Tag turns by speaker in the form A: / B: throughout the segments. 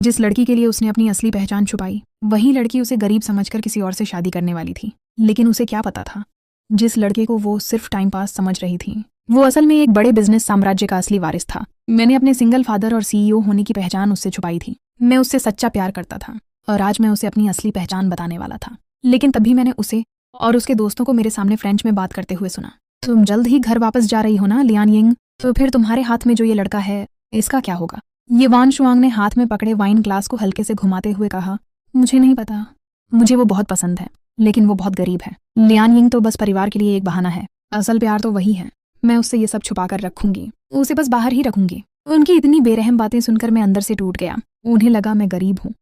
A: जिस लड़की के लिए उसने अपनी असली पहचान छुपाई, वही लड़की उसे गरीब समझकर किसी और से शादी करने वाली थी। लेकिन उसे क्या पता था, जिस लड़के को वो सिर्फ टाइम पास समझ रही थी, वो असल में एक बड़े बिजनेस साम्राज्य का असली वारिस था। मैंने अपने सिंगल फादर और CEO होने की पहचान उससे छुपाई थी। मैं उससे सच्चा प्यार करता था और आज मैं उसे अपनी असली पहचान बताने वाला था। लेकिन तभी मैंने उसे और उसके दोस्तों को मेरे सामने फ्रेंच में बात करते हुए सुना। तुम जल्द ही घर वापस जा रही हो ना लियान यिंग? तो फिर तुम्हारे हाथ में जो ये लड़का है, इसका क्या होगा? ये वान शुआंग ने हाथ में पकड़े वाइन ग्लास को हल्के से घुमाते हुए कहा। मुझे नहीं पता, मुझे वो बहुत पसंद है, लेकिन वो बहुत गरीब है। लियान यिंग तो बस परिवार के लिए एक बहाना है, असल प्यार तो वही है। मैं उससे ये सब छुपा कर रखूंगी, उसे बस बाहर ही रखूंगी। उनकी इतनी बेरहम बातें सुनकर मैं अंदर से टूट गया। उन्हें लगा मैं गरीब हूँ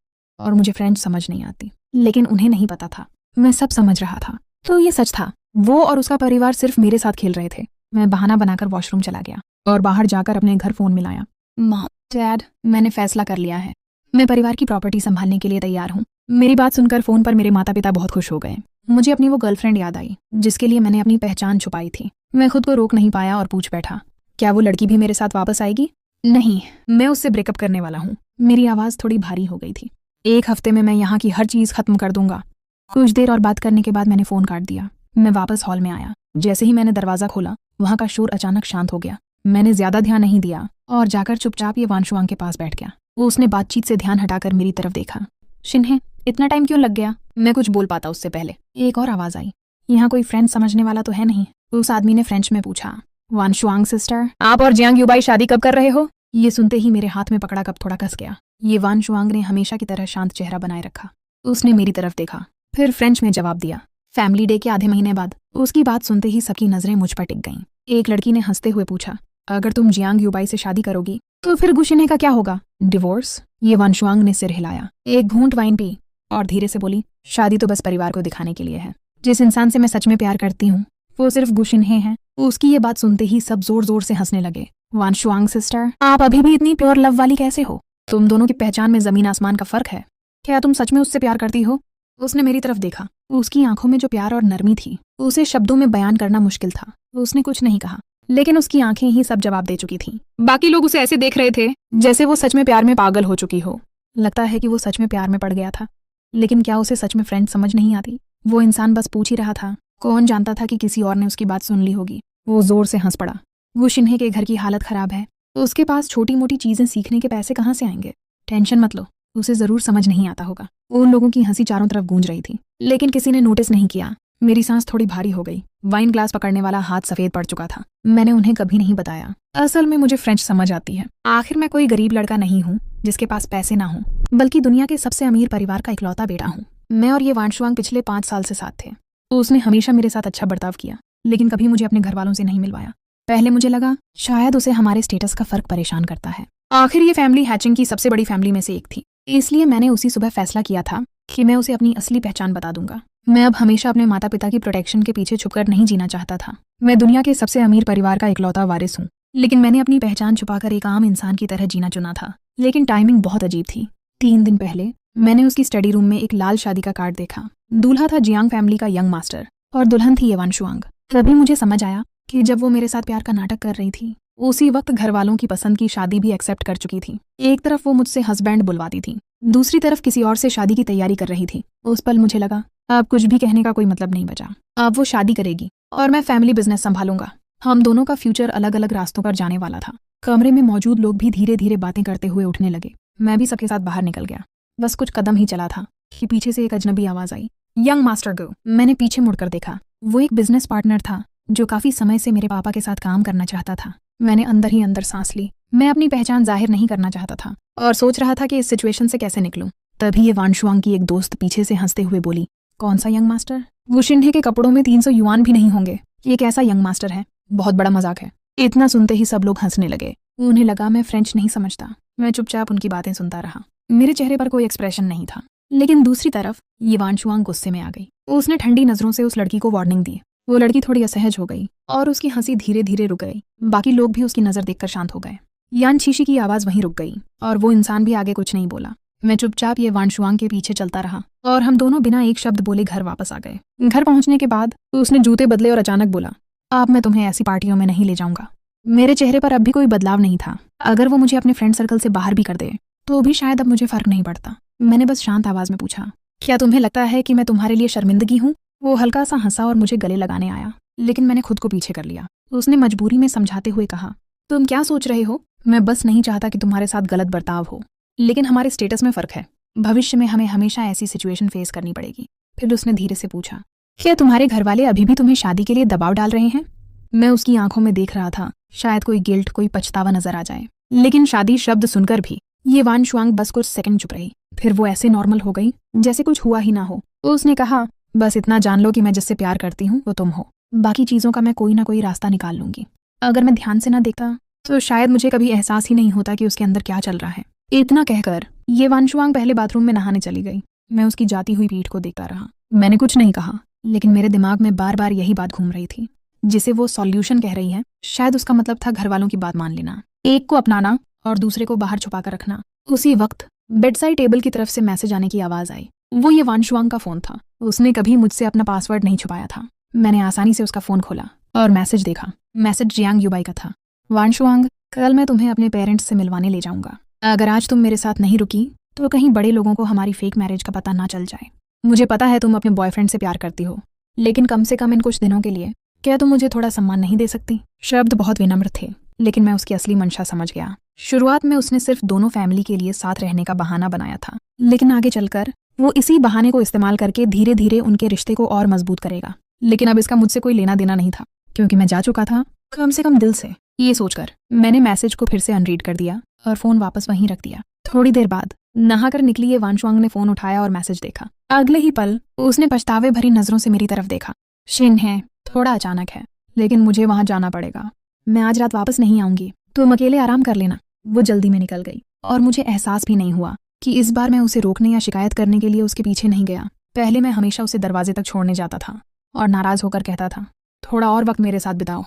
A: और मुझे फ्रेंच समझ नहीं आती, लेकिन उन्हें नहीं पता था, मैं सब समझ रहा था। तो ये सच था, वो और उसका परिवार सिर्फ मेरे साथ खेल रहे थे। मैं बहाना बनाकर वॉशरूम चला गया और बाहर जाकर अपने घर फोन मिलाया। मॉम, डैड, मैंने फैसला कर लिया है, मैं परिवार की प्रॉपर्टी संभालने के लिए तैयार हूँ। मेरी बात सुनकर फोन पर मेरे माता पिता बहुत खुश हो गए। मुझे अपनी वो गर्लफ्रेंड याद आई जिसके लिए मैंने अपनी पहचान छुपाई थी। मैं खुद को रोक नहीं पाया और पूछ बैठा, क्या वो लड़की भी मेरे साथ वापस आएगी? नहीं, मैं उससे ब्रेकअप करने वाला हूँ। मेरी आवाज़ थोड़ी भारी हो गई थी। 1 हफ्ते में मैं यहाँ की हर चीज़ खत्म कर दूंगा। कुछ देर और बात करने के बाद मैंने फ़ोन काट दिया। मैं वापस हॉल में आया। जैसे ही मैंने दरवाज़ा खोला, वहाँ का शोर अचानक शांत हो गया। मैंने ज़्यादा ध्यान नहीं दिया और जाकर चुपचाप ये वान शुआंग के पास बैठ गया। उसने बातचीत से ध्यान हटाकर मेरी तरफ देखा। शिन्हे, इतना टाइम क्यों लग गया? मैं कुछ बोल पाता उससे पहले एक और आवाज़ आई। यहाँ कोई फ्रेंच समझने वाला तो है नहीं? उस आदमी ने फ्रेंच में पूछा। वान शुआंग सिस्टर, आप और जियांग यूबाई शादी कब कर रहे हो? ये सुनते ही मेरे हाथ में पकड़ा कप थोड़ा कस गया। ये वान शुआंग ने हमेशा की तरह शांत चेहरा बनाए रखा। उसने मेरी तरफ देखा, फिर फ्रेंच में जवाब दिया। फैमिली डे के आधे महीने बाद उसकी बात सुनते ही सबकी नजरें मुझ पर टिक गईं। एक लड़की ने हंसते हुए पूछा, अगर तुम जियांग यूबाई से शादी करोगी तो फिर गुशिने का क्या होगा? डिवोर्स? ये वान शुआंग ने सिर हिलाया, एक घूंट वाइन पी और धीरे से बोली, शादी तो बस परिवार को दिखाने के लिए है। जिस इंसान से मैं सच में प्यार करती हूँ वो सिर्फ गुशिन्हे है। उसकी ये बात सुनते ही सब जोर जोर से हंसने लगे। वान शुआंग सिस्टर, आप अभी भी इतनी प्योर लव वाली कैसे हो? तुम दोनों की पहचान में जमीन आसमान का फर्क है। क्या तुम सच में उससे प्यार करती हो? उसने मेरी तरफ देखा। उसकी आंखों में जो प्यार और नरमी थी उसे शब्दों में बयान करना मुश्किल था। उसने कुछ नहीं कहा, लेकिन उसकी आंखें ही सब जवाब दे चुकी थीं। बाकी लोग उसे ऐसे देख रहे थे जैसे वो सच में प्यार में पागल हो चुकी हो। लगता है कि वो सच में प्यार में पड़ गया था, लेकिन क्या उसे सच में फ्रेंड समझ नहीं आती? वो इंसान बस पूछ ही रहा था। कौन जानता था कि किसी और ने उसकी बात सुन ली होगी। वो जोर से हंस पड़ा। वो शिन्हे के घर की हालत खराब है तो उसके पास छोटी मोटी चीजें सीखने के पैसे कहाँ से आएंगे? टेंशन मत लो, उसे जरूर समझ नहीं आता होगा। उन लोगों की हंसी चारों तरफ गूंज रही थी, लेकिन किसी ने नोटिस नहीं किया। मेरी सांस थोड़ी भारी हो गई। वाइन ग्लास पकड़ने वाला हाथ सफेद पड़ चुका था। मैंने उन्हें कभी नहीं बताया, असल में मुझे फ्रेंच समझ आती है। आखिर मैं कोई गरीब लड़का नहीं हूँ जिसके पास पैसे ना हो, बल्कि दुनिया के सबसे अमीर परिवार का इकलौता बेटा हूँ। मैं और ये वान शुआंग पिछले 5 साल से साथ थे। उसने हमेशा मेरे साथ अच्छा बर्ताव किया, लेकिन कभी मुझे अपने घर वालों से नहीं मिलवाया। पहले मुझे लगा शायद उसे हमारे स्टेटस का फर्क परेशान करता है। आखिर ये फैमिली हैचिंग की सबसे बड़ी फैमिली में से एक थी, इसलिए मैंने उसी सुबह फैसला किया था कि मैं उसे अपनी असली पहचान बता दूंगा। मैं अब हमेशा अपने माता पिता की प्रोटेक्शन के पीछे छुपकर नहीं जीना चाहता था। मैं दुनिया के सबसे अमीर परिवार का इकलौता वारिस हूँ, लेकिन मैंने अपनी पहचान छुपाकर एक आम इंसान की तरह जीना चुना था। लेकिन टाइमिंग बहुत अजीब थी। 3 दिन पहले मैंने उसकी स्टडी रूम में एक लाल शादी का कार्ड देखा। दूल्हा था जियांग फैमिली का यंग मास्टर और दुल्हन थी ये वान शुआंग। तभी मुझे समझ आया कि जब वो मेरे साथ प्यार का नाटक कर रही थी, उसी वक्त घर वालों की पसंद की शादी भी एक्सेप्ट कर चुकी थी। एक तरफ वो मुझसे हस्बैंड बुलवाती थी, दूसरी तरफ किसी और से शादी की तैयारी कर रही थी। उस पल मुझे लगा अब कुछ भी कहने का कोई मतलब नहीं बचा। अब वो शादी करेगी और मैं फैमिली बिजनेस संभालूंगा। हम दोनों का फ्यूचर अलग अलग रास्तों पर जाने वाला था। कमरे में मौजूद लोग भी धीरे धीरे बातें करते हुए उठने लगे। मैं भी सबके साथ बाहर निकल गया। बस कुछ कदम ही चला था कि पीछे से एक अजनबी आवाज आई, यंग मास्टर गो। मैंने पीछे मुड़कर देखा। वो एक बिजनेस पार्टनर था जो काफी समय से मेरे पापा के साथ काम करना चाहता था। मैंने अंदर ही अंदर सांस ली। मैं अपनी पहचान जाहिर नहीं करना चाहता था और सोच रहा था कि इस सिचुएशन से कैसे निकलूं। तभी ये वान शुआंग की एक दोस्त पीछे से हंसते हुए बोली, कौन सा यंग मास्टर? वो शिन्हे के कपड़ों में 300 युआन भी नहीं होंगे। ये कैसा यंग मास्टर है? बहुत बड़ा मजाक है। इतना सुनते ही सब लोग हंसने लगे। उन्हें लगा मैं फ्रेंच नहीं समझता। मैं चुपचाप उनकी बातें सुनता रहा। मेरे चेहरे पर कोई एक्सप्रेशन नहीं था, लेकिन दूसरी तरफ ये वान शुआंग गुस्से में आ गई। उसने ठंडी नजरों से उस लड़की को वार्निंग दी। वो लड़की थोड़ी असहज हो गई और उसकी हंसी धीरे धीरे रुक गई। बाकी लोग भी उसकी नजर देखकर शांत हो गए। यान शीशी की आवाज वहीं रुक गई और वो इंसान भी आगे कुछ नहीं बोला। मैं चुपचाप ये वान शुआंग के पीछे चलता रहा और हम दोनों बिना एक शब्द बोले घर वापस आ गए। घर पहुंचने के बाद उसने जूते बदले और अचानक बोला, अब मैं तुम्हें ऐसी पार्टियों में नहीं ले जाऊंगा। मेरे चेहरे पर अब भी कोई बदलाव नहीं था। अगर वो मुझे अपने फ्रेंड सर्कल से बाहर भी कर दे तो भी शायद अब मुझे फर्क नहीं पड़ता। मैंने बस शांत आवाज में पूछा, क्या तुम्हें लगता है कि मैं तुम्हारे लिए शर्मिंदगी हूँ? वो हल्का सा हंसा और मुझे गले लगाने आया, लेकिन मैंने खुद को पीछे कर लिया। उसने मजबूरी में समझाते हुए कहा, तुम क्या सोच रहे हो? मैं बस नहीं चाहता कि तुम्हारे साथ गलत बर्ताव हो, लेकिन हमारे स्टेटस में फर्क है। भविष्य में हमें हमेशा ऐसी सिचुएशन फेस करनी पड़ेगी। फिर उसने धीरे से पूछा, क्या तुम्हारे घर वाले अभी भी तुम्हें शादी के लिए दबाव डाल रहे हैं? मैं उसकी आंखों में देख रहा था, शायद कोई गिल्ट, कोई पछतावा नजर आ जाए। लेकिन शादी शब्द सुनकर भी ये वान शुआंग बस कुछ सेकंड चुप रही। फिर वो ऐसे नॉर्मल हो गई जैसे कुछ हुआ ही ना हो। उसने कहा, बस इतना जान लो कि मैं जिससे प्यार करती हूँ वो तुम हो। बाकी चीजों का मैं कोई ना कोई रास्ता निकाल लूंगी। अगर मैं ध्यान से ना देखता तो शायद मुझे कभी एहसास ही नहीं होता कि उसके अंदर क्या चल रहा है। इतना कहकर ये वान शुआंग पहले बाथरूम में नहाने चली गई। मैं उसकी जाती हुई पीठ को देखता रहा। मैंने कुछ नहीं कहा, लेकिन मेरे दिमाग में बार बार यही बात घूम रही थी। जिसे वो सॉल्यूशन कह रही है, शायद उसका मतलब था घर वालों की बात मान लेना, एक को अपनाना और दूसरे को बाहर छुपा कर रखना। उसी वक्त बेडसाइड टेबल की तरफ से मैसेज आने की आवाज आई। वो ये वान शुआंग का फोन था। उसने कभी मुझसे अपना पासवर्ड नहीं छुपाया था। मैंने आसानी से उसका फोन खोला और मैसेज देखा। मैसेज जियांग युबाई का था। वान शुआंग, कल मैं तुम्हें अपने पेरेंट्स से मिलवाने ले जाऊंगा। अगर आज तुम मेरे साथ नहीं रुकी तो कहीं बड़े लोगों को हमारी फेक मैरिज का पता ना चल जाए। मुझे पता है तुम अपने बॉयफ्रेंड से प्यार करती हो, लेकिन कम से कम इन कुछ दिनों के लिए क्या तुम मुझे थोड़ा सम्मान नहीं दे सकती? शब्द बहुत विनम्र थे, लेकिन मैं उसकी असली मंशा समझ गया। शुरुआत में उसने सिर्फ दोनों फैमिली के लिए साथ रहने का बहाना बनाया था, लेकिन आगे चलकर वो इसी बहाने को इस्तेमाल करके धीरे धीरे उनके रिश्ते को और मजबूत करेगा। लेकिन अब इसका मुझसे कोई लेना देना नहीं था, क्योंकि मैं जा चुका था, कम से कम दिल से। ये सोचकर मैंने मैसेज को फिर से अनरीड कर दिया और फोन वापस वहीं रख दिया। थोड़ी देर बाद नहाकर निकली ये वान शुआंग ने फोन उठाया और मैसेज देखा। अगले ही पल उसने पछतावे भरी नजरों से मेरी तरफ देखा। शिन है, थोड़ा अचानक है, लेकिन मुझे वहां जाना पड़ेगा। मैं आज रात वापस नहीं आऊंगी, तुम अकेले आराम कर लेना। वो जल्दी में निकल गई और मुझे एहसास भी नहीं हुआ कि इस बार मैं उसे रोकने या शिकायत करने के लिए उसके पीछे नहीं गया। पहले मैं हमेशा उसे दरवाजे तक छोड़ने जाता था और नाराज होकर कहता था, थोड़ा और वक्त मेरे साथ बिताओ।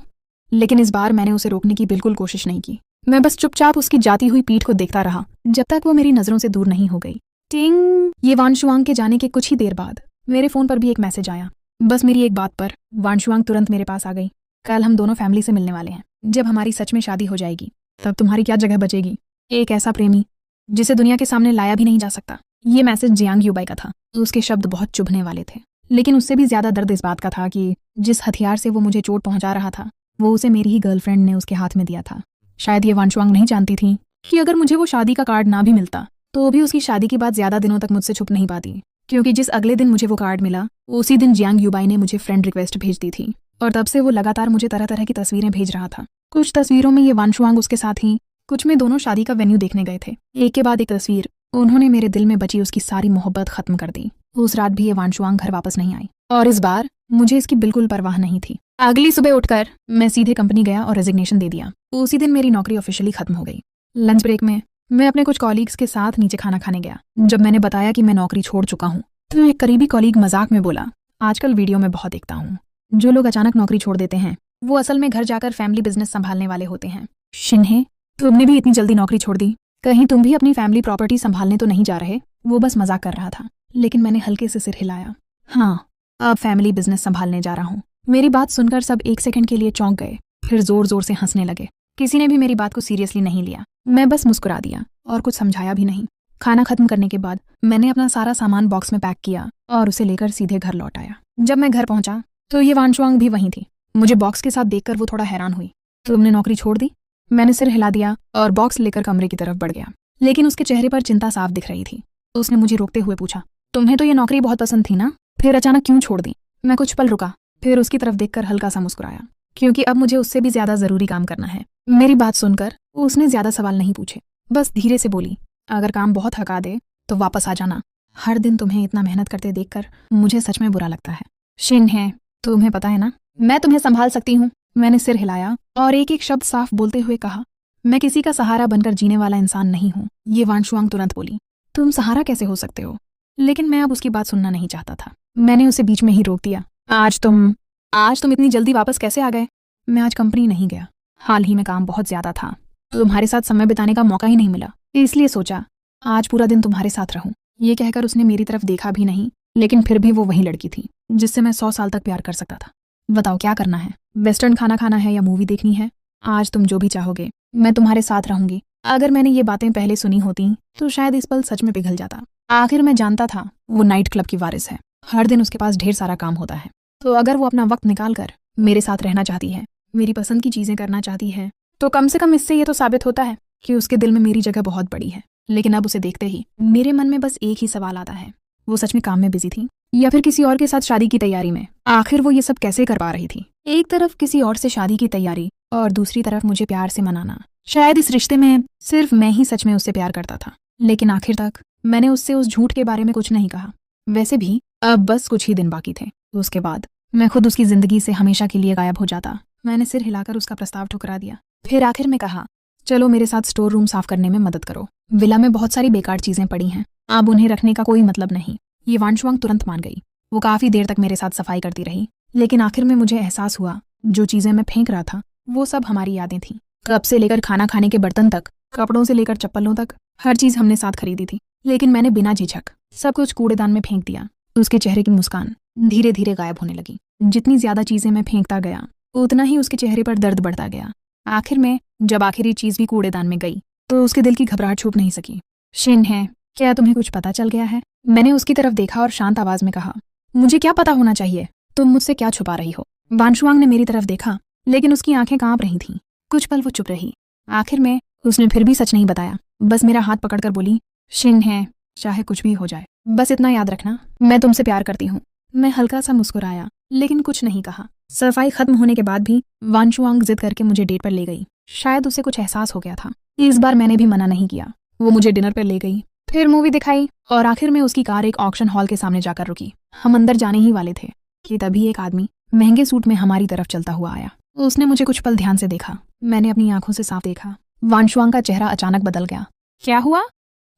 A: लेकिन इस बार मैंने उसे रोकने की बिल्कुल कोशिश नहीं की। मैं बस चुपचाप उसकी जाती हुई पीठ को देखता रहा जब तक वो मेरी नजरों से दूर नहीं हो गई। टिंग! ये वान शुआंग के जाने के कुछ ही देर बाद मेरे फोन पर भी एक मैसेज आया। बस मेरी एक बात पर वान शुआंग तुरंत मेरे पास आ गई। कल हम दोनों फैमिली से मिलने वाले हैं। जब हमारी सच में शादी हो जाएगी तब तुम्हारी क्या जगह बचेगी? एक ऐसा प्रेमी जिसे दुनिया के सामने लाया भी नहीं जा सकता। ये मैसेज जियांग युबाई का था। उसके शब्द बहुत चुभने वाले थे, लेकिन उससे भी ज्यादा दर्द इस बात का था कि जिस हथियार से वो मुझे चोट पहुंचा रहा था वो उसे मेरी ही गर्लफ्रेंड ने उसके हाथ में दिया था। शायद ये वान शुआंग नहीं जानती थी कि अगर मुझे वो शादी का कार्ड ना भी मिलता तो भी उसकी शादी की बात ज्यादा दिनों तक मुझसे छुप नहीं पाती, क्योंकि जिस अगले दिन मुझे वो कार्ड मिला उसी दिन जियांग युबाई ने मुझे फ्रेंड रिक्वेस्ट भेज दी थी और तब से वो लगातार मुझे तरह तरह की तस्वीरें भेज रहा था। कुछ तस्वीरों में ये वान शुआंग उसके साथ ही, कुछ में दोनों शादी का वेन्यू देखने गए थे। एक के बाद एक तस्वीर उन्होंने मेरे दिल में बची उसकी सारी मोहब्बत खत्म कर दी। उस रात भी ये वान शुआंग घर वापस नहीं आई और इस बार मुझे इसकी बिल्कुल परवाह नहीं थी। अगली सुबह उठकर मैं सीधे कंपनी गया और रेजिग्नेशन दे दिया। उसी दिन मेरी नौकरी ऑफिशियली खत्म हो गई। लंच ब्रेक में मैं अपने कुछ कॉलीग्स के साथ नीचे खाना खाने गया। जब मैंने बताया कि मैं नौकरी छोड़ चुका हूँ तो एक करीबी कॉलीग मजाक में बोला, आजकल वीडियो में बहुत देखता हूँ, जो लोग अचानक नौकरी छोड़ देते हैं वो असल में घर जाकर फैमिली बिजनेस संभालने वाले होते हैं। शिन्हे, तुमने भी इतनी जल्दी नौकरी छोड़ दी? कहीं तुम भी अपनी फैमिली प्रॉपर्टी संभालने तो नहीं जा रहे? वो बस मजाक कर रहा था, लेकिन मैंने हल्के से सिर हिलाया। हाँ, अब फैमिली बिजनेस संभालने जा रहा हूँ। मेरी बात सुनकर सब एक सेकंड के लिए चौंक गए, फिर जोर जोर से हंसने लगे। किसी ने भी मेरी बात को सीरियसली नहीं लिया। मैं बस मुस्कुरा दिया और कुछ समझाया भी नहीं। खाना खत्म करने के बाद मैंने अपना सारा सामान बॉक्स में पैक किया और उसे लेकर सीधे घर लौट आया। जब मैं घर पहुंचा तो ये वान शुआंग भी वहीं थी। मुझे बॉक्स के साथ देखकर वो थोड़ा हैरान हुई। तुमने नौकरी छोड़ दी? मैंने सिर हिला दिया और बॉक्स लेकर कमरे की तरफ बढ़ गया, लेकिन उसके चेहरे पर चिंता साफ दिख रही थी। उसने मुझे रोकते हुए पूछा, तुम्हें तो ये नौकरी बहुत पसंद थी ना, फिर अचानक क्यों छोड़ दी? मैं कुछ पल रुका, फिर उसकी तरफ देखकर हल्का सा मुस्कुराया, क्योंकि अब मुझे उससे भी ज्यादा जरूरी काम करना है। मेरी बात सुनकर उसने ज्यादा सवाल नहीं पूछे, बस धीरे से बोली, अगर काम बहुत थका दे तो वापस आ जाना। हर दिन तुम्हें इतना मेहनत करते देखकर मुझे सच में बुरा लगता है। शिन है, तुम्हें पता है ना, मैं तुम्हें संभाल सकती हूँ। मैंने सिर हिलाया और एक एक शब्द साफ बोलते हुए कहा, मैं किसी का सहारा बनकर जीने वाला इंसान नहीं हूँ। ये वान शुआंग तुरंत बोली, तुम सहारा कैसे हो सकते हो? लेकिन मैं अब उसकी बात सुनना नहीं चाहता था। मैंने उसे बीच में ही रोक दिया। आज तुम इतनी जल्दी वापस कैसे आ गए? मैं आज कंपनी नहीं गया, हाल ही में काम बहुत ज्यादा था, तुम्हारे साथ समय बिताने का मौका ही नहीं मिला, इसलिए सोचा आज पूरा दिन तुम्हारे साथ रहूं। ये कहकर उसने मेरी तरफ देखा भी नहीं, लेकिन फिर भी वो वही लड़की थी जिससे मैं 100 साल तक प्यार कर सकता था। बताओ क्या करना है? वेस्टर्न खाना खाना है या मूवी देखनी है? आज तुम जो भी चाहोगे, मैं तुम्हारे साथ रहूंगी। अगर मैंने ये बातें पहले सुनी होती तो शायद इस पल सच में पिघल जाता। आखिर मैं जानता था वो नाइट क्लब की वारिस है, हर दिन उसके पास ढेर सारा काम होता है। तो अगर वो अपना वक्त निकाल कर मेरे साथ रहना चाहती है, मेरी पसंद की चीजें करना चाहती है, तो कम से कम इससे ये तो साबित होता है कि उसके दिल में मेरी जगह बहुत बड़ी है। लेकिन अब उसे देखते ही मेरे मन में बस एक ही सवाल आता है, वो सच में काम में बिजी थी या फिर किसी और के साथ शादी की तैयारी में? आखिर वो ये सब कैसे कर पा रही थी? एक तरफ किसी और से शादी की तैयारी और दूसरी तरफ मुझे प्यार से मनाना। शायद इस रिश्ते में सिर्फ मैं ही सच में उससे प्यार करता था। लेकिन आखिर तक मैंने उससे उस झूठ के बारे में कुछ नहीं कहा। वैसे भी अब बस कुछ ही दिन बाकी थे, तो उसके बाद मैं खुद उसकी जिंदगी से हमेशा के लिए गायब हो जाता। मैंने सिर हिलाकर उसका प्रस्ताव ठुकरा दिया। फिर आखिर में कहा, चलो मेरे साथ स्टोर रूम साफ करने में मदद करो। विला में बहुत सारी बेकार चीजें पड़ी हैं, अब उन्हें रखने का कोई मतलब नहीं। ये वांशुआंग तुरंत मान गई। वो काफी देर तक मेरे साथ सफाई करती रही, लेकिन आखिर में मुझे एहसास हुआ जो चीजें मैं फेंक रहा था वो सब हमारी यादें थीं। कप से लेकर खाना खाने के बर्तन तक, कपड़ों से लेकर चप्पलों तक, हर चीज हमने साथ खरीदी थी। लेकिन मैंने बिना झिझक सब कुछ कूड़ेदान में फेंक दिया। उसके चेहरे की मुस्कान धीरे धीरे गायब होने लगी। जितनी ज्यादा चीजें मैं फेंकता गया उतना ही उसके चेहरे पर दर्द बढ़ता गया। आखिर में जब आखिरी चीज भी कूड़ेदान में गई तो उसके दिल की घबराहट छुप नहीं सकी। शिन है, क्या तुम्हें कुछ पता चल गया है? मैंने उसकी तरफ देखा और शांत आवाज में कहा, मुझे क्या पता होना चाहिए? तुम मुझसे क्या छुपा रही हो? वांशुआंग ने मेरी तरफ देखा, लेकिन उसकी आंखें कांप रही थीं। कुछ पल वो चुप रही। आखिर में उसने फिर भी सच नहीं बताया, बस मेरा हाथ पकड़कर बोली, शिन है, चाहे कुछ भी हो जाए बस इतना याद रखना, मैं तुमसे प्यार करती हूँ। मैं हल्का सा मुस्कुराया लेकिन कुछ नहीं कहा। सफाई खत्म होने के बाद भी वांशुआंग जिद करके मुझे डेट पर ले गई। शायद उसे कुछ एहसास हो गया था। इस बार मैंने भी मना नहीं किया। वो मुझे डिनर पर ले गई, फिर मूवी दिखाई और आखिर में उसकी कार एक ऑक्शन हॉल के सामने जाकर रुकी। हम अंदर जाने ही वाले थे कि तभी एक आदमी महंगे सूट में हमारी तरफ चलता हुआ आया। उसने मुझे कुछ पल ध्यान से देखा। मैंने अपनी आंखों से साफ देखा। वांशुआंग का चेहरा अचानक बदल गया। क्या हुआ?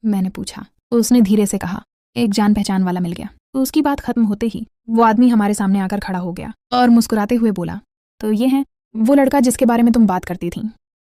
A: मैंने पूछा। उसने धीरे से कहा, एक जान पहचान वाला मिल गया। उसकी बात खत्म होते ही वो आदमी हमारे सामने आकर खड़ा हो गया और मुस्कुराते हुए बोला, तो ये है वो लड़का जिसके बारे में तुम बात करती थी।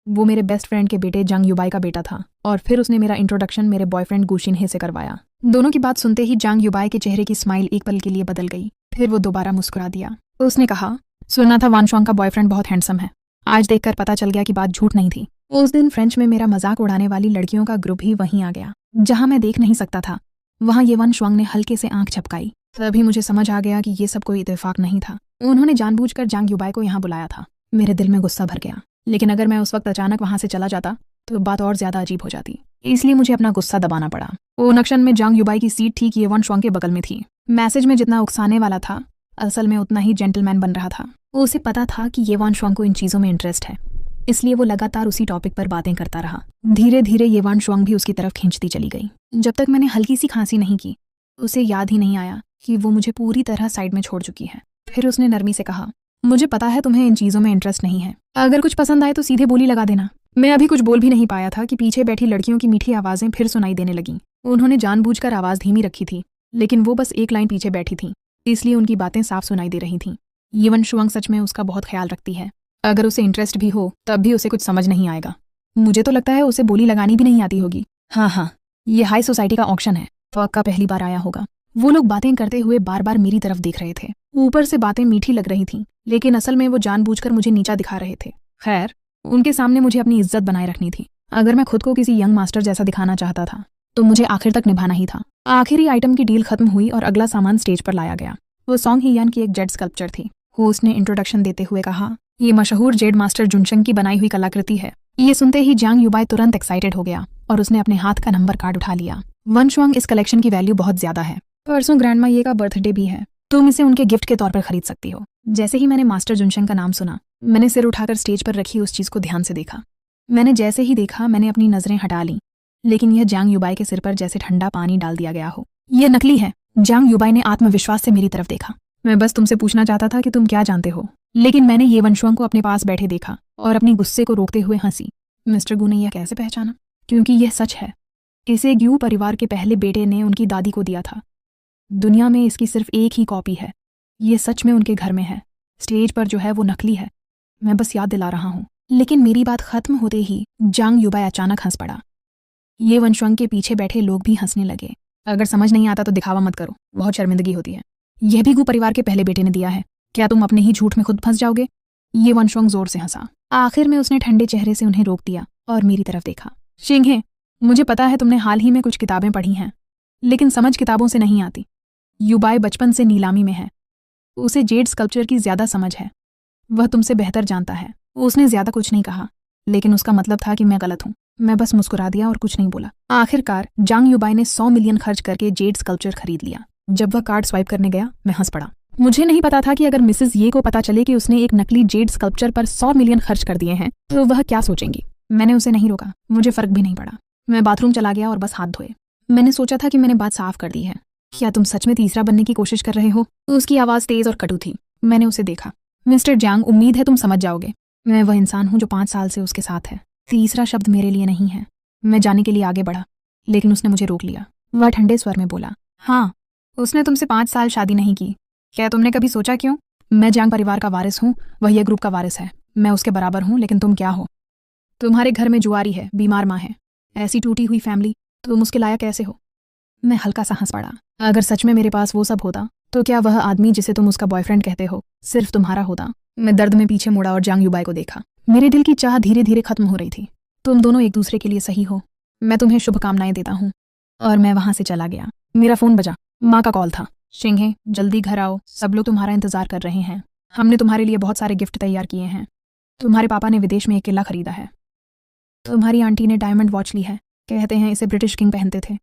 A: वो मेरे बेस्ट फ्रेंड के बेटे जंग युबाई का बेटा था और फिर उसने मेरा इंट्रोडक्शन मेरे बॉयफ्रेंड गुशिनहे से करवाया। दोनों की बात सुनते ही जंग युबाई के चेहरे की स्माइल एक पल के लिए बदल गई। फिर वो दोबारा मुस्कुरा दिया। उसने कहा, सुना था वांशुआंग का बॉयफ्रेंड बहुत हैंडसम है। आज देखकर पता चल गया कि बात झूठ नहीं थी। उस दिन फ्रेंच में मेरा मजाक उड़ाने वाली लड़कियों का ग्रुप ही वहीं आ गया जहां मैं देख नहीं सकता था। वहां ये वांशुआंग ने हल्के से आंख झपकाई। तभी मुझे समझ आ गया कि ये सब कोई इत्तेफाक नहीं था। उन्होंने जानबूझकर जंग युबाई को यहाँ बुलाया था। मेरे दिल में गुस्सा भर गया, लेकिन अगर मैं उस वक्त अचानक वहां से चला जाता तो बात और ज्यादा अजीब हो जाती। इसलिए मुझे अपना गुस्सा दबाना पड़ा। ओनक्शन में जंग युबाई की सीट ठीक ये वांशुआंग के बगल में थी। मैसेज में जितना उकसाने वाला था असल में उतना ही जेंटलमैन बन रहा था। उसे पता था कि ये वांशुआंग को इन चीजों में इंटरेस्ट है, इसलिए वो लगातार उसी टॉपिक पर बातें करता रहा। धीरे धीरे ये वांशुआंग भी उसकी तरफ खींचती चली गई। जब तक मैंने हल्की सी खांसी नहीं की उसे याद ही नहीं आया कि वो मुझे पूरी तरह साइड में छोड़ चुकी है। फिर उसने नरमी से कहा, मुझे पता है तुम्हें इन चीजों में इंटरेस्ट नहीं है। अगर कुछ पसंद आए तो सीधे बोली लगा देना। मैं अभी कुछ बोल भी नहीं पाया था कि पीछे बैठी लड़कियों की मीठी आवाजें फिर सुनाई देने लगीं। उन्होंने जानबूझकर आवाज धीमी रखी थी, लेकिन वो बस एक लाइन पीछे बैठी थी, इसलिए उनकी बातें साफ सुनाई दे रही थीं। ये वांशुआंग सच में उसका बहुत ख्याल रखती है। अगर उसे इंटरेस्ट भी हो तब भी उसे कुछ समझ नहीं आएगा। मुझे तो लगता है उसे बोली लगानी भी नहीं आती होगी। हाँ, ये हाई सोसाइटी का ऑक्शन है, पक्का पहली बार आया होगा। वो लोग बातें करते हुए बार बार मेरी तरफ देख रहे थे। ऊपर से बातें मीठी लग रही थीं, लेकिन असल में वो जानबूझकर मुझे नीचा दिखा रहे थे। खैर, उनके सामने मुझे अपनी इज्जत बनाए रखनी थी। अगर मैं खुद को किसी यंग मास्टर जैसा दिखाना चाहता था तो मुझे आखिर तक निभाना ही था। आखिरी आइटम की डील खत्म हुई और अगला सामान स्टेज पर लाया गया। वो सॉन्ग हियान की एक जेड स्कल्पचर थी। होस्ट ने इंट्रोडक्शन देते हुए कहा, ये मशहूर जेड मास्टर जुनशंग की बनाई हुई कलाकृति है। ये सुनते ही जंग युबाई तुरंत एक्साइटेड हो गया और उसने अपने हाथ का नंबर कार्ड उठा लिया। वांशुआंग, इस कलेक्शन की वैल्यू बहुत ज्यादा है। परसों ग्रैंडमा ये का बर्थडे भी है, तुम इसे उनके गिफ्ट के तौर पर खरीद सकती हो। जैसे ही मैंने मास्टर जुनशंग का नाम सुना, मैंने सिर उठाकर स्टेज पर रखी उस चीज को ध्यान से देखा। मैंने जैसे ही देखा मैंने अपनी नजरें हटा ली, लेकिन यह जंग युबाई के सिर पर जैसे ठंडा पानी डाल दिया गया हो। यह नकली है। जंग युबाई ने आत्मविश्वास से मेरी तरफ देखा। मैं बस तुमसे पूछना चाहता था कि तुम क्या जानते हो। लेकिन मैंने ये वांशुआंग को अपने पास बैठे देखा और अपनी गुस्से को रोकते हुए हंसी। मिस्टर गू ने यह कैसे पहचाना? क्योंकि यह सच है। इसे ग्यू परिवार के पहले बेटे ने उनकी दादी को दिया था। दुनिया में इसकी सिर्फ एक ही कॉपी है। ये सच में उनके घर में है। स्टेज पर जो है वो नकली है। मैं बस याद दिला रहा हूँ। लेकिन मेरी बात खत्म होते ही जंग युबाई अचानक हंस पड़ा। ये वांशुआंग के पीछे बैठे लोग भी हंसने लगे। अगर समझ नहीं आता तो दिखावा मत करो, बहुत शर्मिंदगी होती है। यह भी गू परिवार के पहले बेटे ने दिया है। क्या तुम अपने ही झूठ में खुद फंस जाओगे? ये वांशुआंग जोर से हंसा। आखिर में उसने ठंडे चेहरे से उन्हें रोक दिया और मेरी तरफ देखा। शिंगे, मुझे पता है तुमने हाल ही में कुछ किताबें पढ़ी हैं, लेकिन समझ किताबों से नहीं आती। युबाई बचपन से नीलामी में है। उसे जेड स्कल्पचर की ज्यादा समझ है। वह तुमसे बेहतर जानता है। उसने ज्यादा कुछ नहीं कहा, लेकिन उसका मतलब था कि मैं गलत हूँ। मैं बस मुस्कुरा दिया और कुछ नहीं बोला। आखिरकार जांग युबाई ने 100 मिलियन खर्च करके जेड स्कल्पचर खरीद लिया। जब वह कार्ड स्वाइप करने गया, मैं हंस पड़ा। मुझे नहीं पता था कि अगर मिसेस ये को पता चले कि उसने एक नकली जेड स्कल्पचर पर 100 मिलियन खर्च कर दिए हैं तो वह क्या सोचेंगी। मैंने उसे नहीं रोका, मुझे फर्क भी नहीं पड़ा। मैं बाथरूम चला गया और बस हाथ धोए। मैंने सोचा था कि मैंने बात साफ कर दी है। क्या तुम सच में तीसरा बनने की कोशिश कर रहे हो? उसकी आवाज़ तेज और कटु थी। मैंने उसे देखा। मिस्टर जांग, उम्मीद है तुम समझ जाओगे। मैं वह इंसान हूँ जो 5 साल से उसके साथ है। तीसरा शब्द मेरे लिए नहीं है। मैं जाने के लिए आगे बढ़ा, लेकिन उसने मुझे रोक लिया। वह ठंडे स्वर में बोला, हाँ, उसने तुमसे 5 साल शादी नहीं की। क्या तुमने कभी सोचा क्यों? मैं जांग परिवार का वारिस हूँ, वह ये ग्रुप का वारिस है। मैं उसके बराबर हूँ, लेकिन तुम क्या हो? तुम्हारे घर में जुआरी है, बीमार माँ है। ऐसी टूटी हुई फैमिली, तुम उसके लायक कैसे हो? मैं हल्का सा हंस पड़ा। अगर सच में मेरे पास वो सब होता तो क्या वह आदमी जिसे तुम उसका बॉयफ्रेंड कहते हो सिर्फ तुम्हारा होता? मैं दर्द में पीछे मुड़ा और जांग युबाई को देखा। मेरे दिल की चाह धीरे धीरे खत्म हो रही थी। तुम दोनों एक दूसरे के लिए सही हो। मैं तुम्हें शुभकामनाएं देता हूँ। और मैं वहां से चला गया। मेरा फोन बजा। माँ का कॉल था। शिंगे, जल्दी घर आओ, सब लोग तुम्हारा इंतजार कर रहे हैं। हमने तुम्हारे लिए बहुत सारे गिफ्ट तैयार किए हैं। तुम्हारे पापा ने विदेश में एक किला खरीदा है। तुम्हारी आंटी ने डायमंड वॉच ली है, कहते हैं इसे ब्रिटिश किंग पहनते थे।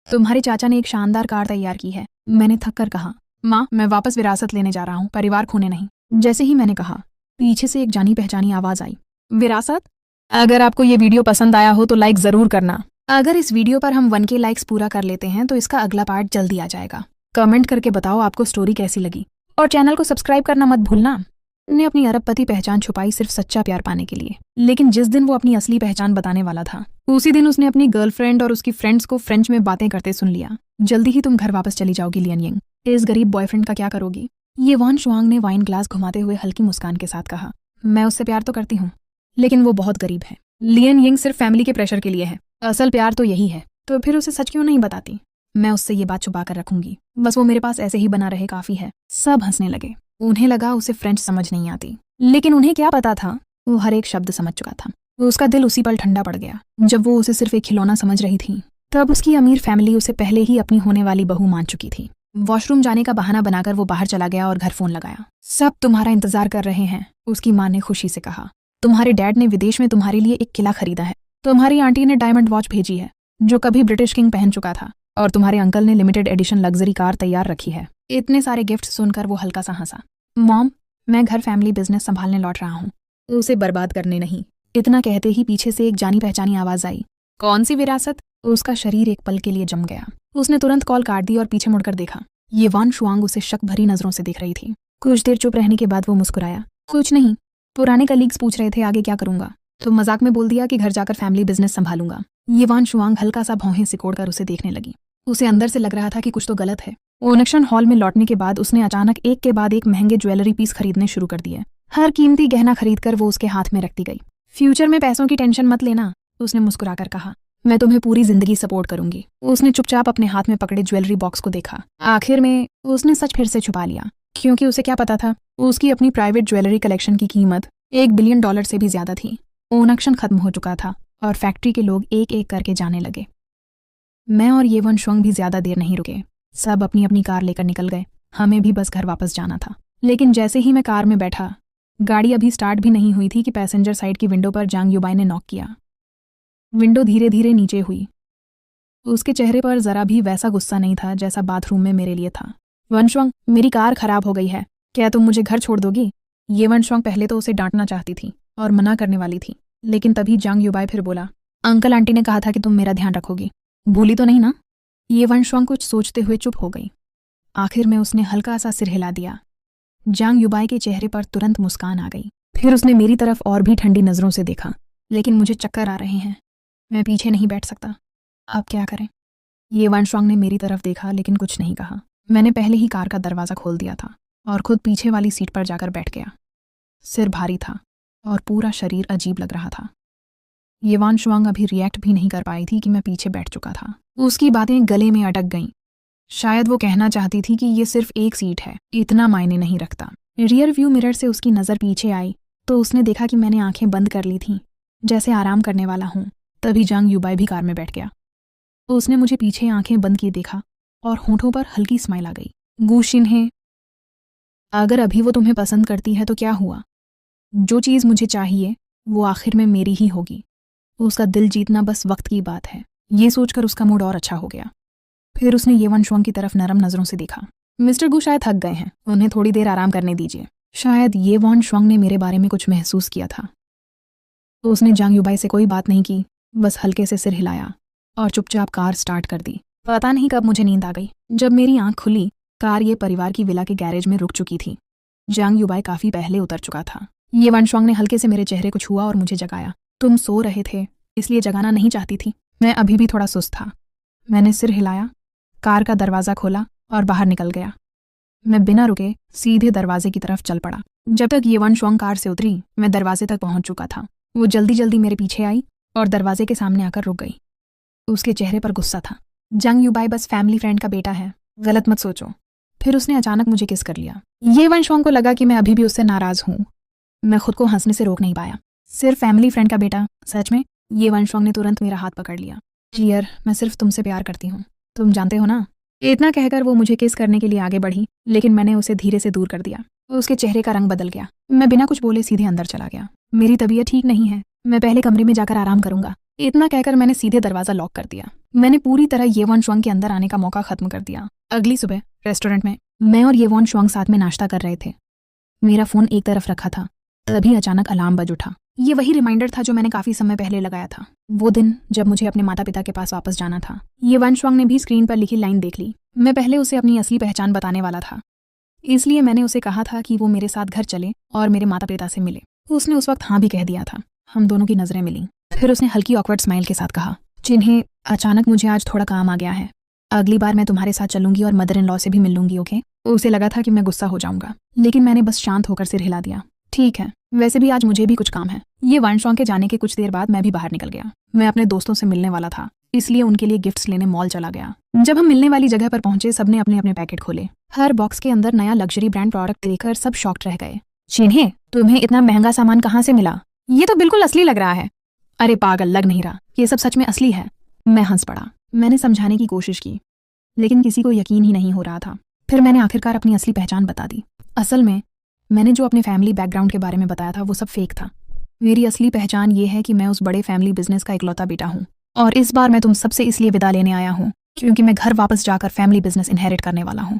A: तुम्हारे चाचा ने एक शानदार कार तैयार की है। मैंने थक कर कहा, माँ, मैं वापस विरासत लेने जा रहा हूँ, परिवार खोने नहीं। जैसे ही मैंने कहा, पीछे से एक जानी पहचानी आवाज आई, विरासत? अगर आपको ये वीडियो पसंद आया हो तो लाइक जरूर करना। अगर इस वीडियो पर हम 1K लाइक्स पूरा कर लेते हैं तो इसका अगला पार्ट जल्दी आ जाएगा। कमेंट करके बताओ आपको स्टोरी कैसी लगी, और चैनल को सब्सक्राइब करना मत भूलना। ने अपनी अरबपति पहचान छुपाई सिर्फ सच्चा प्यार पाने के लिए, लेकिन जिस दिन वो अपनी असली पहचान बताने वाला था उसी दिन उसने अपनी गर्लफ्रेंड और उसकी फ्रेंड्स को फ्रेंच में बातें करते सुन लिया। जल्दी ही तुम घर वापस चली जाओगी लियन यिंग। इस गरीब बॉयफ्रेंड का क्या करोगी? ये वान शुआंग ने वाइन ग्लास घुमाते हुए हल्की मुस्कान के साथ कहा। मैं उससे प्यार तो करती हूँ, लेकिन वो बहुत गरीब है। लियन यिंग सिर्फ फैमिली के प्रेशर के लिए है। असल प्यार तो यही है। तो फिर उसे सच क्यों नहीं बताती? मैं उससे ये बात छुपा कर रखूंगी, बस वो मेरे पास ऐसे ही बना रहे, काफी है। सब हंसने लगे। उन्हें लगा उसे फ्रेंच समझ नहीं आती, लेकिन उन्हें क्या पता था, वो हर एक शब्द समझ चुका था। उसका दिल उसी पल ठंडा पड़ गया जब वो उसे सिर्फ एक खिलौना समझ रही थी। तब उसकी अमीर फैमिली उसे पहले ही अपनी होने वाली बहू मान चुकी थी। वॉशरूम जाने का बहाना बनाकर वो बाहर चला गया और घर फोन लगाया। सब तुम्हारा इंतजार कर रहे हैं, उसकी माँ ने खुशी से कहा। तुम्हारे डैड ने विदेश में तुम्हारे लिए एक किला खरीदा है। तुम्हारी आंटी ने डायमंड वॉच भेजी है जो कभी ब्रिटिश किंग पहन चुका था, और तुम्हारे अंकल ने लिमिटेड एडिशन लग्जरी कार तैयार रखी है। इतने सारे गिफ्ट सुनकर वो हल्का सा हंसा। मॉम, मैं घर फैमिली बिजनेस संभालने लौट रहा हूँ, उसे बर्बाद करने नहीं। इतना कहते ही पीछे से एक जानी पहचानी आवाज आई, कौन सी विरासत? उसका शरीर एक पल के लिए जम गया। उसने तुरंत कॉल काट दी और पीछे मुड़कर देखा। ये वान शुआंग उसे शक भरी नजरों से देख रही थी। कुछ देर चुप रहने के बाद वो मुस्कुराया। कुछ नहीं, पुराने कलीग्स पूछ रहे थे आगे क्या करूंगा, तो मजाक में बोल दिया कि घर जाकर फैमिली बिजनेस संभालूंगा। ये वान शुआंग हल्का सा भौहें सिकोड़कर उसे देखने लगी। उसे अंदर से लग रहा था कि कुछ तो गलत है। ओनक्शन हॉल में लौटने के बाद उसने अचानक एक के बाद एक महंगे ज्वेलरी पीस खरीदने शुरू कर दिए। हर कीमती गहना खरीदकर वो उसके हाथ में रखती गई। फ्यूचर में पैसों की टेंशन मत लेना, उसने मुस्कुराकर कहा। मैं तुम्हें पूरी जिंदगी सपोर्ट करूंगी। उसने चुपचाप अपने हाथ में पकड़े ज्वेलरी बॉक्स को देखा। आखिर में उसने सच फिर से छुपा लिया, क्योंकि उसे क्या पता था, उसकी अपनी प्राइवेट ज्वेलरी कलेक्शन की कीमत $1 बिलियन से भी ज्यादा थी। ओनक्शन खत्म हो चुका था और फैक्ट्री के लोग एक एक करके जाने लगे। मैं और ये वन शुआंग भी ज्यादा देर नहीं रुके। सब अपनी अपनी कार लेकर निकल गए। हमें भी बस घर वापस जाना था। लेकिन जैसे ही मैं कार में बैठा, गाड़ी अभी स्टार्ट भी नहीं हुई थी कि पैसेंजर साइड की विंडो पर जांग युबाई ने नॉक किया। विंडो धीरे धीरे नीचे हुई। उसके चेहरे पर जरा भी वैसा गुस्सा नहीं था जैसा बाथरूम में मेरे लिए था। वनशुआंग, मेरी कार खराब हो गई है, क्या तुम मुझे घर छोड़ दोगी? ये वनशुआंग पहले तो उसे डांटना चाहती थी और मना करने वाली थी, लेकिन तभी जांग युबाई फिर बोला, अंकल आंटी ने कहा था कि तुम मेरा ध्यान रखोगी, भूली तो नहीं ना? ये वनशुआंग कुछ सोचते हुए चुप हो गई। आखिर में उसने हल्का सा सिर हिला दिया। जांग युबाई के चेहरे पर तुरंत मुस्कान आ गई। फिर उसने मेरी तरफ और भी ठंडी नजरों से देखा। लेकिन मुझे चक्कर आ रहे हैं, मैं पीछे नहीं बैठ सकता, अब क्या करें? ये वनशुआंग ने मेरी तरफ देखा लेकिन कुछ नहीं कहा। मैंने पहले ही कार का दरवाज़ा खोल दिया था और खुद पीछे वाली सीट पर जाकर बैठ गया। सिर भारी था और पूरा शरीर अजीब लग रहा था। ये वनशुआंग अभी रिएक्ट भी नहीं कर पाई थी कि मैं पीछे बैठ चुका था। उसकी बातें गले में अटक गईं। शायद वो कहना चाहती थी कि ये सिर्फ एक सीट है, इतना मायने नहीं रखता। रियर व्यू मिरर से उसकी नज़र पीछे आई तो उसने देखा कि मैंने आंखें बंद कर ली थीं, जैसे आराम करने वाला हूँ। तभी जांग युबाई भी कार में बैठ गया। उसने मुझे पीछे आंखें बंद किए देखा और होठों पर हल्की स्माइल आ गई। गू शिनहे, अगर अभी वो तुम्हें पसंद करती है तो क्या हुआ? जो चीज़ मुझे चाहिए वो आखिर में मेरी ही होगी। उसका दिल जीतना बस वक्त की बात है। ये सोचकर उसका मूड और अच्छा हो गया। फिर उसने ये वन शुआंग की तरफ नरम नज़रों से देखा। मिस्टर गू शायद थक गए हैं, उन्हें थोड़ी देर आराम करने दीजिए। शायद ये वन शुआंग ने मेरे बारे में कुछ महसूस किया था। तो उसने जांग युबाई से कोई बात नहीं की, बस हल्के से सिर हिलाया और चुपचाप कार स्टार्ट कर दी। पता नहीं कब मुझे नींद आ गई। जब मेरी आंख खुली, कार ये परिवार की विला के गैरेज में रुक चुकी थी। जांग युबाई काफ़ी पहले उतर चुका था। ये वन शुआंग ने हल्के से मेरे चेहरे को छुआ और मुझे जगाया। तुम सो रहे थे, इसलिए जगाना नहीं चाहती थी। मैं अभी भी थोड़ा सुस्त था। मैंने सिर हिलाया, कार का दरवाज़ा खोला और बाहर निकल गया। मैं बिना रुके सीधे दरवाजे की तरफ चल पड़ा। जब तक ये वन शुआंग कार से उतरी, मैं दरवाजे तक पहुंच चुका था। वो जल्दी जल्दी मेरे पीछे आई और दरवाजे के सामने आकर रुक गई। उसके चेहरे पर गुस्सा था। जांग युबाई बस फैमिली फ्रेंड का बेटा है, गलत मत सोचो। फिर उसने अचानक मुझे किस कर लिया। ये वन शुआंग को लगा कि मैं अभी भी उससे नाराज़ हूँ। मैं खुद को हंसने से रोक नहीं पाया। सिर्फ फैमिली फ्रेंड का बेटा, सच में? ये वन शुआंग ने तुरंत मेरा हाथ पकड़ लिया। डियर, मैं सिर्फ तुमसे प्यार करती हूँ, तुम जानते हो ना। इतना कहकर वो मुझे किस करने के लिए आगे बढ़ी, लेकिन मैंने उसे धीरे से दूर कर दिया। उसके चेहरे का रंग बदल गया। मैं बिना कुछ बोले सीधे अंदर चला गया। मेरी तबीयत ठीक नहीं है, मैं पहले कमरे में जाकर आराम करूंगा। इतना कहकर मैंने सीधे दरवाजा लॉक कर दिया। मैंने पूरी तरह ये वन शुआंग के अंदर आने का मौका खत्म कर दिया। अगली सुबह रेस्टोरेंट में मैं और ये वन शुआंग साथ में नाश्ता कर रहे थे। मेरा फ़ोन एक तरफ रखा था, तभी अचानक अलार्म बज उठा। ये वही रिमाइंडर था जो मैंने काफ़ी समय पहले लगाया था, वो दिन जब मुझे अपने माता पिता के पास वापस जाना था। ये वन शुआंग ने भी स्क्रीन पर लिखी लाइन देख ली। मैं पहले उसे अपनी असली पहचान बताने वाला था, इसलिए मैंने उसे कहा था कि वो मेरे साथ घर चले और मेरे माता पिता से मिले। उसने उस वक्त हाँ भी कह दिया था। हम दोनों की नज़रें मिलीं। फिर उसने हल्की ऑकवर्ड स्माइल के साथ कहा, जिन्हें अचानक मुझे आज थोड़ा काम आ गया है। अगली बार मैं तुम्हारे साथ चलूंगी और मदर इन लॉ से भी मिल लूंगी, ओके? उसे लगा था कि मैं गुस्सा हो जाऊंगा, लेकिन मैंने बस शांत होकर सिर हिला दिया। ठीक है, वैसे भी आज मुझे भी कुछ काम है। ये वन शुआंग के जाने के कुछ देर बाद मैं भी बाहर निकल गया। मैं अपने दोस्तों से मिलने वाला था, इसलिए उनके लिए गिफ्ट्स लेने मॉल चला गया। जब हम मिलने वाली जगह पर पहुंचे, सबने अपने अपने पैकेट खोले। हर बॉक्स के अंदर नया लग्जरी ब्रांड प्रोडक्ट देखकर सब शॉक्ड रह गए। चिन्हे, तुम्हें इतना महंगा सामान कहाँ से मिला? ये तो बिल्कुल असली लग रहा है। अरे पागल, लग नहीं रहा, ये सब सच में असली है। मैं हंस पड़ा। मैंने समझाने की कोशिश की, लेकिन किसी को यकीन ही नहीं हो रहा था। फिर मैंने आखिरकार अपनी असली पहचान बता दी। असल में मैंने जो अपने फैमिली बैकग्राउंड के बारे में बताया था वो सब फेक था। मेरी असली पहचान ये है कि मैं उस बड़े फैमिली बिजनेस का इकलौता बेटा हूँ, और इस बार मैं तुम सबसे इसलिए विदा लेने आया हूँ क्योंकि मैं घर वापस जाकर फैमिली बिजनेस इनहेरिट करने वाला हूँ।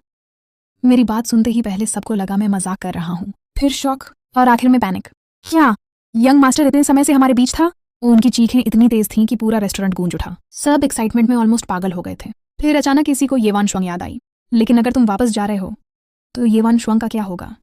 A: मेरी बात सुनते ही पहले सबको लगा मैं मजाक कर रहा हूँ, फिर शॉक और आखिर में पैनिक। क्या यंग मास्टर इतने समय से हमारे बीच था? उनकी चीखें इतनी तेज थीं कि पूरा रेस्टोरेंट गूंज उठा। सब एक्साइटमेंट में ऑलमोस्ट पागल हो गए थे। फिर अचानक किसी को ये वन शुआंग याद आई। लेकिन अगर तुम वापस जा रहे हो तो ये वन शुआंग का क्या होगा?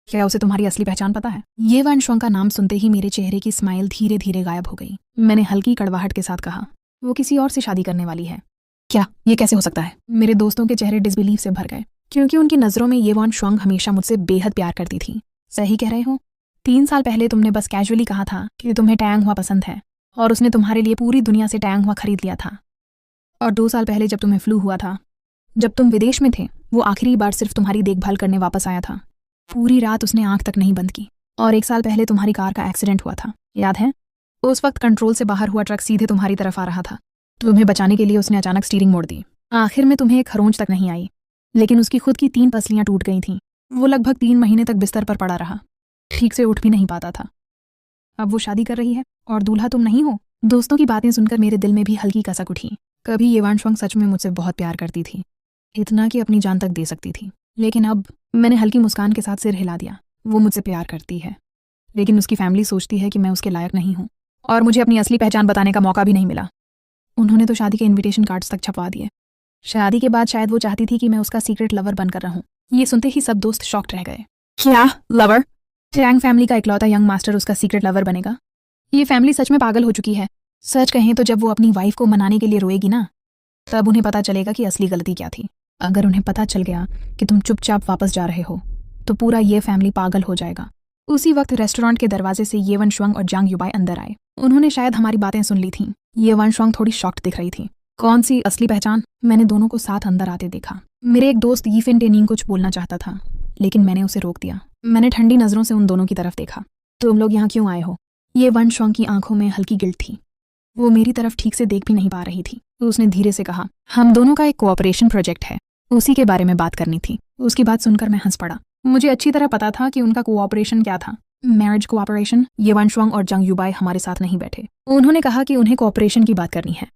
A: क्या उसे तुम्हारी असली पहचान पता है? ये वन शुआंग का नाम सुनते ही मेरे चेहरे की स्माइल धीरे धीरे गायब हो गई। मैंने हल्की कड़वाहट के साथ कहा, वो किसी और से शादी करने वाली है। क्या ये कैसे हो सकता है? मेरे दोस्तों के चेहरे डिसबिलीफ से भर गए, क्योंकि उनकी नज़रों में ये वन शुआंग हमेशा मुझसे बेहद प्यार करती थी। सही कह रहे हो, 3 साल पहले तुमने बस कैजुअली कहा था कि तुम्हें टैंग हुआ पसंद है, और उसने तुम्हारे लिए पूरी दुनिया से टैंग हुआ खरीद लिया था। और 2 साल पहले जब तुम्हें फ्लू हुआ था, जब तुम विदेश में थे, वो आखिरी बार सिर्फ तुम्हारी देखभाल करने वापस आया था। पूरी रात उसने आंख तक नहीं बंद की। और 1 साल पहले तुम्हारी कार का एक्सीडेंट हुआ था, याद है? उस वक्त कंट्रोल से बाहर हुआ ट्रक सीधे तुम्हारी तरफ आ रहा था। तुम्हें बचाने के लिए उसने अचानक स्टीयरिंग मोड़ दी। आखिर में तुम्हें एक खरोंच तक नहीं आई, लेकिन उसकी खुद की 3 पसलियां टूट गई थीं। वो लगभग 3 महीने तक बिस्तर पर पड़ा रहा, ठीक से उठ भी नहीं पाता था। अब वो शादी कर रही है और दूल्हा तुम नहीं हो। दोस्तों की बातें सुनकर मेरे दिल में भी हल्की कसक उठी। कभी ये वन शुआंग सच में मुझसे बहुत प्यार करती थी, इतना कि अपनी जान तक दे सकती थी। लेकिन अब मैंने हल्की मुस्कान के साथ सिर हिला दिया। वो मुझसे प्यार करती है, लेकिन उसकी फैमिली सोचती है कि मैं उसके लायक नहीं हूँ, और मुझे अपनी असली पहचान बताने का मौका भी नहीं मिला। उन्होंने तो शादी के इन्विटेशन कार्ड्स तक छपवा दिए। शादी के बाद शायद वो चाहती थी कि मैं उसका सीक्रेट लवर बनकर रहूं। ये सुनते ही सब दोस्त शॉक्ड रह गए। क्या लवर? टैंग फैमिली का इकलौता यंग मास्टर उसका सीक्रेट लवर बनेगा? ये फैमिली सच में पागल हो चुकी है। सच कहें तो जब वो अपनी वाइफ को मनाने के लिए रोएगी ना, तब उन्हें पता चलेगा कि असली गलती क्या थी। अगर उन्हें पता चल गया कि तुम चुपचाप वापस जा रहे हो, तो पूरा ये फैमिली पागल हो जाएगा। उसी वक्त रेस्टोरेंट के दरवाजे से ये वन शुआंग और जांग युबाई अंदर आए। उन्होंने शायद हमारी बातें सुन ली थीं। ये वन शुआंग थोड़ी शॉक्ड दिख रही थी। कौन सी असली पहचान? मैंने दोनों को साथ अंदर आते देखा। मेरे एक दोस्त यीफिन टेनिंग कुछ बोलना चाहता था, लेकिन मैंने उसे रोक दिया। मैंने ठंडी नजरों से उन दोनों की तरफ देखा। तुम लोग यहाँ क्यों आए हो? ये वन शुआंग की आंखों में हल्की गिल्ट थी। वो मेरी तरफ ठीक से देख भी नहीं पा रही थी। उसने धीरे से कहा, हम दोनों का एक कोऑपरेशन प्रोजेक्ट है, उसी के बारे में बात करनी थी। उसकी बात सुनकर मैं हंस पड़ा। मुझे अच्छी तरह पता था कि उनका कोऑपरेशन क्या था। Marriage cooperation. ये वंशवांग और जंग युबाई हमारे साथ नहीं बैठे। उन्होंने कहा कि उन्हें कोऑपरेशन की बात करनी है,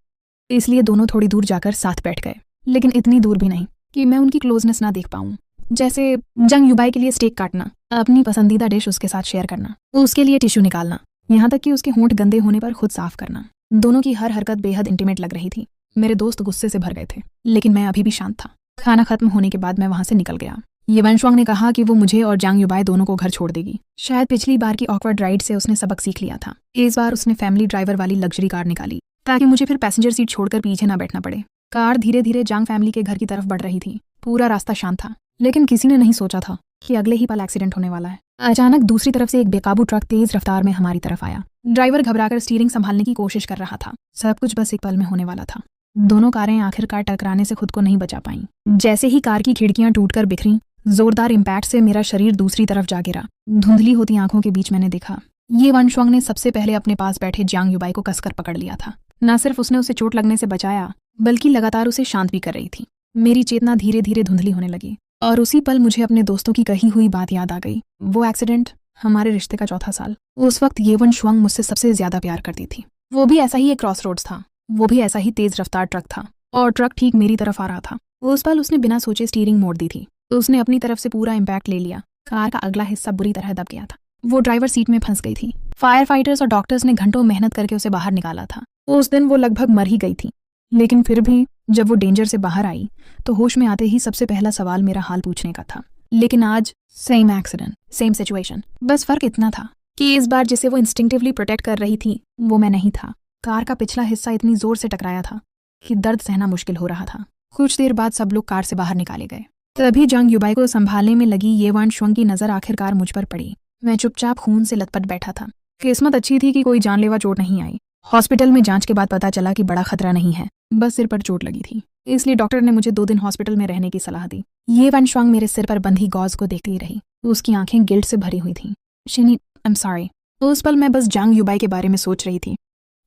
A: इसलिए दोनों थोड़ी दूर जाकर साथ बैठ गए, लेकिन इतनी दूर भी नहीं कि मैं उनकी क्लोजनेस ना देख पाऊं। जैसे जंग युबाई के लिए स्टेक काटना, अपनी पसंदीदा डिश उसके साथ शेयर करना, उसके लिए टिश्यू निकालना, यहाँ तक कि उसके होंठ गंदे होने पर खुद साफ करना। दोनों की हर हरकत बेहद इंटीमेट लग रही थी। मेरे दोस्त गुस्से से भर गए थे, लेकिन मैं अभी भी शांत था। खाना खत्म होने के बाद मैं वहां से निकल गया। ये वंशवांग ने कहा कि वो मुझे और जंग युबाई दोनों को घर छोड़ देगी। शायद पिछली बार की ऑकवर्ड राइड से उसने सबक सीख लिया था। इस बार उसने फैमिली ड्राइवर वाली लग्जरी कार निकाली, ताकि मुझे फिर पैसेंजर सीट छोड़कर पीछे ना बैठना पड़े। कार धीरे धीरे जंग फैमिली के घर की तरफ बढ़ रही थी। पूरा रास्ता शांत था, लेकिन किसी ने नहीं सोचा था कि अगले ही पल एक्सीडेंट होने वाला है। अचानक दूसरी तरफ से एक बेकाबू ट्रक तेज रफ्तार में हमारी तरफ आया। ड्राइवर घबराकर स्टीयरिंग संभालने की कोशिश कर रहा था। सब कुछ बस एक पल में होने वाला था। दोनों कारें आखिरकार टकराने से खुद को नहीं बचा पाईं। जैसे ही कार की खिड़कियां टूटकर बिखरीं, जोरदार इम्पैक्ट से मेरा शरीर दूसरी तरफ जा गिरा। धुंधली होती आंखों के बीच मैंने देखा, ये वंशवांग ने सबसे पहले अपने पास बैठे जंग युबाई को कसकर पकड़ लिया था। न सिर्फ उसने उसे चोट लगने से बचाया, बल्कि लगातार उसे शांत भी कर रही थी। मेरी चेतना धीरे धीरे धुंधली होने लगी, और उसी पल मुझे अपने दोस्तों की कही हुई बात याद आ गई। वो एक्सीडेंट, हमारे रिश्ते का चौथा साल। उस वक्त ये वंशवांग मुझसे सबसे ज्यादा प्यार करती थी। वो भी ऐसा ही एक क्रॉस रोड्स था, वो भी ऐसा ही तेज रफ्तार ट्रक था, और ट्रक ठीक मेरी तरफ आ रहा था। उस पल उसने बिना सोचे स्टीयरिंग मोड़ दी थी। उसने अपनी तरफ से पूरा इम्पैक्ट ले लिया। कार का अगला हिस्सा बुरी तरह दब गया था। वो ड्राइवर सीट में फंस गई थी। फायर फाइटर्स और डॉक्टर्स ने घंटों मेहनत करके उसे बाहर निकाला था। उस दिन वो लगभग मर ही गई थी, लेकिन फिर भी जब वो डेंजर से बाहर आई तो होश में आते ही सबसे पहला सवाल मेरा हाल पूछने का था। लेकिन आज सेम एक्सीडेंट, सेम सिचुएशन। बस फर्क इतना था कि इस बार जिसे वो इंस्टिंक्टिवली प्रोटेक्ट कर रही थी, वो मैं नहीं था। कार का पिछला हिस्सा इतनी जोर से टकराया था कि दर्द सहना मुश्किल हो रहा था। कुछ देर बाद सब लोग कार से बाहर निकाले गए। तभी जंग युबाई को संभालने में लगी ये वंशवांग की नजर आखिरकार मुझ पर पड़ी। मैं चुपचाप खून से लथपथ बैठा था। किस्मत अच्छी थी कि कोई जानलेवा चोट नहीं आई। हॉस्पिटल में जांच के बाद पता चला कि बड़ा खतरा नहीं है, बस सिर पर चोट लगी थी। इसलिए डॉक्टर ने मुझे 2 दिन हॉस्पिटल में रहने की सलाह दी। ये वंशवांग मेरे सिर पर बंधी गॉज को देखती रही। उसकी आंखें गिल्ट से भरी हुई थीं। शिनी, आई एम सॉरी। उस पल मैं बस जंग युबाई के बारे में सोच रही थी।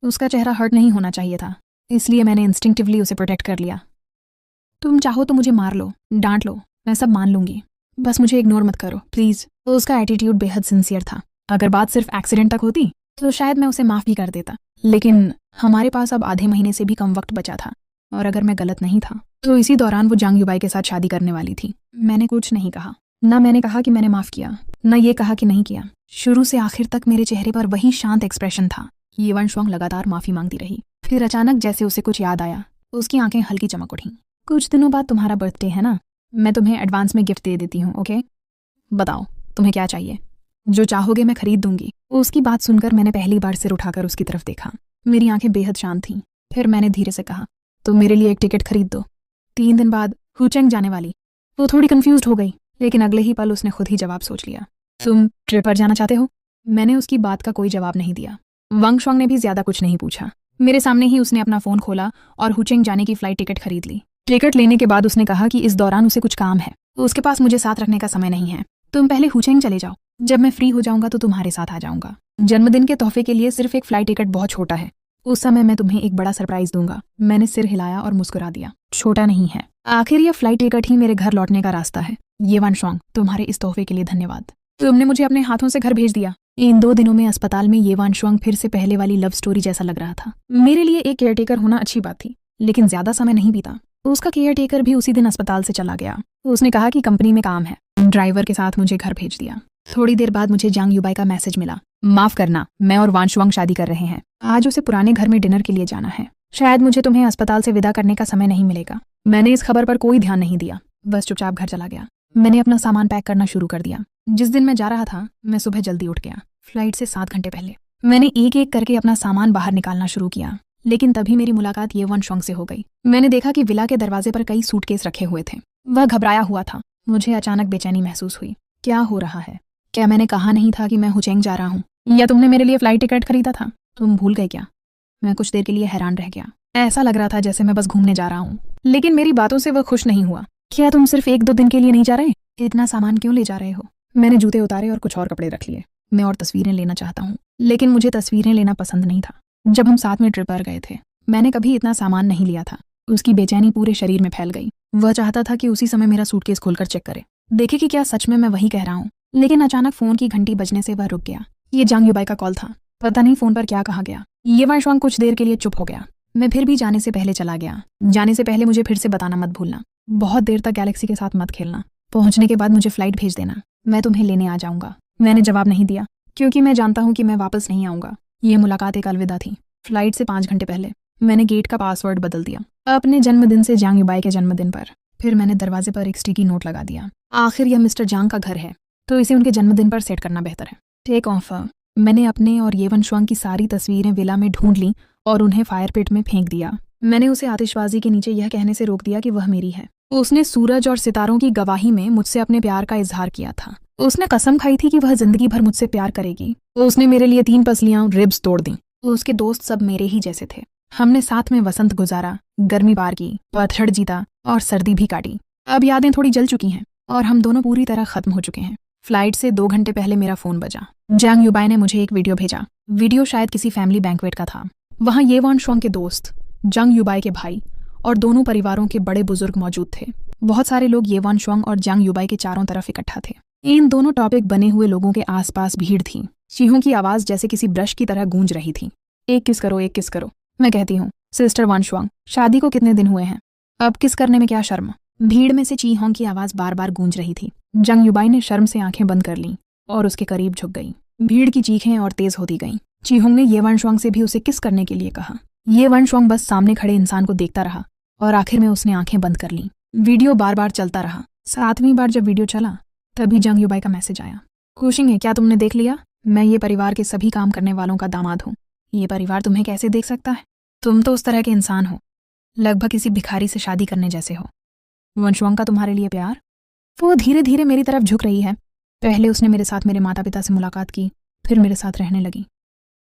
A: उसका चेहरा हर्ट नहीं होना चाहिए था, इसलिए मैंने इंस्टिंक्टिवली उसे प्रोटेक्ट कर लिया। तुम चाहो तो मुझे मार लो, डांट लो, मैं सब मान लूंगी, बस मुझे इग्नोर मत करो प्लीज। तो उसका एटीट्यूड बेहद सिंसियर था। अगर बात सिर्फ एक्सीडेंट तक होती तो शायद मैं उसे माफ भी कर देता, लेकिन हमारे पास अब आधे महीने से भी कम वक्त बचा था, और अगर मैं गलत नहीं था तो इसी दौरान वो जंग युबाई के साथ शादी करने वाली थी। मैंने कुछ नहीं कहा, ना मैंने कहा कि मैंने माफ किया, न ये कहा कि नहीं किया। शुरू से आखिर तक मेरे चेहरे पर वही शांत एक्सप्रेशन था। ये वंशवांग लगातार माफी मांगती रही। फिर अचानक जैसे उसे कुछ याद आया, उसकी आंखें हल्की चमक उठीं। कुछ दिनों बाद तुम्हारा बर्थडे है ना, मैं तुम्हें एडवांस में गिफ्ट दे देती हूँ, ओके? बताओ तुम्हें क्या चाहिए, जो चाहोगे मैं खरीद दूंगी। उसकी बात सुनकर मैंने पहली बार सिर उठाकर उसकी तरफ देखा। मेरी आंखें बेहद शांत थीं। फिर मैंने धीरे से कहा, तो मेरे लिए एक टिकट खरीद दो, 3 दिन बाद हुचेंग जाने वाली। वो थोड़ी कंफ्यूज हो गई, लेकिन अगले ही पल उसने खुद ही जवाब सोच लिया। तुम ट्रिप पर जाना चाहते हो? मैंने उसकी बात का कोई जवाब नहीं दिया। वंशवांग ने भी ज्यादा कुछ नहीं पूछा। मेरे सामने ही उसने अपना फोन खोला और हुचेंग जाने की फ्लाइट टिकट खरीद ली। टिकट लेने के बाद उसने कहा कि इस दौरान उसे कुछ काम है, उसके पास मुझे साथ रखने का समय नहीं है। तुम पहले हुचेंग चले जाओ, जब मैं फ्री हो जाऊंगा तो तुम्हारे साथ आ जाऊंगा। जन्मदिन के तोहफे के लिए सिर्फ एक फ्लाइट टिकट बहुत छोटा है, उस समय मैं तुम्हें एक बड़ा सरप्राइज दूंगा। मैंने सिर हिलाया और मुस्कुरा दिया। छोटा नहीं है, आखिर यह फ्लाइट टिकट ही मेरे घर लौटने का रास्ता है। ये वंशवांग, तुम्हारे इस तोहफे के लिए धन्यवाद। तुमने मुझे अपने हाथों से घर भेज दिया। इन 2 दिनों में अस्पताल में ये वंशवांग फिर से पहले वाली लव स्टोरी जैसा लग रहा था। मेरे लिए एक केयरटेकर होना अच्छी बात थी, लेकिन ज्यादा समय नहीं बीता। उसका केयरटेकर भी उसी दिन अस्पताल से चला गया। उसने कहा कि कंपनी में काम है। ड्राइवर के साथ मुझे घर भेज दिया। थोड़ी देर बाद मुझे जंग युबाई का मैसेज मिला, माफ करना, मैं और वंशवांग शादी कर रहे हैं। आज उसे पुराने घर में डिनर के लिए जाना है। शायद मुझे तुम्हें अस्पताल से विदा करने का समय नहीं मिलेगा। मैंने इस खबर पर कोई ध्यान नहीं दिया, बस चुपचाप घर चला गया। मैंने अपना सामान पैक करना शुरू कर दिया। जिस दिन मैं जा रहा था, मैं सुबह जल्दी उठ गया, फ्लाइट से 7 घंटे पहले। मैंने एक एक करके अपना सामान बाहर निकालना शुरू किया, लेकिन तभी मेरी मुलाकात ये वंशवांग से हो गई। मैंने देखा कि विला के दरवाजे पर कई सूटकेस रखे हुए थे। वह घबराया हुआ था। मुझे अचानक बेचैनी महसूस हुई। क्या हो रहा है? क्या मैंने कहा नहीं था कि मैं हुचेंग जा रहा हूँ? या तुमने मेरे लिए फ्लाइट टिकट खरीदा था? तुम भूल गए क्या? मैं कुछ देर के लिए हैरान रह गया। ऐसा लग रहा था जैसे मैं बस घूमने जा रहा हूँ, लेकिन मेरी बातों से वह खुश नहीं हुआ। क्या तुम सिर्फ 1-2 दिन के लिए नहीं जा रहे? इतना सामान क्यों ले जा रहे हो? मैंने जूते उतारे और कुछ और कपड़े रख लिए। मैं और तस्वीरें लेना चाहता हूँ, लेकिन मुझे तस्वीरें लेना पसंद नहीं था। जब हम साथ में ट्रिप पर गए थे। मैंने कभी इतना सामान नहीं लिया था। उसकी बेचैनी पूरे शरीर में फैल गई। वह चाहता था कि उसी समय मेरा सूटकेस खोलकर चेक करे, देखे कि क्या सच में मैं वही कह रहा हूँ। लेकिन अचानक फोन की घंटी बजने से वह रुक गया। ये जांग युबाई का कॉल था। पता नहीं फोन पर क्या कहा गया। ये वन शुआंग कुछ देर के लिए चुप हो गया। मैं फिर भी जाने से पहले चला गया। जाने से पहले मुझे फिर से बताना मत भूलना। बहुत देर तक गैलेक्सी के साथ मत खेलना। पहुंचने के बाद मुझे फ्लाइट भेज देना, मैं तुम्हें लेने आ जाऊंगा। मैंने जवाब नहीं दिया क्योंकि मैं जानता हूं कि मैं वापस नहीं आऊंगा। ये मुलाकात एक अलविदा थी। फ्लाइट से 5 घंटे पहले मैंने गेट का पासवर्ड बदल दिया, अपने जन्मदिन से जांग युबाई के जन्मदिन पर। फिर मैंने दरवाजे पर एक स्टिकी नोट लगा दिया। आखिर यह मिस्टर जांग का घर है तो इसे उनके जन्मदिन पर सेट करना बेहतर है। Take off. मैंने अपने और ये वन शुआंग की सारी तस्वीरें विला में ढूंढ ली और उन्हें फायर पिट में फेंक दिया। मैंने उसे आतिशबाजी के नीचे यह कहने से रोक दिया कि वह मेरी है। उसने सूरज और सितारों की गवाही में मुझसे अपने प्यार का इजहार किया था। उसने कसम खाई थी कि वह जिंदगी भर मुझसे प्यार करेगी। उसने मेरे लिए 3 पसलियां रिब्स तोड़ दी। उसके दोस्त सब मेरे ही जैसे थे। हमने साथ में वसंत गुजारा, गर्मी पार की, पतझड़ जीता और सर्दी भी काटी। अब यादें थोड़ी जल चुकी हैं और हम दोनों पूरी तरह खत्म हो चुके हैं। फ्लाइट से 2 घंटे पहले मेरा फोन बजा। जांग युबाई ने मुझे एक वीडियो भेजा। वीडियो शायद किसी फैमिली बैंक्वेट का था। वहाँ ये वन शुआंग के दोस्त, जांग युबाई के भाई और दोनों परिवारों के बड़े बुजुर्ग मौजूद थे। बहुत सारे लोग ये वन शुआंग और जांग युबाई के चारों तरफ इकट्ठा थे। इन दोनों टॉपिक बने हुए लोगों के आसपास भीड़ थी। चीहों की आवाज जैसे किसी ब्रश की तरह गूंज रही थी। एक किस करो, एक किस करो। मैं कहती हूँ, सिस्टर वन शुआंग, शादी को कितने दिन हुए हैं? अब किस करने में क्या शर्म? भीड़ में से चीहों की आवाज बार बार गूंज रही थी। जांग युबाई ने शर्म से आंखें बंद कर लीं और उसके करीब झुक गई। भीड़ की चीखें और तेज होती गईं। चीहोंग ने ये वन शुआंग से भी उसे किस करने के लिए कहा। ये वन शुआंग बस सामने खड़े इंसान को देखता रहा और आखिर में उसने आंखें बंद कर लीं। वीडियो बार बार चलता रहा। 7वीं बार जब वीडियो चला तभी जांग युबाई का मैसेज आया। कुशिंग, क्या तुमने देख लिया? मैं ये परिवार के सभी काम करने वालों का दामाद हूँ। ये परिवार तुम्हें कैसे देख सकता है? तुम तो उस तरह के इंसान हो, लगभग किसी भिखारी से शादी करने जैसे हो। वन शुआंग का तुम्हारे लिए प्यार? वो धीरे धीरे मेरी तरफ झुक रही है। पहले उसने मेरे साथ मेरे माता पिता से मुलाकात की, फिर मेरे साथ रहने लगी।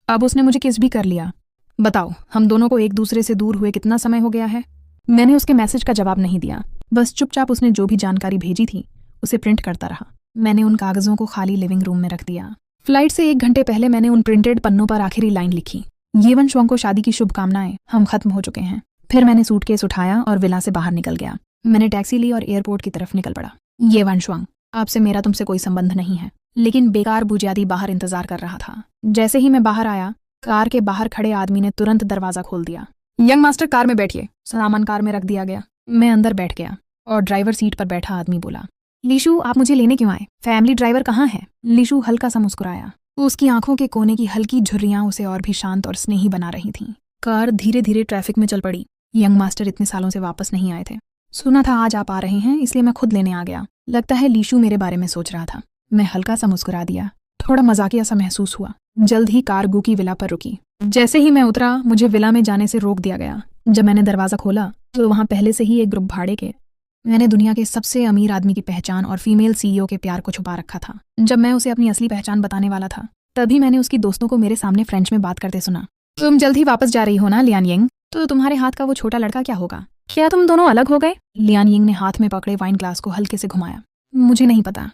A: अब उसने मुझे किस भी कर लिया। बताओ, हम दोनों को एक दूसरे से दूर हुए कितना समय हो गया है? मैंने उसके मैसेज का जवाब नहीं दिया, बस चुपचाप उसने जो भी जानकारी भेजी थी उसे प्रिंट करता रहा। मैंने उन कागजों को खाली लिविंग रूम में रख दिया। फ्लाइट से 1 घंटे पहले मैंने उन प्रिंटेड पन्नों पर आखिरी लाइन लिखी, ये वन शुआंग को शादी की शुभकामनाएं, हम खत्म हो चुके हैं। फिर मैंने सूटकेस उठाया और विला से बाहर निकल गया। मैंने टैक्सी ली और एयरपोर्ट की तरफ निकल पड़ा। ये वन शुआंग, आपसे मेरा तुमसे कोई संबंध नहीं है, लेकिन बेकार बुझादी बाहर इंतजार कर रहा था। जैसे ही मैं बाहर आया, कार के बाहर खड़े आदमी ने तुरंत दरवाजा खोल दिया। यंग मास्टर, कार में बैठिए। सामान कार में रख दिया गया। मैं अंदर बैठ गया और ड्राइवर सीट पर बैठा आदमी बोला, लीशु, आप मुझे लेने क्यों आए? फैमिली ड्राइवर कहाँ है? लीशु हल्का सा मुस्कुराया। उसकी आंखों के कोने की हल्की झुर्रियां उसे और भी शांत और स्नेही बना रही थीं। कार धीरे धीरे ट्रैफिक में चल पड़ी। यंग मास्टर इतने सालों से वापस नहीं आए थे। सुना था आज आप आ रहे हैं, इसलिए मैं खुद लेने आ गया। लगता है लीशु मेरे बारे में सोच रहा था। मैं हल्का सा मुस्कुरा दिया। थोड़ा मजाकिया सा महसूस हुआ। जल्द ही कार गू की विला पर रुकी। जैसे ही मैं उतरा, मुझे विला में जाने से रोक दिया गया। जब मैंने दरवाजा खोला तो वहाँ पहले से ही एक ग्रुप भाड़े के। मैंने दुनिया के सबसे अमीर आदमी की पहचान और फीमेल सीईओ के प्यार को छुपा रखा था। जब मैं उसे अपनी असली पहचान बताने वाला था, तभी मैंने उसकी दोस्तों को मेरे सामने फ्रेंच में बात करते सुना। तुम जल्द ही वापस जा रही हो ना लियान यिंग? तो तुम्हारे हाथ का वो छोटा लड़का क्या होगा? क्या तुम दोनों अलग हो गए? लियान यिंग ने हाथ में पकड़े वाइन ग्लास को हल्के से घुमाया। मुझे नहीं पता।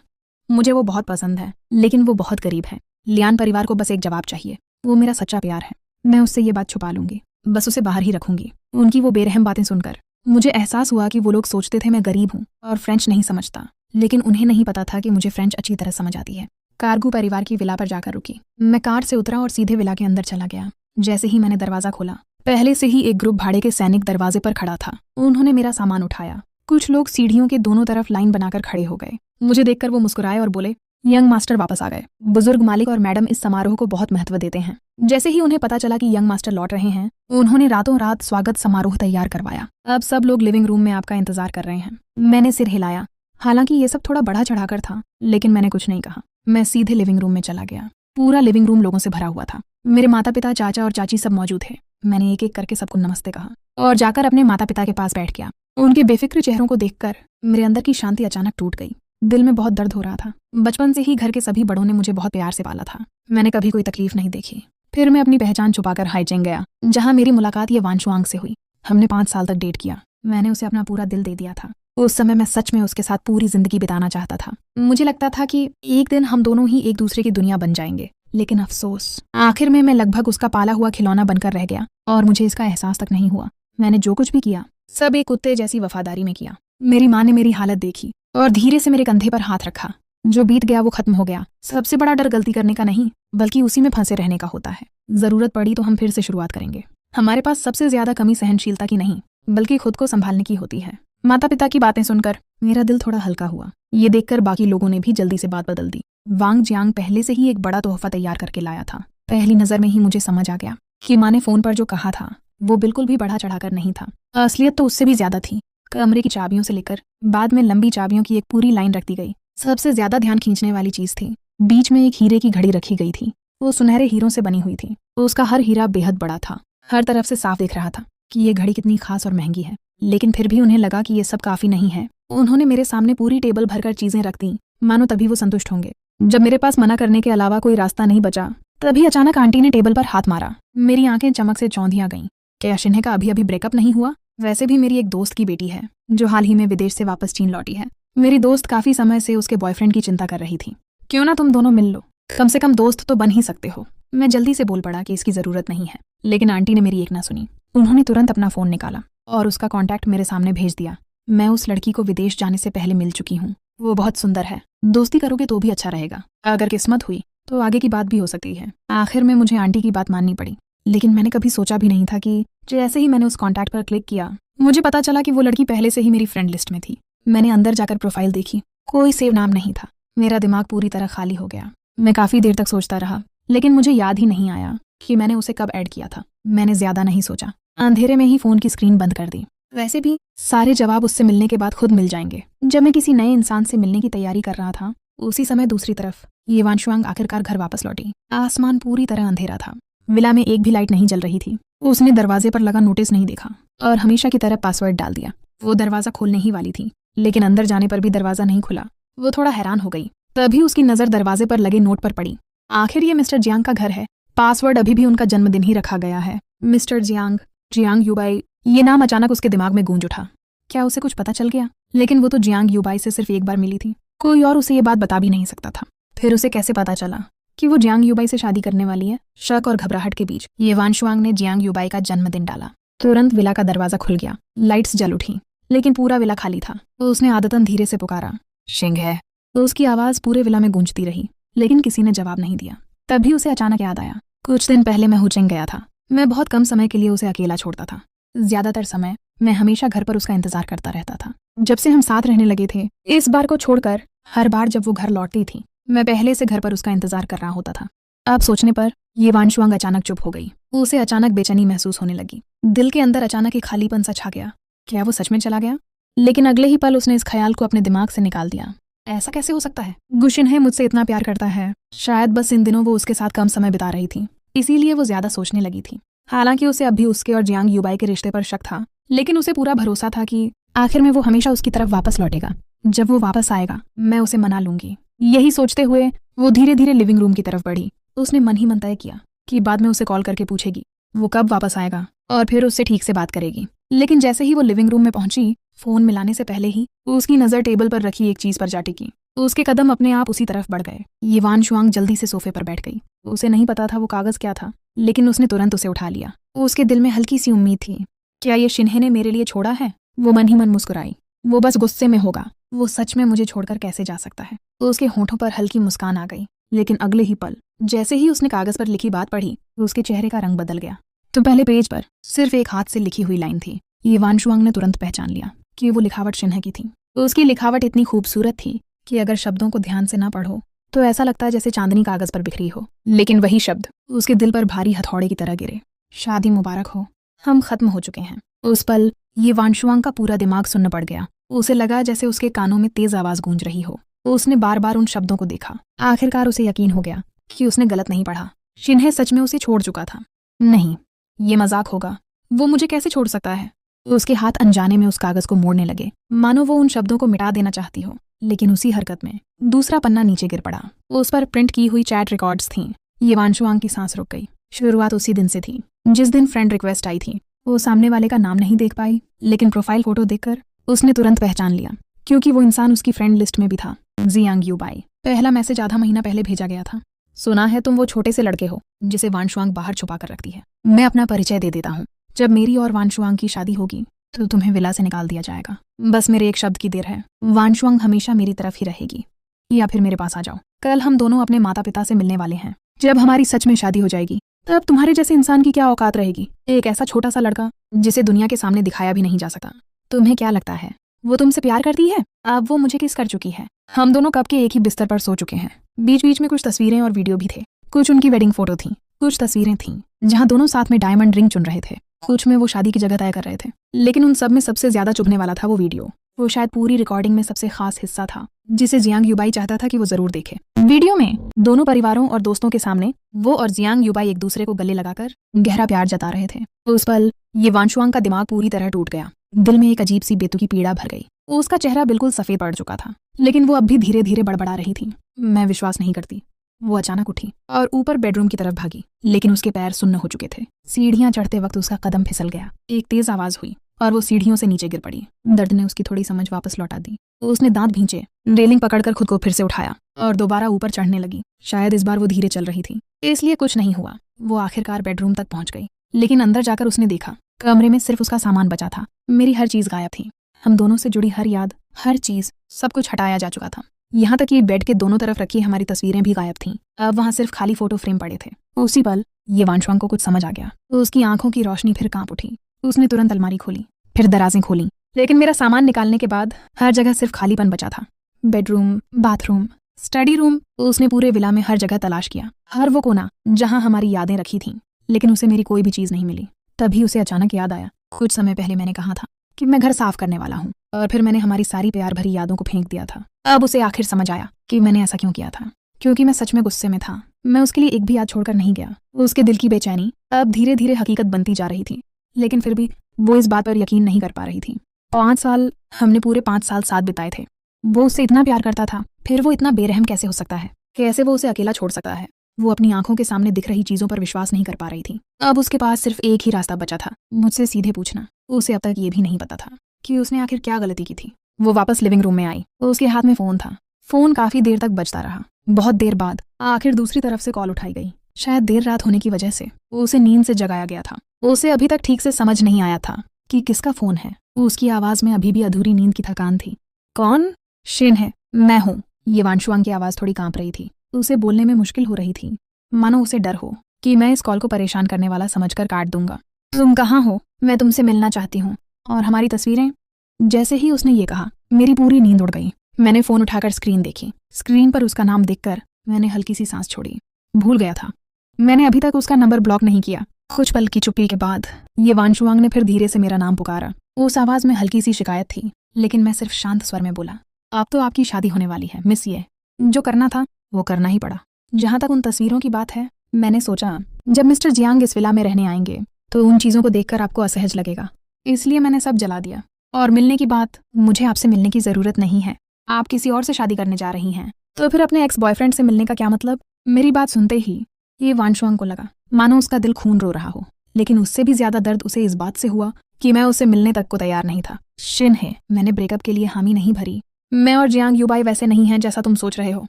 A: मुझे वो बहुत पसंद है, लेकिन वो बहुत गरीब है। लियान परिवार को बस एक जवाब चाहिए। वो मेरा सच्चा प्यार है। मैं उससे ये बात छुपा लूंगी, बस उसे बाहर ही रखूंगी। उनकी वो बेरहम बातें सुनकर मुझे एहसास हुआ कि वो लोग सोचते थे मैं गरीब हूँ और फ्रेंच नहीं समझता, लेकिन उन्हें नहीं पता था कि मुझे फ्रेंच अच्छी तरह समझ आती है। कारगू परिवार की विला पर जाकर रुकी। मैं कार से उतरा और सीधे विला के अंदर चला गया। जैसे ही मैंने दरवाजा खोला, पहले से ही एक ग्रुप भाड़े के सैनिक दरवाजे पर खड़ा था। उन्होंने मेरा सामान उठाया। कुछ लोग सीढ़ियों के दोनों तरफ लाइन बनाकर खड़े हो गए। मुझे देखकर वो मुस्कुराए और बोले, यंग मास्टर वापस आ गए। बुजुर्ग मालिक और मैडम इस समारोह को बहुत महत्व देते हैं। जैसे ही उन्हें पता चला कि यंग मास्टर लौट रहे हैं, उन्होंने रातों रात स्वागत समारोह तैयार करवाया। अब सब लोग लिविंग रूम में आपका इंतजार कर रहे हैं। मैंने सिर हिलाया। हालांकि ये सब थोड़ा बढ़ा चढ़ाकर था, लेकिन मैंने कुछ नहीं कहा। मैं सीधे लिविंग रूम में चला गया। पूरा लिविंग रूम लोगों से भरा हुआ था। मेरे माता पिता, चाचा और चाची सब मौजूद थे। मैंने एक एक करके सबको नमस्ते कहा और जाकर अपने माता पिता के पास बैठ गया। उनके बेफिक्र चेहरों को देखकर मेरे अंदर की शांति अचानक टूट गई। दिल में बहुत दर्द हो रहा था। बचपन से ही घर के सभी बड़ों ने मुझे बहुत प्यार से पाला था। मैंने कभी कोई तकलीफ नहीं देखी। फिर मैं अपनी पहचान छुपाकर हाईचेंग गया, जहां मेरी मुलाकात ये वन शुआंग से हुई। हमने 5 साल तक डेट किया। मैंने उसे अपना पूरा दिल दे दिया था। उस समय मैं सच में उसके साथ पूरी जिंदगी बिताना चाहता था। मुझे लगता था कि एक दिन हम दोनों ही एक दूसरे की दुनिया बन जाएंगे। लेकिन अफसोस आखिर में मैं लगभग उसका पाला हुआ खिलौना बनकर रह गया और मुझे इसका एहसास तक नहीं हुआ। मैंने जो कुछ भी किया सब एक कुत्ते जैसी वफादारी में किया। मेरी माँ ने मेरी हालत देखी और धीरे से मेरे कंधे पर हाथ रखा। जो बीत गया वो खत्म हो गया। सबसे बड़ा डर गलती करने का नहीं बल्कि उसी में फंसे रहने का होता है। जरूरत पड़ी तो हम फिर से शुरुआत करेंगे। हमारे पास सबसे ज्यादा कमी सहनशीलता की नहीं बल्कि खुद को संभालने की होती है। माता पिता की बातें सुनकर मेरा दिल थोड़ा हल्का हुआ। ये देखकर बाकी लोगों ने भी जल्दी से बात बदल दी। वांग जियांग पहले से ही एक बड़ा तोहफा तैयार करके लाया था। पहली नजर में ही मुझे समझ आ गया कि माँ ने फोन पर जो कहा था वो बिल्कुल भी बढ़ा चढ़ाकर नहीं था। असलियत तो उससे भी ज्यादा थी। कमरे की चाबियों से लेकर बाद में लंबी चाबियों की एक पूरी लाइन रख दी गई। सबसे ज्यादा ध्यान खींचने वाली चीज थी बीच में एक हीरे की घड़ी रखी गई थी। वो सुनहरे हीरों से बनी हुई थी। उसका हर हीरा बेहद बड़ा था। हर तरफ से साफ दिख रहा था कि ये घड़ी कितनी खास और महंगी है। लेकिन फिर भी उन्हें लगा कि ये सब काफी नहीं है। उन्होंने मेरे सामने पूरी टेबल भरकर चीजें रख दी मानो तभी वो संतुष्ट होंगे। जब मेरे पास मना करने के अलावा कोई रास्ता नहीं बचा तभी अचानक आंटी ने टेबल पर हाथ मारा। मेरी आंखें चमक से चौंधिया गईं। क्या शिन्हे का अभी ब्रेकअप नहीं हुआ? वैसे भी मेरी एक दोस्त की बेटी है जो हाल ही में विदेश से वापस चीन लौटी है। मेरी दोस्त काफी समय से उसके बॉयफ्रेंड की चिंता कर रही थी। क्यों ना तुम दोनों मिल लो, कम से कम दोस्त तो बन ही सकते हो। मैं जल्दी से बोल पड़ा कि इसकी जरूरत नहीं है, लेकिन आंटी ने मेरी एक ना सुनी। उन्होंने तुरंत अपना फोन निकाला और उसका कॉन्टैक्ट मेरे सामने भेज दिया। मैं उस लड़की को विदेश जाने से पहले मिल चुकी हूँ। वो बहुत सुंदर है। दोस्ती करोगे तो भी अच्छा रहेगा। अगर किस्मत हुई तो आगे की बात भी हो सकती है। आखिर में मुझे आंटी की बात माननी पड़ी। लेकिन मैंने कभी सोचा भी नहीं था कि जैसे ही मैंने उस कॉन्टैक्ट पर क्लिक किया मुझे पता चला कि वो लड़की पहले से ही मेरी फ्रेंड लिस्ट में थी। मैंने अंदर जाकर प्रोफाइल देखी, कोई सेव नाम नहीं था। मेरा दिमाग पूरी तरह खाली हो गया। मैं काफी देर तक सोचता रहा लेकिन मुझे याद ही नहीं आया कि मैंने उसे कब ऐड किया था। मैंने ज्यादा नहीं सोचा, अंधेरे में ही फोन की स्क्रीन बंद कर दी। वैसे भी सारे जवाब उससे मिलने के बाद खुद मिल जाएंगे। जब मैं किसी नए इंसान से मिलने की तैयारी कर रहा था उसी समय दूसरी तरफ ये वांशुआंग आखिरकार घर वापस लौटी। आसमान पूरी तरह अंधेरा था। विला में एक भी लाइट नहीं जल रही थी। उसने दरवाजे पर लगा नोटिस नहीं देखा और हमेशा की तरह पासवर्ड डाल दिया। वो दरवाजा खोलने ही वाली थी लेकिन अंदर जाने पर भी दरवाजा नहीं खुला। वो थोड़ा हैरान हो गई। तभी उसकी नजर दरवाजे पर लगे नोट पर पड़ी। आखिर ये मिस्टर जियांग का घर है। पासवर्ड अभी भी उनका जन्मदिन ही रखा गया है। मिस्टर जियांग, जियांग यूबाई, ये नाम अचानक उसके दिमाग में गूंज उठा। क्या उसे कुछ पता चल गया? लेकिन वो तो जियांग यूबाई से सिर्फ एक बार मिली थी। कोई और उसे ये बात बता भी नहीं सकता था। फिर उसे कैसे पता चला कि वो जियांग यूबाई से शादी करने वाली है? शक और घबराहट के बीच ये वांशुआंग ने जियांग यूबाई का जन्मदिन डाला। तुरंत विला का दरवाजा खुल गया। लाइट्स जल उठी लेकिन पूरा विला खाली था। तो उसने आदतन धीरे से पुकारा, शिंग है। तो उसकी आवाज पूरे विला में गूंजती रही लेकिन किसी ने जवाब नहीं दिया। तभी उसे अचानक याद आया, कुछ दिन पहले मैं हुचेंग गया था। मैं बहुत कम समय के लिए उसे अकेला छोड़ता था। ज्यादातर समय मैं हमेशा घर पर उसका इंतजार करता रहता था। जब से हम साथ रहने लगे थे इस बार को छोड़कर हर बार जब वो घर लौटती थी मैं पहले से घर पर उसका इंतजार कर रहा होता था। अब सोचने पर ये वांशुआंग अचानक चुप हो गई। उसे अचानक बेचैनी महसूस होने लगी। दिल के अंदर अचानक एक खालीपन सा छा गया। क्या वो सच में चला गया? लेकिन अगले ही पल उसने इस ख्याल को अपने दिमाग से निकाल दिया। ऐसा कैसे हो सकता है? गुशिन है मुझसे इतना प्यार करता है। शायद बस इन दिनों वो उसके साथ कम समय बिता रही थी, इसीलिए वो ज्यादा सोचने लगी थी। हालांकि उसे अब भी उसके और जियांग यूबाई के रिश्ते पर शक था, लेकिन उसे पूरा भरोसा था कि आखिर में वो हमेशा उसकी तरफ वापस लौटेगा। जब वो वापस आएगा मैं उसे मना लूंगी। यही सोचते हुए वो धीरे धीरे लिविंग रूम की तरफ बढ़ी। उसने मन ही मन तय किया कि बाद में उसे कॉल करके पूछेगी वो कब वापस आएगा और फिर उससे ठीक से बात करेगी। लेकिन जैसे ही वो लिविंग रूम में पहुंची फोन मिलाने से पहले ही उसकी नजर टेबल पर रखी एक चीज पर जा टिकी। उसके कदम अपने आप उसी तरफ बढ़ गए। ये वांशुआंग जल्दी से सोफे पर बैठ गई। उसे नहीं पता था वो कागज क्या था, लेकिन उसने तुरंत उसे उठा लिया। उसके दिल में हल्की सी उम्मीद थी, क्या ये शिन्हे ने मेरे लिए छोड़ा है? वो मन ही मन मुस्कुराई। वो बस गुस्से में होगा, वो सच में मुझे छोड़कर कैसे जा सकता है? तो उसके होठों पर हल्की मुस्कान आ गई। लेकिन अगले ही पल जैसे ही उसने कागज पर लिखी बात पढ़ी उसके चेहरे का रंग बदल गया। तो पहले पेज पर सिर्फ एक हाथ से लिखी हुई लाइन थी। ये वांशुआंग ने तुरंत पहचान लिया कि वो लिखावट शिन्हे की थी। उसकी लिखावट इतनी खूबसूरत थी कि अगर शब्दों को ध्यान से ना पढ़ो तो ऐसा लगता है जैसे चांदनी कागज पर बिखरी हो। लेकिन वही शब्द उसके दिल पर भारी हथौड़े की तरह गिरे। शादी मुबारक हो, हम खत्म हो चुके हैं। उस पल ये वांशुआंग का पूरा दिमाग सुन्न पड़ गया। उसे लगा जैसे उसके कानों में तेज आवाज गूंज रही हो। उसने बार बार उन शब्दों को देखा। आखिरकार उसे यकीन हो गया कि उसने गलत नहीं पढ़ा। शिन्हे सच में उसे छोड़ चुका था। नहीं, ये मजाक होगा। वो मुझे कैसे छोड़ सकता है? उसके हाथ अनजाने में उस कागज को मोड़ने लगे, मानो वो उन शब्दों को मिटा देना चाहती हो। लेकिन उसी हरकत में दूसरा पन्ना नीचे गिर पड़ा। उस पर प्रिंट की हुई चैट रिकॉर्ड्स थीं। ये वांशुआंग की सांस रुक गई। शुरुआत उसी दिन से थी जिस दिन फ्रेंड रिक्वेस्ट आई थी। वो सामने वाले का नाम नहीं देख पाई, लेकिन प्रोफाइल फोटो देखकर उसने तुरंत पहचान लिया, क्योंकि वो इंसान उसकी फ्रेंड लिस्ट में भी था। जियांग यूबाई। पहला मैसेज आधा महीना पहले भेजा गया था। सुना है तुम वो छोटे से लड़के हो जिसे वानशुआंग बाहर छुपा कर रखती है। मैं अपना परिचय दे देता हूँ। जब मेरी और वानशुआंग की शादी होगी तो तुम्हें विला से निकाल दिया जाएगा। बस मेरे एक शब्द की देर है। वानशुआंग हमेशा मेरी तरफ ही रहेगी, या फिर मेरे पास आ जाओ। कल हम दोनों अपने माता पिता से मिलने वाले हैं। जब हमारी सच में शादी हो जाएगी तब तुम्हारे जैसे इंसान की क्या औकात रहेगी। एक ऐसा छोटा सा लड़का जिसे दुनिया के सामने दिखाया भी नहीं जा सकता। तुम्हें क्या लगता है वो तुमसे प्यार करती है? अब वो मुझे किस कर चुकी है। हम दोनों कब के एक ही बिस्तर पर सो चुके हैं। बीच बीच में कुछ तस्वीरें और वीडियो भी थे। कुछ उनकी वेडिंग फोटो थी, कुछ तस्वीरें थीं जहां दोनों साथ में डायमंड रिंग चुन रहे थे, कुछ में वो शादी की जगह तय कर रहे थे। लेकिन उन सब में सबसे ज्यादा चुभने वाला था वो वीडियो। वो शायद पूरी रिकॉर्डिंग में सबसे खास हिस्सा था जिसे जियांग युबाई चाहता था कि वो जरूर देखे। वीडियो में दोनों परिवारों और दोस्तों के सामने वो और जियांग युबाई एक दूसरे को गले लगाकर गहरा प्यार जता रहे थे। उस पल ये वानशुआंग का दिमाग पूरी तरह टूट गया। दिल में एक अजीब सी बेतुकी पीड़ा भर गई। उसका चेहरा बिल्कुल सफेद पड़ चुका था, लेकिन वो अब भी धीरे धीरे बड़बड़ा रही थी। मैं विश्वास नहीं करती। वो अचानक उठी और ऊपर बेडरूम की तरफ भागी, लेकिन उसके पैर सुन्न हो चुके थे। सीढ़ियां चढ़ते वक्त उसका कदम फिसल गया। एक तेज आवाज हुई और वो सीढ़ियों से नीचे गिर पड़ी। दर्द ने उसकी थोड़ी समझ वापस लौटा दी। उसने दांत भींचे, रेलिंग पकड़कर खुद को फिर से उठाया और दोबारा ऊपर चढ़ने लगी। शायद इस बार वो धीरे चल रही थी, इसलिए कुछ नहीं हुआ। वो आखिरकार बेडरूम तक पहुंच गई, लेकिन अंदर जाकर उसने देखा कमरे में सिर्फ उसका सामान बचा था। मेरी हर चीज गायब थी। हम दोनों से जुड़ी हर याद, हर चीज, सब कुछ हटाया जा चुका था। यहाँ तक कि बेड के दोनों तरफ रखी हमारी तस्वीरें भी गायब थीं। अब वहाँ सिर्फ खाली फोटो फ्रेम पड़े थे। उसी पल ये वानशुआंग को कुछ समझ आ गया। उसकी आंखों की रोशनी फिर कांप उठी। उसने तुरंत अलमारी खोली, फिर दराजें खोली, लेकिन मेरा सामान निकालने के बाद हर जगह सिर्फ खालीपन बचा था। बेडरूम, बाथरूम, स्टडी रूम, उसने पूरे विला में हर जगह तलाश किया, हर वो कोना जहाँ हमारी यादें रखी थीं, लेकिन उसे मेरी कोई भी चीज नहीं मिली। तभी उसे अचानक याद आया, कुछ समय पहले मैंने कहा था कि मैं घर साफ करने वाला हूँ, और फिर मैंने हमारी सारी प्यार भरी यादों को फेंक दिया था। अब उसे आखिर समझ आया कि मैंने ऐसा क्यों किया था, क्योंकि मैं सच में गुस्से में था। मैं उसके लिए एक भी याद छोड़कर नहीं गया। उसके दिल की बेचैनी अब धीरे धीरे हकीकत बनती जा रही थी, लेकिन फिर भी वो इस बात पर यकीन नहीं कर पा रही थी। 5 साल, हमने पूरे 5 साल साथ बिताए थे। वो उससे इतना प्यार करता था, फिर वो इतना बेरहम कैसे हो सकता है? कैसे वो उसे अकेला छोड़ सकता है? वो अपनी आंखों के सामने दिख रही चीजों पर विश्वास नहीं कर पा रही थी। अब उसके पास सिर्फ एक ही रास्ता बचा था, मुझसे सीधे पूछना। उसे अब तक ये भी नहीं पता था कि उसने आखिर क्या गलती की थी। वो वापस लिविंग रूम में आई। उसके हाथ में फोन था। फोन काफी देर तक बजता रहा। बहुत देर बाद आखिर दूसरी तरफ से कॉल उठाई गई। शायद देर रात होने की वजह से उसे नींद से जगाया गया था। उसे अभी तक ठीक से समझ नहीं आया था कि किसका फोन है। उसकी आवाज में अभी भी अधूरी नींद की थकान थी। कौन? शिन है, मैं हूँ। ये वानशुआंग की आवाज थोड़ी कांप रही थी। उसे बोलने में मुश्किल हो रही थी, मानो उसे डर हो कि मैं इस कॉल को परेशान करने वाला समझकर काट दूंगा। तुम कहाँ हो? मैं तुमसे मिलना चाहती हूँ। और हमारी तस्वीरें? जैसे ही उसने ये कहा, मेरी पूरी नींद उड़ गई। मैंने फोन उठाकर स्क्रीन देखी। स्क्रीन पर उसका नाम देखकर मैंने हल्की सी सांस छोड़ी। भूल गया था, मैंने अभी तक उसका नंबर ब्लॉक नहीं किया। कुछ पल की चुप्पी के बाद ये वानशुआंग ने फिर धीरे से मेरा नाम पुकारा। उस आवाज में हल्की सी शिकायत थी, लेकिन मैं सिर्फ शांत स्वर में बोला, अब तो आपकी शादी होने वाली है मिस ये। जो करना था वो करना ही पड़ा। जहाँ तक उन तस्वीरों की बात है, मैंने सोचा जब मिस्टर जियांग इस विला में रहने आएंगे तो उन चीजों को देखकर आपको असहज लगेगा, इसलिए मैंने सब जला दिया। और मिलने की बात, मुझे आपसे मिलने की जरूरत नहीं है। आप किसी और से शादी करने जा रही हैं, तो फिर अपने एक्स बॉयफ्रेंड से मिलने का क्या मतलब? मेरी बात सुनते ही ये वानशुआंग को लगा मानो उसका दिल खून रो रहा हो, लेकिन उससे भी ज्यादा दर्द उसे इस बात से हुआ कि मैं उससे मिलने तक को तैयार नहीं था। शिन है, मैंने ब्रेकअप के लिए हामी नहीं भरी। मैं और जियांग युबाई वैसे नहीं हैं जैसा तुम सोच रहे हो।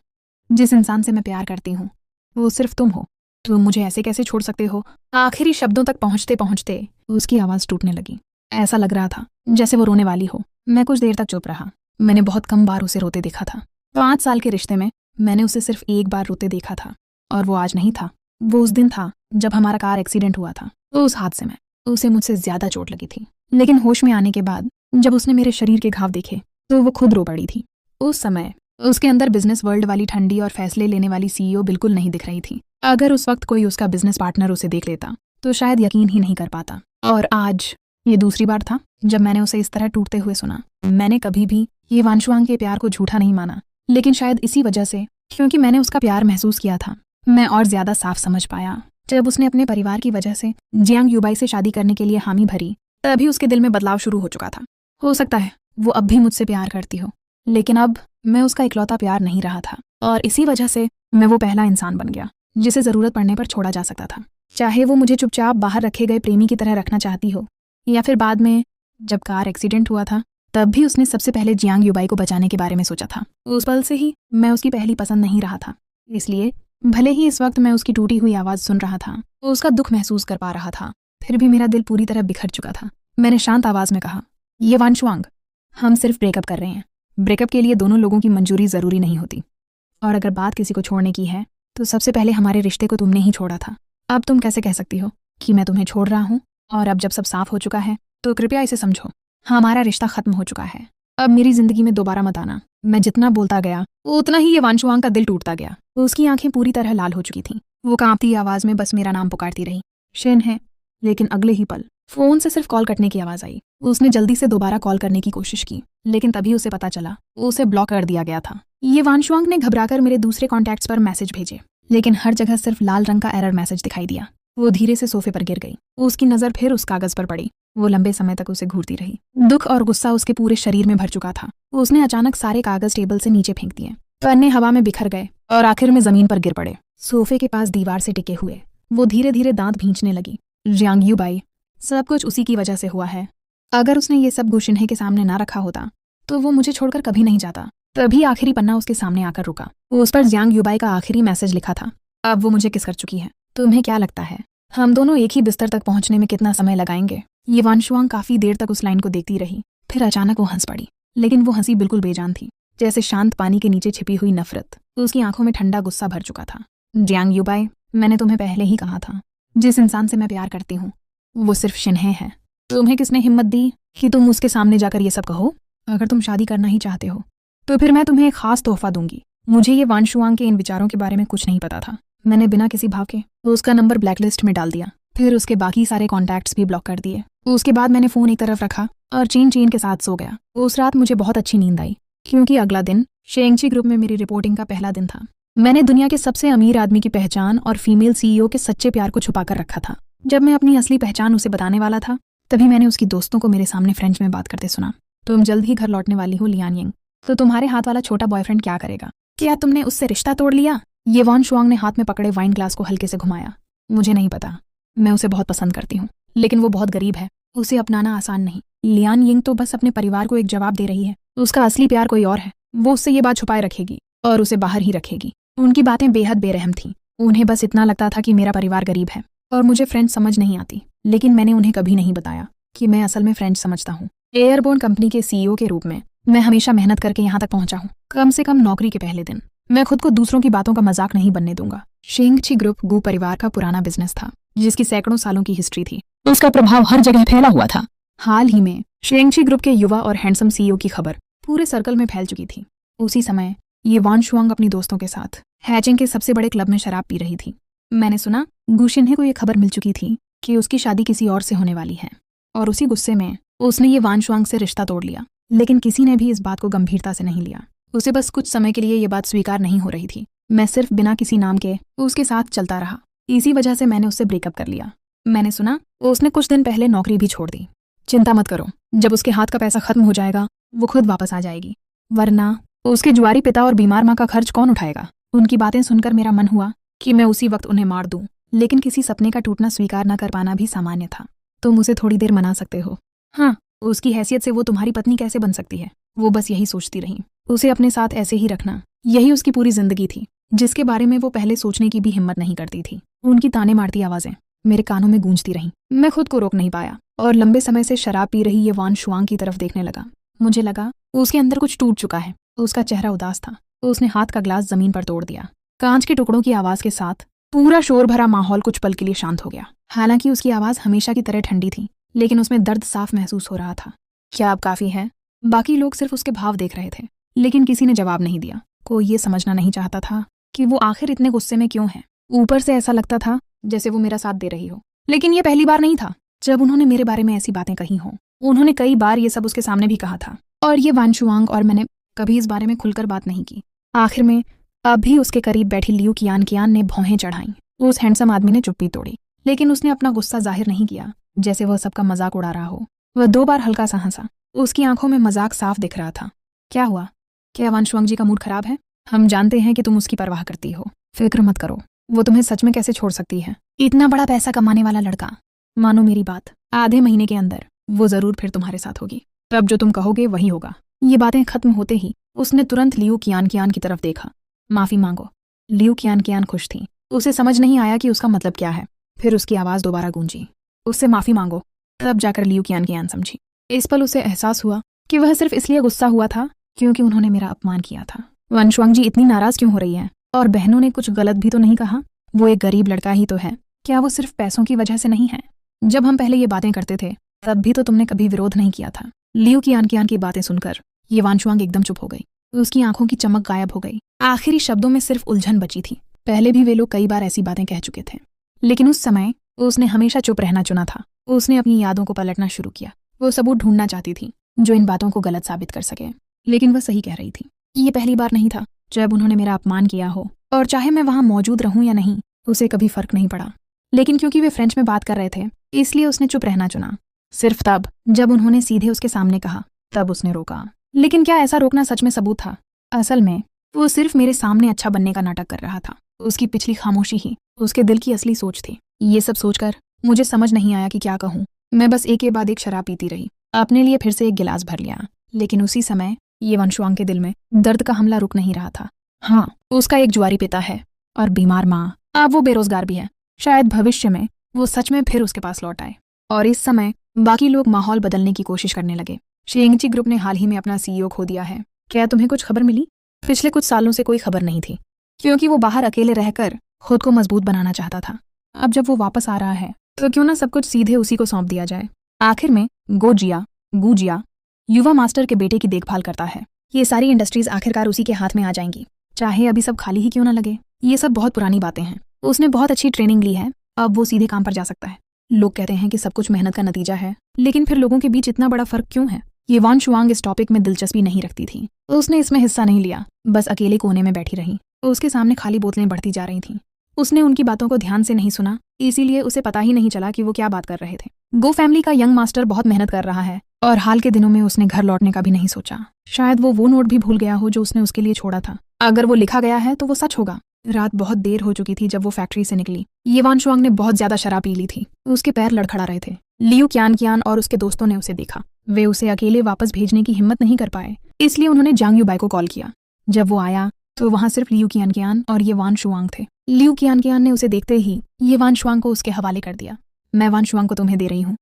A: जिस इंसान से मैं प्यार करती हूँ वो सिर्फ तुम हो। तुम मुझे ऐसे कैसे छोड़ सकते हो? आखिरी शब्दों तक पहुंचते पहुंचते उसकी आवाज टूटने लगी। ऐसा लग रहा था जैसे वो रोने वाली हो। मैं कुछ देर तक चुप रहा। मैंने बहुत कम बार उसे रोते देखा था। 5 साल के रिश्ते में मैंने उसे सिर्फ एक बार रोते देखा था, और वो आज नहीं था। वो उस दिन था जब हमारा कार एक्सीडेंट हुआ था। उस हादसे में उसे मुझसे ज्यादा चोट लगी थी, लेकिन होश में आने के बाद जब उसने मेरे शरीर के घाव देखे तो वो खुद रो पड़ी थी। उस समय उसके अंदर बिजनेस वर्ल्ड वाली ठंडी और फैसले लेने वाली सीईओ बिल्कुल नहीं दिख रही थी। अगर उस वक्त कोई उसका बिजनेस पार्टनर उसे देख लेता तो शायद यकीन ही नहीं कर पाता। और आज ये दूसरी बार था जब मैंने उसे इस तरह टूटते हुए सुना। मैंने कभी भी ये वानशुआंग के प्यार को झूठा नहीं माना, लेकिन शायद इसी वजह से, क्योंकि मैंने उसका प्यार महसूस किया था, मैं और ज्यादा साफ समझ पाया। जब उसने अपने परिवार की वजह से जियांग युबाई से शादी करने के लिए हामी भरी, तभी उसके दिल में बदलाव शुरू हो चुका था। हो सकता है वो अब भी मुझसे प्यार करती हो, लेकिन अब मैं उसका इकलौता प्यार नहीं रहा था, और इसी वजह से मैं वो पहला इंसान बन गया जिसे जरूरत पड़ने पर छोड़ा जा सकता था। चाहे वो मुझे चुपचाप बाहर रखे गए प्रेमी की तरह रखना चाहती हो, या फिर बाद में जब कार एक्सीडेंट हुआ था तब भी उसने सबसे पहले जियांग युबाई को बचाने के बारे में सोचा था। उस पल से ही मैं उसकी पहली पसंद नहीं रहा था, इसलिए भले ही इस वक्त मैं उसकी टूटी हुई आवाज़ सुन रहा था, वो उसका दुख महसूस कर पा रहा था, फिर भी मेरा दिल पूरी तरह बिखर चुका था। मैंने शांत आवाज़ में कहा, ये वांशुआंग, हम सिर्फ ब्रेकअप कर रहे हैं। ब्रेकअप के लिए दोनों लोगों की मंजूरी ज़रूरी नहीं होती, और अगर बात किसी को छोड़ने की है तो सबसे पहले हमारे रिश्ते को तुमने ही छोड़ा था। अब तुम कैसे कह सकती हो कि मैं तुम्हें छोड़ रहा हूँ? और अब जब सब साफ हो चुका है तो कृपया इसे समझो, हमारा रिश्ता खत्म हो चुका है। अब मेरी जिंदगी में दोबारा मत आना। मैं जितना बोलता गया उतना ही ये वांशुआंग का दिल टूटता गया। उसकी आंखें पूरी तरह लाल हो चुकी थीं। वो कांपती आवाज़ में बस मेरा नाम पुकारती रही, शेन है। लेकिन अगले ही पल फोन से सिर्फ कॉल कटने की आवाज़ आई। उसने जल्दी से दोबारा कॉल करने की कोशिश की, लेकिन तभी उसे पता चला उसे ब्लॉक कर दिया गया था। ये वांशुआंग ने घबराकर मेरे दूसरे कॉन्टैक्ट्स पर मैसेज भेजे, लेकिन हर जगह सिर्फ लाल रंग का एरर मैसेज दिखाई दिया। वो धीरे से सोफे पर गिर गई। उसकी नज़र फिर उस कागज़ पर पड़ी। वो लंबे समय तक उसे घूरती रही। दुख और गुस्सा उसके पूरे शरीर में भर चुका था। उसने अचानक सारे कागज़ टेबल से नीचे फेंक दिए। पन्ने हवा में बिखर गए और आखिर में ज़मीन पर गिर पड़े। सोफे के पास दीवार से टिके हुए वो धीरे धीरे दांत भींचने लगी। जियांग यूबाई, सब कुछ उसी की वजह से हुआ है। अगर उसने ये सब गुशिन्हे के सामने ना रखा होता तो वो मुझे छोड़कर कभी नहीं जाता। तभी आखिरी पन्ना उसके सामने आकर रुका। उस पर जियांग यूबाई का आखिरी मैसेज लिखा था, अब वो मुझे किस कर चुकी है। तुम्हें क्या लगता है हम दोनों एक ही बिस्तर तक पहुंचने में कितना समय लगाएंगे? ये वांशुआंग काफी देर तक उस लाइन को देखती रही। फिर अचानक वो हंस पड़ी, लेकिन वो हंसी बिल्कुल बेजान थी, जैसे शांत पानी के नीचे छिपी हुई नफरत। उसकी आंखों में ठंडा गुस्सा भर चुका था। जियांग यूबाई, मैंने तुम्हें पहले ही कहा था, जिस इंसान से मैं प्यार करती हूँ वो सिर्फ शिन्हे है। तुम्हें किसने हिम्मत दी कि तुम उसके सामने जाकर ये सब कहो? अगर तुम शादी करना ही चाहते हो तो फिर मैं तुम्हें एक खास तोहफा दूंगी। मुझे ये वांशुआंग के इन विचारों के बारे में कुछ नहीं पता था। मैंने बिना किसी भाव के उसका नंबर ब्लैकलिस्ट में डाल दिया, फिर उसके बाकी सारे कॉन्टैक्ट्स भी ब्लॉक कर दिए। उसके बाद मैंने फ़ोन एक तरफ रखा और चेन चेन के साथ सो गया। उस रात मुझे बहुत अच्छी नींद आई, क्योंकि अगला दिन शेंगची ग्रुप में मेरी रिपोर्टिंग का पहला दिन था। मैंने दुनिया के सबसे अमीर आदमी की पहचान और फीमेल सीईओ के सच्चे प्यार को छुपा कर रखा था। जब मैं अपनी असली पहचान उसे बताने वाला था, तभी मैंने उसकी दोस्तों को मेरे सामने फ्रेंच में बात करते सुना। तुम जल्द ही घर लौटने वाली हो लियान यिंग, तो तुम्हारे हाथ वाला छोटा बॉयफ्रेंड क्या करेगा? क्या तुमने उससे रिश्ता तोड़ लिया? ये वांशुआंग ने हाथ में पकड़े वाइन ग्लास को हल्के से घुमाया। मुझे नहीं पता, मैं उसे बहुत पसंद करती हूँ, लेकिन वो बहुत गरीब है, उसे अपनाना आसान नहीं। लियान यिंग तो बस अपने परिवार को एक जवाब दे रही है। उसका असली प्यार कोई और है। वो उससे ये बात छुपाए रखेगी और उसे बाहर ही रखेगी। उनकी बातें बेहद बेरहम थीं। उन्हें बस इतना लगता था कि मेरा परिवार गरीब है और मुझे फ्रेंच समझ नहीं आती, लेकिन मैंने उन्हें कभी नहीं बताया कि मैं असल में फ्रेंच समझता हूँ। एयरबोर्न कंपनी के सीईओ के रूप में मैं हमेशा मेहनत करके यहाँ तक पहुँचा हूँ। कम से कम नौकरी के पहले दिन मैं खुद को दूसरों की बातों का मजाक नहीं बनने दूंगा। शेंगची ग्रुप गू परिवार का पुराना बिजनेस था, जिसकी सैकड़ों सालों की हिस्ट्री थी। उसका प्रभाव हर जगह फैला हुआ था। हाल ही में शेंगची ग्रुप के युवा और हैंडसम सीईओ की खबर पूरे सर्कल में फैल चुकी थी। उसी समय ये वांशुआंग अपनी दोस्तों के साथ हैचिंग के सबसे बड़े क्लब में शराब पी रही थी। मैंने सुना गुशिन्हे को ये खबर मिल चुकी थी कि उसकी शादी किसी और से होने वाली है, और उसी गुस्से में उसने ये वांशुआंग से रिश्ता तोड़ लिया। लेकिन किसी ने भी इस बात को गंभीरता से नहीं लिया। उसे बस कुछ समय के लिए ये बात स्वीकार नहीं हो रही थी। मैं सिर्फ बिना किसी नाम के उसके साथ चलता रहा। इसी वजह से मैंने उससे ब्रेकअप कर लिया। मैंने सुना उसने कुछ दिन पहले नौकरी भी छोड़ दी। चिंता मत करो, जब उसके हाथ का पैसा खत्म हो जाएगा वो खुद वापस आ जाएगी, वरना उसके जुआरी पिता और बीमार माँ का खर्च कौन उठाएगा? उनकी बातें सुनकर मेरा मन हुआ कि मैं उसी वक्त उन्हें मार दूं, लेकिन किसी सपने का टूटना स्वीकार न कर पाना भी सामान्य था। तुम उसे थोड़ी देर मना सकते हो। हाँ, उसकी हैसियत से वो तुम्हारी पत्नी कैसे बन सकती है? वो बस यही सोचती रही। उसे अपने साथ ऐसे ही रखना, यही उसकी पूरी जिंदगी थी, जिसके बारे में वो पहले सोचने की भी हिम्मत नहीं करती थी। उनकी ताने मारती आवाजें मेरे कानों में गूंजती रहीं। मैं खुद को रोक नहीं पाया और लंबे समय से शराब पी रही ये वांशुआंग की तरफ देखने लगा। मुझे लगा उसके अंदर कुछ टूट चुका है। उसका चेहरा उदास था। उसने हाथ का ग्लास जमीन पर तोड़ दिया। कांच के टुकड़ों की आवाज के साथ पूरा शोर भरा माहौल कुछ पल के लिए शांत हो गया। हालांकि उसकी आवाज हमेशा की तरह ठंडी थी, लेकिन उसमें दर्द साफ महसूस हो रहा था। क्या अब काफी है? बाकी लोग सिर्फ उसके भाव देख रहे थे, लेकिन किसी ने जवाब नहीं दिया। कोई ये समझना नहीं चाहता था कि वो आखिर इतने गुस्से में क्यों है। ऊपर से ऐसा लगता था जैसे वो मेरा साथ दे रही हो, लेकिन ये पहली बार नहीं था जब उन्होंने मेरे बारे में ऐसी बातें कही हों। उन्होंने कई बार ये सब उसके सामने भी कहा था, और ये वांशुआंग और मैंने कभी इस बारे में खुलकर बात नहीं की। आखिर में अब भी उसके करीब बैठी लियू कियान ने भौहें चढ़ाईं। उस हैंडसम आदमी ने चुप्पी तोड़ी, लेकिन उसने अपना गुस्सा जाहिर नहीं किया, जैसे वह सबका मजाक उड़ा रहा हो। वह 2 बार हल्का सा हंसा। उसकी आंखों में मजाक साफ दिख रहा था। क्या हुआ? क्या वांशुआंग जी का मूड खराब है? हम जानते हैं कि तुम उसकी परवाह करती हो। फिक्र मत करो, वो तुम्हें सच में कैसे छोड़ सकती है? इतना बड़ा पैसा कमाने वाला लड़का। मानो मेरी बात, आधे महीने के अंदर वो जरूर फिर तुम्हारे साथ होगी। तब जो तुम कहोगे वही होगा। ये बातें खत्म होते ही उसने तुरंत लियू कियान की तरफ देखा। माफी मांगो, लियू कियान खुश थी। उसे समझ नहीं आया कि उसका मतलब क्या है। फिर उसकी आवाज़ दोबारा गूंजी, उससे माफ़ी मांगो। तब जाकर लियू कियान समझी। इस पल उसे एहसास हुआ कि वह सिर्फ इसलिए गुस्सा हुआ था क्योंकि उन्होंने मेरा अपमान किया था। वनशुआंग जी इतनी नाराज़ क्यों हो रही है? और बहनों ने कुछ गलत भी तो नहीं कहा? वो एक गरीब लड़का ही तो है, क्या वो सिर्फ पैसों की वजह से नहीं है? जब हम पहले ये बातें करते थे तब भी तो तुमने कभी विरोध नहीं किया था। लियू कियान की बातें सुनकर ये वानशुआंग एकदम चुप हो गई। उसकी आंखों की चमक गायब हो गई। आखिरी शब्दों में सिर्फ उलझन बची थी। पहले भी वे लोग कई बार ऐसी बातें कह चुके थे, लेकिन उस समय उसने हमेशा चुप रहना चुना था। उसने अपनी यादों को पलटना शुरू किया। वो सबूत ढूंढना चाहती थी जो इन बातों को गलत साबित कर सके, लेकिन वह सही कह रही थी। ये पहली बार नहीं था जब उन्होंने मेरा अपमान किया हो, और चाहे मैं वहां मौजूद रहूं या नहीं उसे कभी फर्क नहीं पड़ा। लेकिन क्योंकि वे फ्रेंच में बात कर रहे थे इसलिए उसने चुप रहना चुना। सिर्फ तब जब उन्होंने सीधे उसके सामने कहा तब उसने रोका। लेकिन क्या ऐसा रोकना सच में सबूत था? असल में वो सिर्फ मेरे सामने अच्छा बनने का नाटक कर रहा था। उसकी पिछली खामोशी ही उसके दिल की असली सोच थी। ये सब सोचकर मुझे समझ नहीं आया कि क्या कहूँ। मैं बस एक के बाद एक शराब पीती रही। अपने लिए फिर से एक गिलास भर लिया, लेकिन उसी समय ये वनशुआंग के दिल में दर्द का हमला रुक नहीं रहा था। हाँ, उसका एक जुआरी पिता है और बीमार माँ। अब वो बेरोजगार भी है। शायद भविष्य में वो सच में फिर उसके पास लौट आए। और इस समय बाकी लोग माहौल बदलने की कोशिश करने लगे। शेंगची ग्रुप ने हाल ही में अपना CEO खो दिया है। क्या तुम्हें कुछ खबर मिली? पिछले कुछ सालों से कोई खबर नहीं थी, क्योंकि वो बाहर अकेले रहकर खुद को मजबूत बनाना चाहता था। अब जब वो वापस आ रहा है तो क्यों ना सब कुछ सीधे उसी को सौंप दिया जाए। आखिर में गुजिया युवा मास्टर के बेटे की देखभाल करता है। ये सारी इंडस्ट्रीज आखिरकार उसी के हाथ में आ जाएंगी, चाहे अभी सब खाली ही क्यों ना लगे। ये सब बहुत पुरानी बातें हैं। उसने बहुत अच्छी ट्रेनिंग ली है, अब वो सीधे काम पर जा सकता है। लोग कहते हैं कि सब कुछ मेहनत का नतीजा है, लेकिन फिर लोगों के बीच इतना बड़ा फर्क क्यों है? ये वानशुआंग इस टॉपिक में दिलचस्पी नहीं रखती थी। उसने इसमें हिस्सा नहीं लिया, बस अकेले कोने में बैठी रही। उसके सामने खाली बोतलें बढ़ती जा रही थीं। उसने उनकी बातों को ध्यान से नहीं सुना, इसीलिए उसे पता ही नहीं चला कि वो क्या बात कर रहे थे। गो फैमिली का यंग मास्टर बहुत मेहनत कर रहा है और हाल के दिनों में उसने घर लौटने का भी नहीं सोचा। शायद वो नोट भी भूल गया हो जो उसने उसके लिए छोड़ा था। अगर वो लिखा गया है तो वो सच होगा। रात बहुत देर हो चुकी थी जब वो फैक्ट्री से निकली। ये वानशुआंग ने बहुत ज्यादा शराब पी ली थी। उसके पैर लड़खड़ा रहे थे। लियू कियान और उसके दोस्तों ने उसे देखा। वे उसे अकेले वापस भेजने की हिम्मत नहीं कर पाए, इसलिए उन्होंने जांग यूबाई को कॉल किया। जब वो आया तो वहां सिर्फ लियू कियान और ये वानशुआंग थे। लियू कियान ने उसे देखते ही ये वानशुआंग को उसके हवाले कर दिया। मैं वानशुआंग को तुम्हें दे रही हूँ,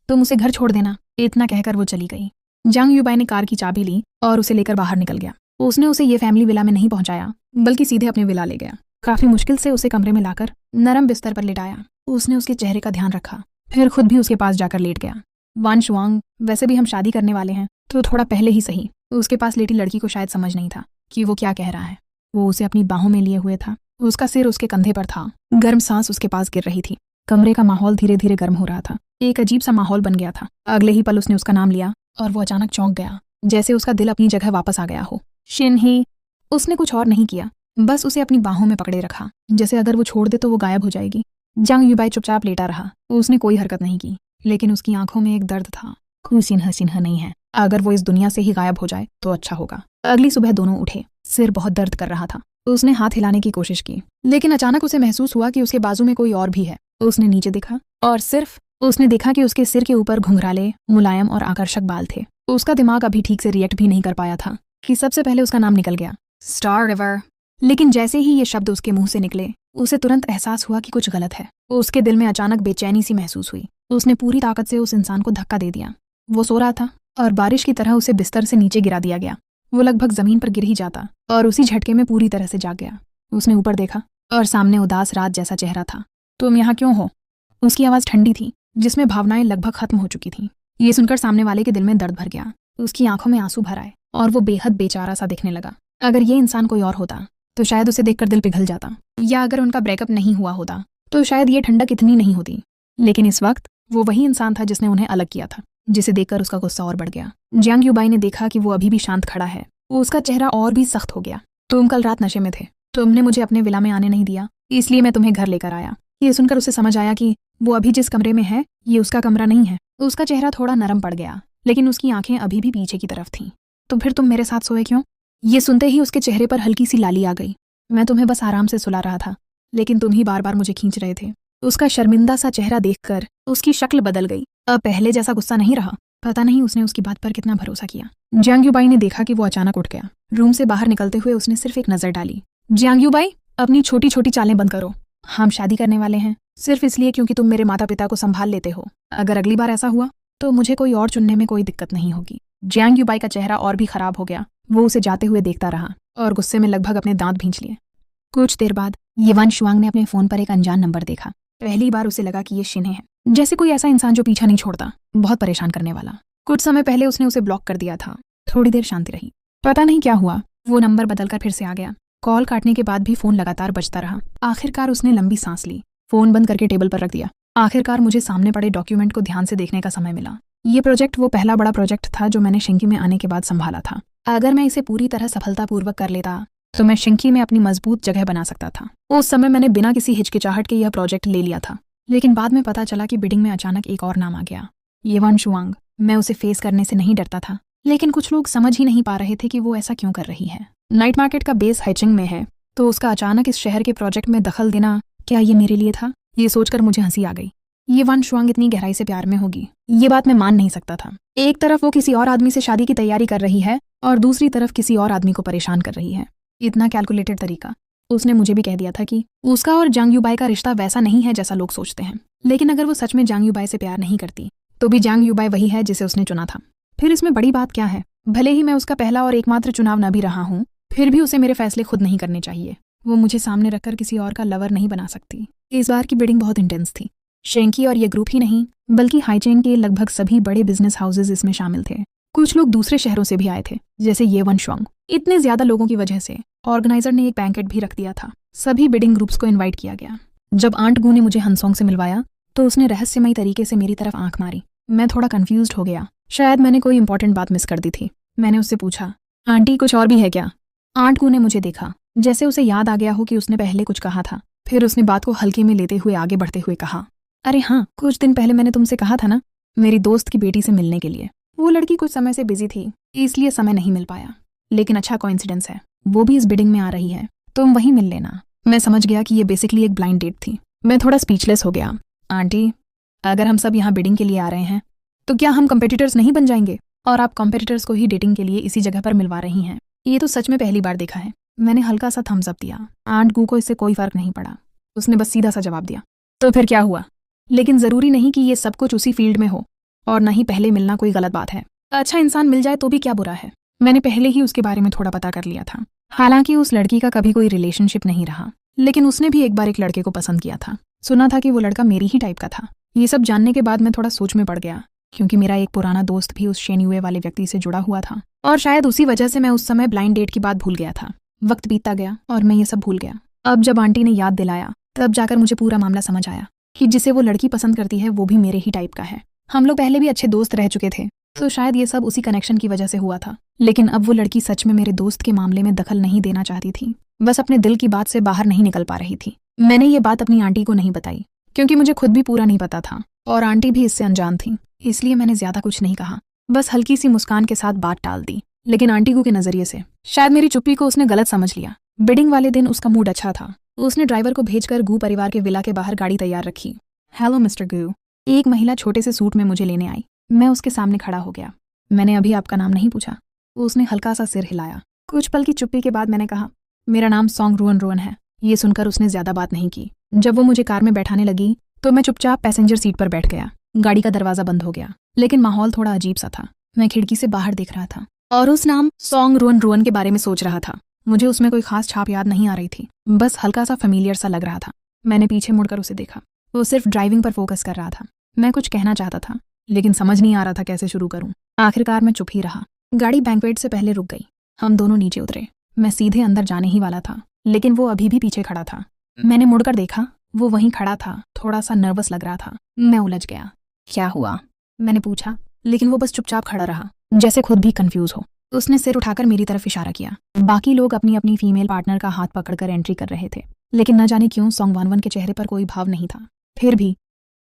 A: तुम उसे घर छोड़ देना। इतना कहकर वो चली गई। जांग यूबाई ने कार की चाबी ली और उसे लेकर बाहर निकल गया। उसने उसे ये फैमिली विला में नहीं पहुंचाया, बल्कि सीधे अपने विला ले गया। काफी मुश्किल से उसे कमरे में लाकर नरम बिस्तर पर लिटाया। उसने उसके चेहरे का ध्यान रखा, फिर खुद भी उसके पास जाकर लेट गया। वानशुआंग, वैसे भी हम शादी करने वाले हैं, तो थोड़ा पहले ही सही। उसके पास लेटी लड़की को शायद समझ नहीं था कि वो क्या कह रहा है। वो उसे अपनी बाहों में लिए हुए था। उसका सिर उसके कंधे पर था। गर्म सांस उसके पास गिर रही थी। कमरे का माहौल धीरे धीरे गर्म हो रहा था। एक अजीब सा माहौल बन गया था। अगले ही पल उसने उसका नाम लिया और वो अचानक चौंक गया, जैसे उसका दिल अपनी जगह वापस आ गया हो। शिनही। उसने कुछ और नहीं किया, बस उसे अपनी बाहों में पकड़े रखा, जैसे अगर वो छोड़ दे तो वो गायब हो जाएगी। जांग यूबाई चुपचाप लेटा रहा। उसने कोई हरकत नहीं की, लेकिन उसकी आंखों में एक दर्द था। कोई सिन्हा नहीं है। अगर वो इस दुनिया से ही गायब हो जाए तो अच्छा होगा। अगली सुबह दोनों उठे। सिर बहुत दर्द कर रहा था। उसने हाथ हिलाने की कोशिश की, लेकिन अचानक उसे महसूस हुआ कि उसके बाजू में कोई और भी है। उसने नीचे देखा और सिर्फ उसने देखा कि उसके सिर के ऊपर घुंघराले, मुलायम और आकर्षक बाल थे। उसका दिमाग अभी ठीक से रिएक्ट भी नहीं कर पाया था कि सबसे पहले उसका नाम निकल गया, स्टार रिवर। लेकिन जैसे ही ये शब्द उसके मुंह से निकले, उसे तुरंत एहसास हुआ कि कुछ गलत है। उसके दिल में अचानक बेचैनी सी महसूस हुई। उसने पूरी ताकत से उस इंसान को धक्का दे दिया। वो सो रहा था और बारिश की तरह उसे बिस्तर से नीचे गिरा दिया गया। वो लगभग जमीन पर गिर ही जाता और उसी झटके में पूरी तरह से जाग गया। उसने ऊपर देखा और सामने उदास रात जैसा चेहरा था। तुम यहाँ क्यों हो? उसकी आवाज़ ठंडी थी, जिसमें भावनाएं लगभग खत्म हो चुकी थीं। ये सुनकर सामने वाले के दिल में दर्द भर गया। उसकी आंखों में आंसू भर आए और वो बेहद बेचारा सा दिखने लगा। अगर ये इंसान कोई और होता तो शायद उसे देखकर दिल पिघल जाता, या अगर उनका ब्रेकअप नहीं हुआ होता तो शायद ये ठंडक इतनी नहीं होती। लेकिन इस वक्त वो वही इंसान था जिसने उन्हें अलग किया था, जिसे देखकर उसका गुस्सा और बढ़ गया। जांग यूबाई ने देखा कि वो अभी भी शांत खड़ा है। उसका चेहरा और भी सख्त हो गया। तुम कल रात नशे में थे। तुमने मुझे अपने विला में आने नहीं दिया, इसलिए मैं तुम्हें घर लेकर आया। ये सुनकर उसे समझ आया कि वो अभी जिस कमरे में है ये उसका कमरा नहीं है। उसका चेहरा थोड़ा नरम पड़ गया, लेकिन उसकी आंखें अभी भी पीछे की तरफ थीं। तो फिर तुम मेरे साथ सोए क्यों? ये सुनते ही उसके चेहरे पर हल्की सी लाली आ गई। मैं तुम्हें बस आराम से सुला रहा था, लेकिन तुम ही बार बार मुझे खींच रहे थे। उसका शर्मिंदा सा चेहरा देखकर उसकी शक्ल बदल गई। अब पहले जैसा गुस्सा नहीं रहा। पता नहीं उसने उसकी बात पर कितना भरोसा किया। जांग यूबाई ने देखा कि वो अचानक उठ गया। रूम से बाहर निकलते हुए उसने सिर्फ एक नजर डाली। जांग यूबाई, अपनी छोटी छोटी चालें बंद करो। हम शादी करने वाले हैं सिर्फ इसलिए क्योंकि तुम मेरे माता पिता को संभाल लेते हो। अगर अगली बार ऐसा हुआ तो मुझे कोई और चुनने में कोई दिक्कत नहीं होगी। जियांग युबाई का चेहरा और भी खराब हो गया। वो उसे जाते हुए देखता रहा और गुस्से में लगभग अपने दांत भींच लिए। कुछ देर बाद येवान शुआंग ने अपने फोन पर एक अनजान नंबर देखा। पहली बार उसे लगा कि ये शिन्हे है, जैसे कोई ऐसा इंसान जो पीछा नहीं छोड़ता, बहुत परेशान करने वाला। कुछ समय पहले उसने उसे ब्लॉक कर दिया था। थोड़ी देर शांति रही, पता नहीं क्या हुआ, वो नंबर बदलकर फिर से आ गया। कॉल काटने के बाद भी फोन लगातार बजता रहा। आखिरकार उसने लंबी सांस ली, फोन बंद करके टेबल पर रख दिया। आखिरकार मुझे सामने पड़े डॉक्यूमेंट को ध्यान से देखने का समय मिला। ये प्रोजेक्ट वो पहला बड़ा प्रोजेक्ट था जो मैंने शिंकी में आने के बाद संभाला था। अगर मैं इसे पूरी तरह सफलतापूर्वक कर लेता तो मैं शिंकी में अपनी मजबूत जगह बना सकता था। उस समय मैंने बिना किसी हिचकिचाहट के यह प्रोजेक्ट ले लिया था, लेकिन बाद में पता चला कि बिडिंग में अचानक एक और नाम आ गया, येवान शुआंग। मैं उसे फेस करने से नहीं डरता था, लेकिन कुछ लोग समझ ही नहीं पा रहे थे कि वो ऐसा क्यों कर रही है। नाइट मार्केट का बेस हैचिंग में है, तो उसका अचानक इस शहर के प्रोजेक्ट में दखल देना, क्या ये मेरे लिए था? ये सोचकर मुझे हंसी आ गई। येवान शुआंग इतनी गहराई से प्यार में होगी, ये बात मैं मान नहीं सकता था। एक तरफ वो किसी और आदमी से शादी की तैयारी कर रही है और दूसरी तरफ किसी और आदमी को परेशान कर रही है। इतना कैलकुलेटेड तरीका। उसने मुझे भी कह दिया था कि उसका और जांग युबाई का रिश्ता वैसा नहीं है जैसा लोग सोचते हैं। लेकिन अगर वो सच में जांग युबाई से प्यार नहीं करती तो भी जांग युबाई वही है जिसे उसने चुना था। फिर इसमें बड़ी बात क्या है? भले ही मैं उसका पहला और एकमात्र चुनाव न भी रहा हूँ, फिर भी उसे मेरे फैसले खुद नहीं करने चाहिए। वो मुझे सामने रखकर किसी और का लवर नहीं बना सकती। इस बार की बिडिंग बहुत इंटेंस थी। शेंकी और ये ग्रुप ही नहीं, बल्कि हाईचेंग के लगभग सभी बड़े बिजनेस हाउसेज इसमें शामिल थे। कुछ लोग दूसरे शहरों से भी आए थे, जैसे येवन शुआंग। इतने ज्यादा लोगों की वजह से ऑर्गेनाइजर ने एक बैंकेट भी रख दिया था। सभी बिडिंग ग्रुप्स को इनवाइट किया गया। जब आंट गू ने मुझे हंसोंग से मिलवाया तो उसने रहस्यमयी तरीके से मेरी तरफ आंख मारी। मैं थोड़ा कंफ्यूज्ड हो गया, शायद मैंने कोई इंपॉर्टेंट बात मिस कर दी थी। मैंने उससे पूछा, आंटी कुछ और भी है क्या? आंट गू ने मुझे देखा, जैसे उसे याद आ गया हो कि उसने पहले कुछ कहा था। फिर उसने बात को हल्के में लेते हुए आगे बढ़ते हुए कहा, अरे हाँ, कुछ दिन पहले मैंने तुमसे कहा था ना, मेरी दोस्त की बेटी से मिलने के लिए। वो लड़की कुछ समय से बिजी थी, इसलिए समय नहीं मिल पाया। लेकिन अच्छा कोइंसिडेंस है, वो भी इस बिडिंग में आ रही है, तुम वहीं मिल लेना। मैं समझ गया कि ये बेसिकली एक ब्लाइंड डेट थी। मैं थोड़ा स्पीचलेस हो गया। आंटी, अगर हम सब यहाँ बिडिंग के लिए आ रहे हैं तो क्या हम कंपेटिटर्स नहीं बन जाएंगे? और आप कंपेटिटर्स को ही डेटिंग के लिए इसी जगह पर मिलवा रही हैं। ये तो सच में पहली बार देखा है। मैंने हल्का सा थम्स अप दिया। आंट गू को इससे कोई फर्क नहीं पड़ा। उसने बस सीधा सा जवाब दिया, तो फिर क्या हुआ? लेकिन जरूरी नहीं कि ये सब कुछ उसी फील्ड में हो, और न ही पहले मिलना कोई गलत बात है। अच्छा इंसान मिल जाए तो भी क्या बुरा है? मैंने पहले ही उसके बारे में थोड़ा पता कर लिया था। हालांकि उस लड़की का कभी कोई रिलेशनशिप नहीं रहा, लेकिन उसने भी एक बार एक लड़के को पसंद किया था। सुना था कि वो लड़का मेरी ही टाइप का था। ये सब जानने के बाद मैं थोड़ा सोच में पड़ गया, क्योंकि मेरा एक पुराना दोस्त भी उस शेन्युए वाले व्यक्ति से जुड़ा हुआ था, और शायद उसी वजह से मैं उस समय ब्लाइंड डेट की बात भूल गया था। वक्त बीतता गया और मैं ये सब भूल गया। अब जब आंटी ने याद दिलाया तब जाकर मुझे पूरा मामला समझ आया कि जिसे वो लड़की पसंद करती है वो भी मेरे ही टाइप का है। हम लोग पहले भी अच्छे दोस्त रह चुके थे, तो शायद ये सब उसी कनेक्शन की वजह से हुआ था। लेकिन अब वो लड़की सच में मेरे दोस्त के मामले में दखल नहीं देना चाहती थी, बस अपने दिल की बात से बाहर नहीं निकल पा रही थी। मैंने ये बात अपनी आंटी को नहीं बताई, क्योंकि मुझे खुद भी पूरा नहीं पता था और आंटी भी इससे अनजान थी। इसलिए मैंने ज्यादा कुछ नहीं कहा, बस हल्की सी मुस्कान के साथ बात टाल दी। लेकिन आंटी को के नजरिए से शायद मेरी चुप्पी को उसने गलत समझ लिया। बिडिंग वाले दिन उसका मूड अच्छा था। उसने ड्राइवर को भेजकर गू परिवार के विला के बाहर गाड़ी तैयार रखी। हेलो मिस्टर गू, एक महिला छोटे से सूट में मुझे लेने आई। मैं उसके सामने खड़ा हो गया। मैंने अभी आपका नाम नहीं पूछा। उसने हल्का सा सिर हिलाया। कुछ पल की चुप्पी के बाद मैंने कहा, मेरा नाम सोंग रुअन रुअन है। ये सुनकर उसने ज्यादा बात नहीं की। जब वो मुझे कार में बैठाने लगी तो मैं चुपचाप पैसेंजर सीट पर बैठ गया। गाड़ी का दरवाजा बंद हो गया, लेकिन माहौल थोड़ा अजीब सा था। मैं खिड़की से बाहर देख रहा था और उस नाम सोंग रुअन रुअन के बारे में सोच रहा था। मुझे उसमें कोई खास छाप याद नहीं आ रही थी, बस हल्का सा फेमिलियर सा लग रहा था। मैंने पीछे मुड़कर उसे देखा। वो सिर्फ ड्राइविंग पर फोकस कर रहा था। मैं कुछ कहना चाहता था, लेकिन समझ नहीं आ रहा था कैसे शुरू करूं। आखिरकार मैं चुप ही रहा। गाड़ी बैंक्वेट से पहले रुक गई। हम दोनों नीचे उतरे। मैं सीधे अंदर जाने ही वाला था, लेकिन वो अभी भी पीछे खड़ा था। मैंने मुड़कर देखा, वो वहीं खड़ा था। थोड़ा सा नर्वस लग रहा था। मैं उलझ गया। क्या हुआ? मैंने पूछा, लेकिन वो बस चुपचाप खड़ा रहा, जैसे खुद भी कंफ्यूज हो। उसने सिर उठाकर मेरी तरफ इशारा किया। बाकी लोग अपनी अपनी फीमेल पार्टनर का हाथ पकड़कर एंट्री कर रहे थे, लेकिन न जाने क्यों सोंग वानवन के चेहरे पर कोई भाव नहीं था। फिर भी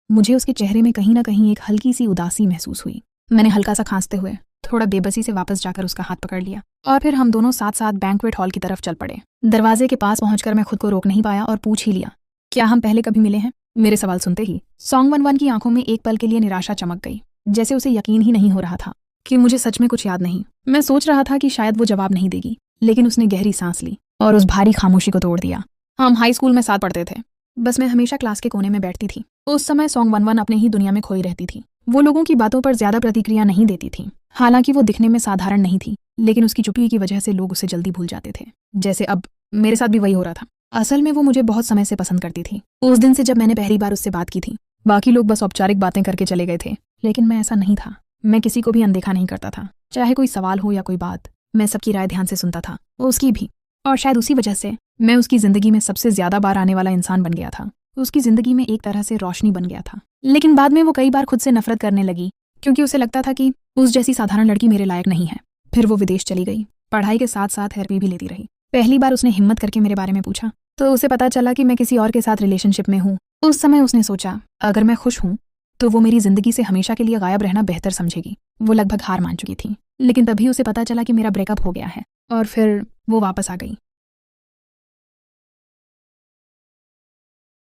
A: मुझे उसके चेहरे में कहीं ना कहीं एक हल्की सी उदासी महसूस हुई। मैंने हल्का सा खांसते हुए थोड़ा बेबसी से वापस जाकर उसका हाथ पकड़ लिया और फिर हम दोनों साथ साथ बैंक्वेट हॉल की तरफ चल पड़े। दरवाजे के पास पहुंचकर मैं खुद को रोक नहीं पाया और पूछ ही लिया, क्या हम पहले कभी मिले हैं? मेरे सवाल सुनते ही सोंग वानवन की आंखों में एक पल के लिए निराशा चमक गई, जैसे उसे यकीन ही नहीं हो रहा था कि मुझे सच में कुछ याद नहीं। मैं सोच रहा था कि शायद वो जवाब नहीं देगी, लेकिन उसने गहरी सांस ली और उस भारी खामोशी को तोड़ दिया। हम हाई स्कूल में साथ पढ़ते थे। बस मैं हमेशा क्लास के कोने में बैठती थी। उस समय सॉन्ग 11 अपने ही दुनिया में खोई रहती थी। वो लोगों की बातों पर ज्यादा प्रतिक्रिया नहीं देती थी। हालांकि वो दिखने में साधारण नहीं थी, लेकिन उसकी चुप्पी की वजह से लोग उसे जल्दी भूल जाते थे। जैसे अब मेरे साथ भी वही हो रहा था। असल में वो मुझे बहुत समय से पसंद करती थी। उस दिन से जब मैंने पहली बार उससे बात की थी, बाकी लोग बस औपचारिक बातें करके चले गए थे, लेकिन मैं ऐसा नहीं था। मैं किसी को भी अनदेखा नहीं करता था, चाहे कोई सवाल हो या कोई बात। मैं सबकी राय ध्यान से सुनता था, उसकी भी। और शायद उसी वजह से मैं उसकी जिंदगी में सबसे ज्यादा बार आने वाला इंसान बन गया था। उसकी जिंदगी में एक तरह से रोशनी बन गया था। लेकिन बाद में वो कई बार खुद से नफरत करने लगी, क्योंकि उसे लगता था कि उस जैसी साधारण लड़की मेरे लायक नहीं है। फिर वो विदेश चली गई, पढ़ाई के साथ साथ थेरेपी भी लेती रही। पहली बार उसने हिम्मत करके मेरे बारे में पूछा तो उसे पता चला कि मैं किसी और के साथ रिलेशनशिप में हूँ। उस समय उसने सोचा, अगर मैं खुश हूँ तो वो मेरी जिंदगी से हमेशा के लिए गायब रहना बेहतर समझेगी। वो लगभग हार मान चुकी थी, लेकिन तभी उसे पता चला कि मेरा ब्रेकअप हो गया है, और फिर वो वापस आ गई।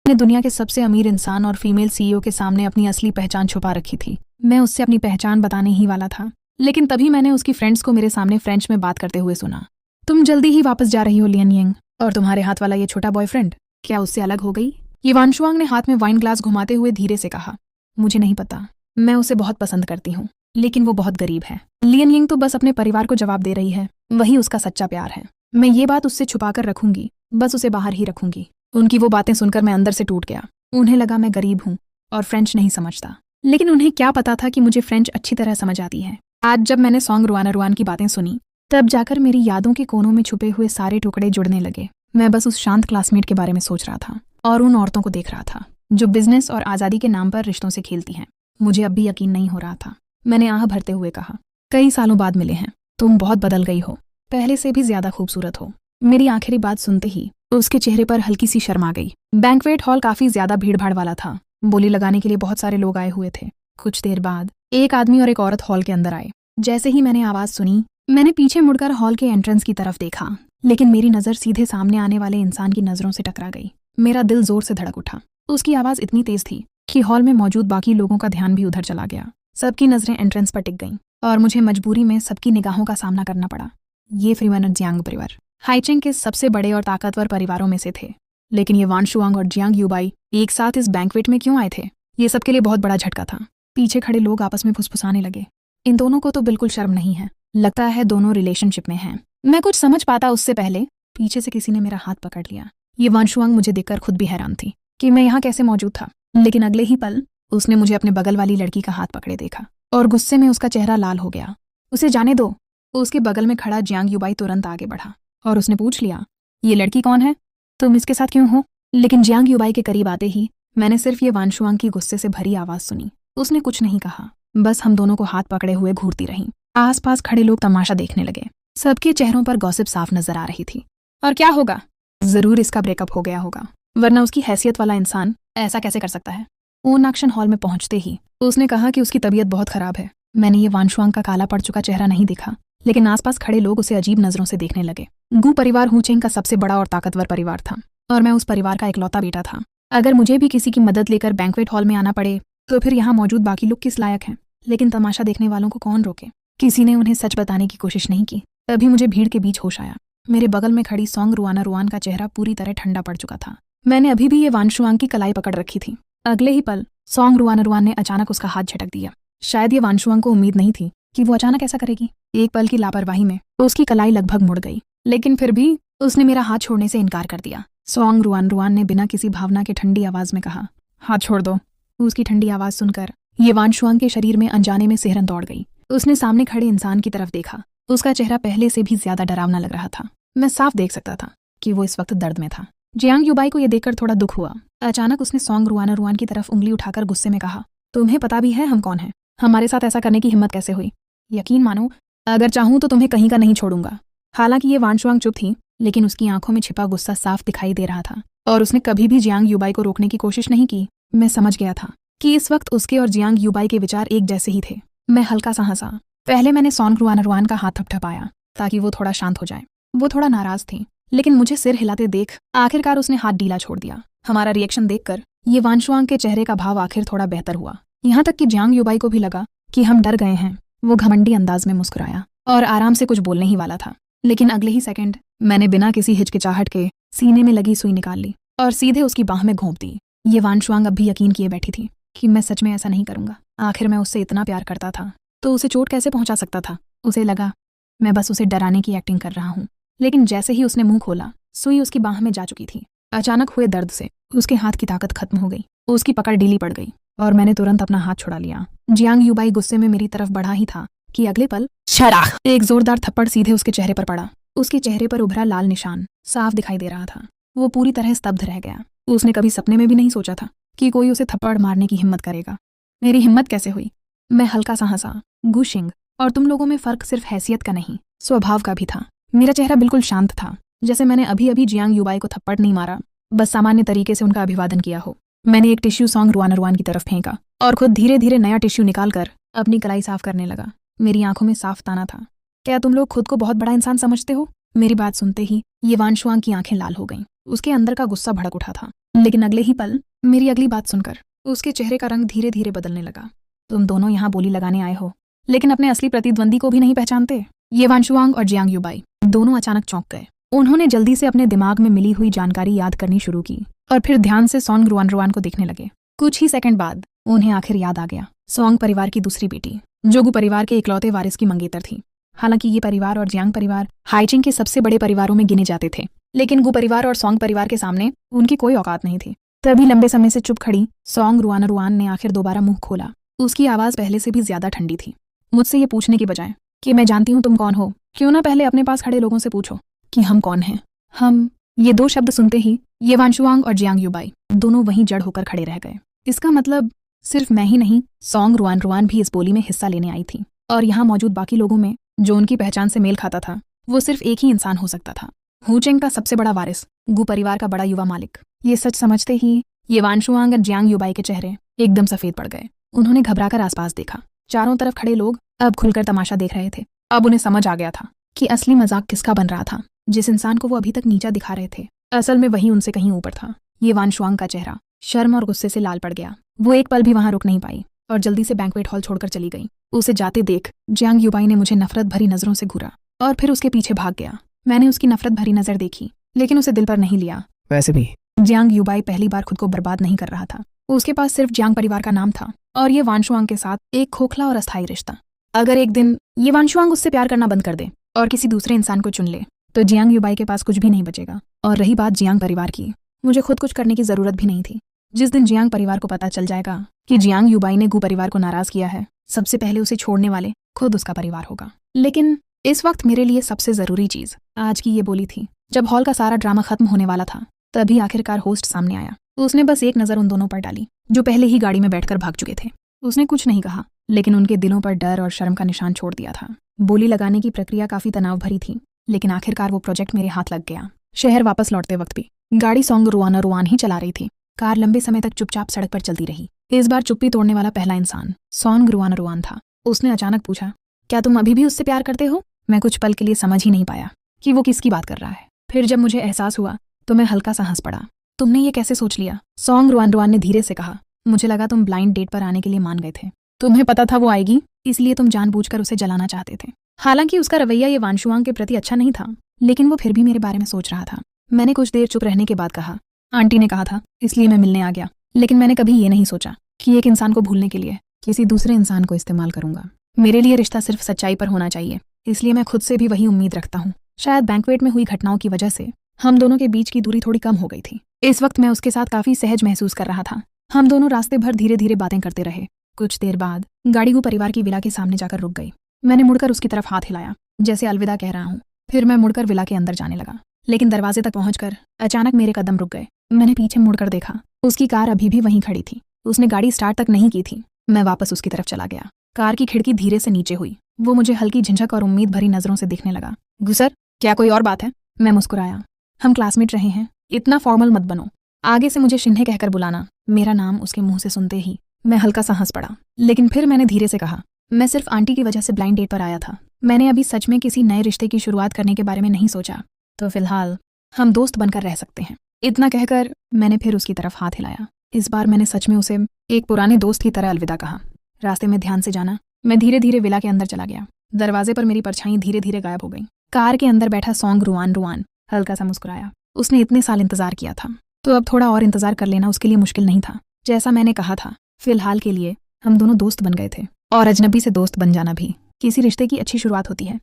A: ने दुनिया के सबसे अमीर इंसान और फीमेल सीईओ के सामने अपनी असली पहचान छुपा रखी थी। मैं उससे अपनी पहचान बताने ही वाला था, लेकिन तभी मैंने उसकी फ्रेंड्स को मेरे सामने फ्रेंच में बात करते हुए सुना। तुम जल्दी ही वापस जा रही हो लियन यंग, और तुम्हारे हाथ वाला ये छोटा बॉयफ्रेंड, क्या उससे अलग हो गई? ये वानशुआंग ने हाथ में वाइन ग्लास घुमाते हुए धीरे से कहा। मुझे नहीं पता, मैं उसे बहुत पसंद करती हूँ, लेकिन वो बहुत गरीब है। लियन यंग तो बस अपने परिवार को जवाब दे रही है, वही उसका सच्चा प्यार है। मैं ये बात उससे छुपाकर रखूंगी, बस उसे बाहर ही रखूंगी। उनकी वो बातें सुनकर मैं अंदर से टूट गया। उन्हें लगा मैं गरीब हूँ और फ्रेंच नहीं समझता, लेकिन उन्हें क्या पता था कि मुझे फ्रेंच अच्छी तरह समझ आती है। आज जब मैंने सॉन्ग रुआना रुआन की बातें सुनी, तब जाकर मेरी यादों के कोनों में छुपे हुए सारे टुकड़े जुड़ने लगे। मैं बस उस शांत क्लासमेट के बारे में सोच रहा था और उन औरतों को देख रहा था जो बिजनेस और आज़ादी के नाम पर रिश्तों से खेलती हैं। मुझे अब भी यकीन नहीं हो रहा था। मैंने आह भरते हुए कहा, कई सालों बाद मिले हैं, तुम बहुत बदल गई हो, पहले से भी ज्यादा खूबसूरत हो। मेरी आखिरी बात सुनते ही उसके चेहरे पर हल्की सी शर्म आ गई। बैंक्वेट हॉल काफी ज्यादा भीड़भाड़ वाला था। बोली लगाने के लिए बहुत सारे लोग आए हुए थे। कुछ देर बाद एक आदमी और एक औरत हॉल के अंदर आए। जैसे ही मैंने आवाज सुनी, मैंने पीछे मुड़कर हॉल के एंट्रेंस की तरफ देखा, लेकिन मेरी नजर सीधे सामने आने वाले इंसान की नजरों से टकरा गई। मेरा दिल जोर से धड़क उठा। उसकी आवाज इतनी तेज थी कि हॉल में मौजूद बाकी लोगों का ध्यान भी उधर चला गया। सबकी नजरें एंट्रेंस पर टिक गईं और मुझे मजबूरी में सबकी निगाहों का सामना करना पड़ा। ये फ्रीवन जियांग परिवार हाइचिंग के सबसे बड़े और ताकतवर परिवारों में से थे, लेकिन ये वानशुआंग और जियांग यूबाई एक साथ इस बैंक्वेट में क्यों आए थे? ये सबके लिए बहुत बड़ा झटका था। पीछे खड़े लोग आपस में फुसफुसाने लगे। इन दोनों को तो बिल्कुल शर्म नहीं है, लगता है दोनों रिलेशनशिप में हैं। मैं कुछ समझ पाता उससे पहले पीछे से किसी ने मेरा हाथ पकड़ लिया। ये वानशुआंग मुझे देखकर खुद भी हैरान थी कि मैं यहाँ कैसे मौजूद था, लेकिन अगले ही पल उसने मुझे अपने बगल वाली लड़की का हाथ पकड़े देखा और गुस्से में उसका चेहरा लाल हो गया। उसे जाने दो। उसके बगल में खड़ा जियांग यूबाई तुरंत आगे बढ़ा और उसने पूछ लिया, ये लड़की कौन है? तुम इसके साथ क्यों हो? लेकिन जियांग यूबाई के करीब आते ही मैंने सिर्फ ये वानशुआंग की गुस्से से भरी आवाज सुनी। उसने कुछ नहीं कहा, बस हम दोनों को हाथ पकड़े हुए घूरती रहीं। आसपास खड़े लोग तमाशा देखने लगे। सबके चेहरों पर गॉसिप साफ नजर आ रही थी। और क्या होगा? जरूर इसका ब्रेकअप हो गया होगा, वरना उसकी हैसियत वाला इंसान ऐसा कैसे कर सकता है? ओन एक्शन हॉल में पहुंचते ही उसने कहा कि उसकी तबीयत बहुत खराब है। मैंने ये वानशुआंग का काला पड़ चुका चेहरा नहीं देखा, लेकिन आसपास खड़े लोग उसे अजीब नजरों से देखने लगे। गू परिवार हुचेंग का सबसे बड़ा और ताकतवर परिवार था, और मैं उस परिवार का इकलौता बेटा था। अगर मुझे भी किसी की मदद लेकर बैंक्वेट हॉल में आना पड़े तो फिर यहाँ मौजूद बाकी लोग किस लायक हैं? लेकिन तमाशा देखने वालों को कौन रोके? किसी ने उन्हें सच बताने की कोशिश नहीं की। तभी मुझे भीड़ के बीच होश आया। मेरे बगल में खड़ी सॉन्ग रुआना रुआन का चेहरा पूरी तरह ठंडा पड़ चुका था। मैंने अभी भी ये वानशुआंग की कलाई पकड़ रखी थी। अगले ही पल सॉन्ग रुआना रुआन ने अचानक उसका हाथ झटक दिया। शायद ये वानशुआंग को उम्मीद नहीं थी कि वो अचानक ऐसा करेगी। एक पल की लापरवाही में उसकी कलाई लगभग मुड़ गई, लेकिन फिर भी उसने मेरा हाथ छोड़ने से इनकार कर दिया। सॉन्ग रुआन रुआन ने बिना किसी भावना के ठंडी आवाज में कहा, हाथ छोड़ दो। उसकी ठंडी आवाज सुनकर ये वानशुआंग के शरीर में अनजाने में सिहरन दौड़ गई। उसने सामने खड़े इंसान की तरफ देखा। उसका चेहरा पहले से भी ज्यादा डरावना लग रहा था। मैं साफ देख सकता था कि वो इस वक्त दर्द में था। जियांग यूबाई को यह देखकर थोड़ा दुख हुआ। अचानक उसने सॉन्ग रुआना रुआन की तरफ उंगली उठाकर गुस्से में कहा, तुम्हें पता भी है हम कौन हैं? हमारे साथ ऐसा करने की हिम्मत कैसे हुई? यकीन मानो, अगर चाहूं तो तुम्हें कहीं का नहीं छोड़ूंगा। हालांकि ये वानशुआंग चुप थी, लेकिन उसकी आंखों में छिपा गुस्सा साफ दिखाई दे रहा था, और उसने कभी भी जियांग यूबाई को रोकने की कोशिश नहीं की। मैं समझ गया था कि इस वक्त उसके और जियांग यूबाई के विचार एक जैसे ही थे। मैं हल्का सा हंसा। पहले मैंने सॉन्ग रुआना रुआन का हाथ थपथपाया ताकि वो थोड़ा शांत हो जाए। वो थोड़ा नाराज थी, लेकिन मुझे सिर हिलाते देख आखिरकार उसने हाथ ढीला छोड़ दिया। हमारा रिएक्शन देखकर ये वानशुआंग के चेहरे का भाव आखिर थोड़ा बेहतर हुआ। यहाँ तक कि जियांग यूबाई को भी लगा कि हम डर गए हैं। वो घमंडी अंदाज में मुस्कुराया और आराम से कुछ बोलने ही वाला था, लेकिन अगले ही सेकंड मैंने बिना किसी हिचकिचाहट के सीने में लगी सुई निकाल ली और सीधे उसकी बाह में घोंप दी। ये वानशुआंग अब भी यकीन किए बैठी थी कि मैं सच में ऐसा नहीं करूंगा। आखिर मैं उससे इतना प्यार करता था तो उसे चोट कैसे पहुंचा सकता था। उसे लगा मैं बस उसे डराने की एक्टिंग कर रहा हूँ, लेकिन जैसे ही उसने मुंह खोला सुई उसकी बाह में जा चुकी थी। अचानक हुए दर्द से उसके हाथ की ताकत खत्म हो गई, उसकी पकड़ ढीली पड़ गई और मैंने तुरंत अपना हाथ छुड़ा लिया। जियांग यूबाई गुस्से में मेरी तरफ बढ़ा ही था कि अगले पल शराख एक जोरदार थप्पड़ सीधे उसके चेहरे पर पड़ा। उसके चेहरे पर उभरा लाल निशान साफ दिखाई दे रहा था। वो पूरी तरह स्तब्ध रह गया। उसने कभी सपने में भी नहीं सोचा था कि कोई उसे थप्पड़ मारने की हिम्मत करेगा। मेरी हिम्मत कैसे हुई? मैं हल्का सा हंसा। गुशिंग, और तुम लोगों में फर्क सिर्फ हैसियत का नहीं, स्वभाव का भी था। मेरा चेहरा बिल्कुल शांत था, जैसे मैंने अभी अभी जियांग यूबाई को थप्पड़ नहीं मारा, बस सामान्य तरीके से उनका अभिवादन किया हो। मैंने एक टिश्यू सॉन्ग रुआन की तरफ फेंका और खुद धीरे धीरे नया टिश्यू निकालकर अपनी कलाई साफ करने लगा। मेरी आंखों में साफ ताना था। क्या तुम लोग खुद को बहुत बड़ा इंसान समझते हो? मेरी बात सुनते ही ये वानशुआंग की आंखें लाल हो गईं। उसके अंदर का गुस्सा भड़क उठा था, लेकिन अगले ही पल मेरी अगली बात सुनकर उसके चेहरे का रंग धीरे धीरे बदलने लगा। तुम दोनों यहाँ बोली लगाने आए हो, लेकिन अपने असली प्रतिद्वंदी को भी नहीं पहचानते। ये वानशुआंग और जियांग यूबाई दोनों अचानक चौंक गए। उन्होंने जल्दी से अपने दिमाग में मिली हुई जानकारी याद करनी शुरू की और फिर ध्यान से सॉन्ग रुआन को देखने लगे। कुछ ही सेकंड बाद उन्हें आखिर याद आ गया। सॉन्ग परिवार की दूसरी बेटी, जो गु परिवार के इकलौते वारिस की मंगेतर थी। हालांकि ये परिवार और जियांग परिवार हाइचिंग के सबसे बड़े परिवारों में गिने जाते थे, लेकिन गु परिवार और सॉन्ग परिवार के सामने उनकी कोई औकात नहीं थी। तभी लंबे समय से चुप खड़ी सॉन्ग रुआन ने आखिर दोबारा मुंह खोला। उसकी आवाज पहले से भी ज्यादा ठंडी थी। मुझसे ये पूछने की बजाय कि मैं जानती हूँ तुम कौन हो, क्यों ना पहले अपने पास खड़े लोगों से पूछो कि हम कौन हैं। हम, ये दो शब्द सुनते ही ये वानशुआंग और जियांग यूबाई दोनों वहीं जड़ होकर खड़े रह गए। इसका मतलब सिर्फ मैं ही नहीं, सॉन्ग रुआन भी इस बोली में हिस्सा लेने आई थी, और यहाँ मौजूद बाकी लोगों में जो उनकी पहचान से मेल खाता था वो सिर्फ एक ही इंसान हो सकता था, हुचेंग का सबसे बड़ा वारिस, गु परिवार का बड़ा युवा मालिक। ये सच समझते ही ये वानशुआंग और जियांग यूबाई के चेहरे एकदम सफेद पड़ गए। उन्होंने घबराकर आसपास देखा। चारों तरफ खड़े लोग अब खुलकर तमाशा देख रहे थे। अब उन्हें समझ आ गया था कि असली मजाक किसका बन रहा था। जिस इंसान को वो अभी तक नीचा दिखा रहे थे, असल में वही उनसे कहीं ऊपर था। ये वानशुआंग का चेहरा शर्म और गुस्से से लाल पड़ गया। वो एक पल भी वहां रुक नहीं पाई और जल्दी से बैंक्वेट हॉल छोड़कर चली गई। उसे जाते देख जियांग यूबाई ने मुझे नफरत भरी नजरों से घूरा और फिर उसके पीछे भाग गया। मैंने उसकी नफरत भरी नजर देखी, लेकिन उसे दिल पर नहीं लिया।
B: वैसे भी
A: जियांग यूबाई पहली बार खुद को बर्बाद नहीं कर रहा था। उसके पास सिर्फ जियांग परिवार का नाम था और ये वानशुआंग के साथ एक खोखला और अस्थायी रिश्ता। अगर एक दिन ये वानशुआंग उससे प्यार करना बंद कर दे और किसी दूसरे इंसान को चुन ले, तो जियांग यूबाई के पास कुछ भी नहीं बचेगा। और रही बात जियांग परिवार की, मुझे खुद कुछ करने की जरूरत भी नहीं थी। जिस दिन जियांग परिवार को पता चल जाएगा कि जियांग यूबाई ने गु परिवार को नाराज किया है, सबसे पहले उसे छोड़ने वाले खुद उसका परिवार होगा। लेकिन इस वक्त मेरे लिए सबसे जरूरी चीज आज की ये बोली थी। जब हॉल का सारा ड्रामा खत्म होने वाला था, तभी आखिरकार होस्ट सामने आया। उसने बस एक नजर उन दोनों पर डाली जो पहले ही गाड़ी में बैठकर भाग चुके थे। उसने कुछ नहीं कहा, लेकिन उनके दिलों पर डर और शर्म का निशान छोड़ दिया था। बोली लगाने की प्रक्रिया काफी तनाव भरी थी, लेकिन आखिरकार वो प्रोजेक्ट मेरे हाथ लग गया। शहर वापस लौटते वक्त भी गाड़ी सॉन्ग रुआन ही चला रही थी। कार लंबे समय तक चुपचाप सड़क पर चलती रही। इस बार चुप्पी तोड़ने वाला पहला इंसान सॉन्ग रुआन था। उसने अचानक पूछा, क्या तुम अभी भी उससे प्यार करते हो? मैं कुछ पल के लिए समझ ही नहीं पाया कि वो किसकी बात कर रहा है। फिर जब मुझे एहसास हुआ तो मैं हल्का सा हंस पड़ा। तुमने ये कैसे सोच लिया? सॉन्ग रुआन ने धीरे से कहा। मुझे लगा तुम ब्लाइंड डेट पर आने के लिए मान गए थे। तुम्हें पता था वो आएगी, इसलिए तुम जानबूझकर उसे जलाना चाहते थे। हालांकि उसका रवैया ये वानशुआंग के प्रति अच्छा नहीं था, लेकिन वो फिर भी मेरे बारे में सोच रहा था। मैंने कुछ देर चुप रहने के बाद कहा, आंटी ने कहा था इसलिए मैं मिलने आ गया। लेकिन मैंने कभी ये नहीं सोचा कि एक इंसान को भूलने के लिए किसी दूसरे इंसान को इस्तेमाल करूंगा। मेरे लिए रिश्ता सिर्फ सच्चाई पर होना चाहिए, इसलिए मैं खुद से भी वही उम्मीद रखता हूँ। शायद बैंक्वेट में हुई घटनाओं की वजह से हम दोनों के बीच की दूरी थोड़ी कम हो गई थी। इस वक्त मैं उसके साथ काफी सहज महसूस कर रहा था। हम दोनों रास्ते भर धीरे धीरे बातें करते रहे। कुछ देर बाद गाड़ी गु परिवार की विला के सामने जाकर रुक गई। मैंने मुड़कर उसकी तरफ हाथ हिलाया, जैसे अलविदा कह रहा हूँ। फिर मैं मुड़कर विला के अंदर जाने लगा, लेकिन दरवाजे तक पहुंचकर अचानक मेरे कदम रुक गए। मैंने पीछे मुड़कर देखा, उसकी कार अभी भी वहीं खड़ी थी। उसने गाड़ी स्टार्ट तक नहीं की थी। मैं वापस उसकी तरफ चला गया। कार की खिड़की धीरे से नीचे हुई। वो मुझे हल्की झिझक और उम्मीद भरी नजरों से देखने लगा। गुसर, क्या कोई और बात है? मैं मुस्कुराया। हम क्लासमेट रहे हैं, इतना फॉर्मल मत बनो। आगे से मुझे शिन्हे कहकर बुलाना। मेरा नाम उसके मुंह से सुनते ही मैं हल्का सा हंस पड़ा, लेकिन फिर मैंने धीरे से कहा, मैं सिर्फ आंटी की वजह से ब्लाइंड डेट पर आया था। मैंने अभी सच में किसी नए रिश्ते की शुरुआत करने के बारे में नहीं सोचा, तो फिलहाल हम दोस्त बनकर रह सकते हैं। इतना कहकर मैंने फिर उसकी तरफ हाथ हिलाया। इस बार मैंने सच में उसे एक पुराने दोस्त की तरह अलविदा कहा। रास्ते में ध्यान से जाना। मैं धीरे धीरे विला के अंदर चला गया। दरवाजे पर मेरी परछाई धीरे धीरे गायब हो गई। कार के अंदर बैठा सॉन्ग रुआन हल्का सा मुस्कुराया। उसने इतने साल इंतजार किया था, तो अब थोड़ा और इंतजार कर लेना उसके लिए मुश्किल नहीं था। जैसा मैंने कहा था, फिलहाल के लिए हम दोनों दोस्त बन गए थे, और अजनबी से दोस्त बन जाना भी किसी रिश्ते की अच्छी शुरुआत होती है।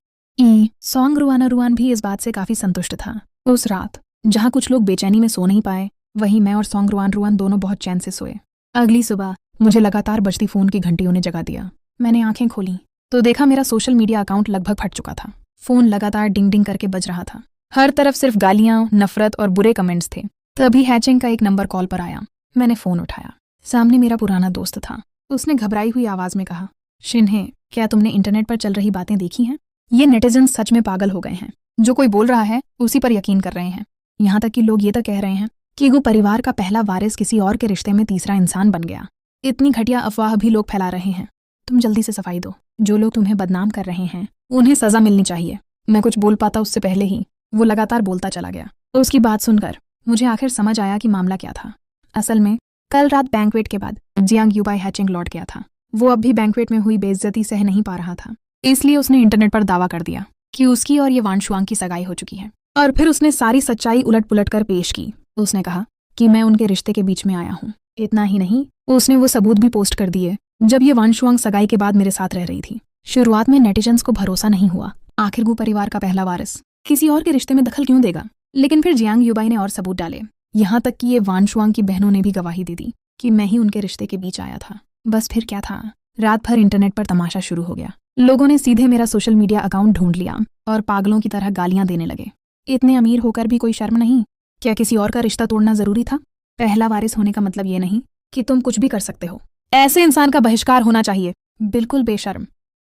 A: सॉन्ग रुआन भी इस बात से काफी संतुष्ट था। उस रात जहाँ कुछ लोग बेचैनी में सो नहीं पाए, वहीं मैं और सॉन्ग रुआन दोनों बहुत चैन से सोए। अगली सुबह मुझे लगातार बजती फोन की घंटियों ने जगा दिया। मैंने आंखें खोली तो देखा मेरा सोशल मीडिया अकाउंट लगभग फट चुका था। फोन लगातार डिंग डिंग करके बज रहा था। हर तरफ सिर्फ गालियां, नफरत और बुरे कमेंट्स थे। तभी हैचिंग का एक नंबर कॉल पर आया। मैंने फोन उठाया। सामने मेरा पुराना दोस्त था। उसने घबराई हुई आवाज में कहा, शिन्हे, क्या तुमने इंटरनेट पर चल रही बातें देखी हैं? ये नेटिजन्स सच में पागल हो गए हैं। जो कोई बोल रहा है उसी पर यकीन कर रहे हैं। यहाँ तक कि लोग ये तक कह रहे हैं कि वो परिवार का पहला वारिस किसी और के रिश्ते में तीसरा इंसान बन गया। इतनी घटिया अफवाह भी लोग फैला रहे हैं। तुम जल्दी से सफाई दो। जो लोग तुम्हें बदनाम कर रहे हैं उन्हें सजा मिलनी चाहिए। मैं कुछ बोल पाता उससे पहले ही वो लगातार बोलता चला गया। तो उसकी बात सुनकर मुझे आखिर समझ आया कि मामला क्या था। असल में कल रात बैंक्वेट के बाद जियांग यूबाई हैचिंग लौट गया था। वो अब भी बैंक्वेट में हुई बेइज्जती सह नहीं पा रहा था, इसलिए उसने इंटरनेट पर दावा कर दिया कि उसकी और ये वानशुआंग की सगाई हो चुकी है। और फिर उसने सारी सच्चाई उलट पुलट कर पेश की। उसने कहा कि मैं उनके रिश्ते के बीच में आया हूँ। इतना ही नहीं, उसने वो सबूत भी पोस्ट कर दिए जब ये वानशुआंग सगाई के बाद मेरे साथ रह रही थी। शुरुआत में नेटिजन्स को भरोसा नहीं हुआ। आखिर वो परिवार का पहला वारिस किसी और के रिश्ते में दखल क्यों देगा? लेकिन फिर जियांग यूबाई ने और सबूत डाले। यहाँ तक कि ये वानशुआंग की बहनों ने भी गवाही दे दी कि मैं ही उनके रिश्ते के बीच आया था। बस फिर क्या था, रात भर इंटरनेट पर तमाशा शुरू हो गया। लोगों ने सीधे मेरा सोशल मीडिया अकाउंट ढूंढ लिया और पागलों की तरह गालियां देने लगे। इतने अमीर होकर भी कोई शर्म नहीं? क्या किसी और का रिश्ता तोड़ना जरूरी था? पहला वारिस होने का मतलब ये नहीं कि तुम कुछ भी कर सकते हो। ऐसे इंसान का बहिष्कार होना चाहिए। बिल्कुल बेशर्म।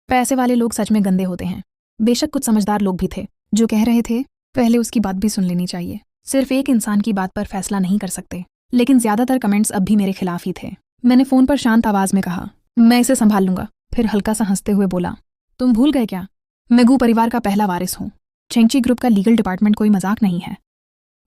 A: पैसे वाले लोग सच में गंदे होते हैं। बेशक कुछ समझदार लोग भी थे जो कह रहे थे पहले उसकी बात भी सुन लेनी चाहिए। सिर्फ एक इंसान की बात पर फैसला नहीं कर सकते। लेकिन ज्यादातर कमेंट्स अब भी मेरे खिलाफ ही थे। मैंने फोन पर शांत आवाज में कहा, मैं इसे संभाल लूंगा। फिर हल्का सा हंसते हुए बोला, तुम भूल गए क्या? मैं गू परिवार का पहला वारिस हूँ। चेंगची ग्रुप का लीगल डिपार्टमेंट कोई मजाक नहीं है।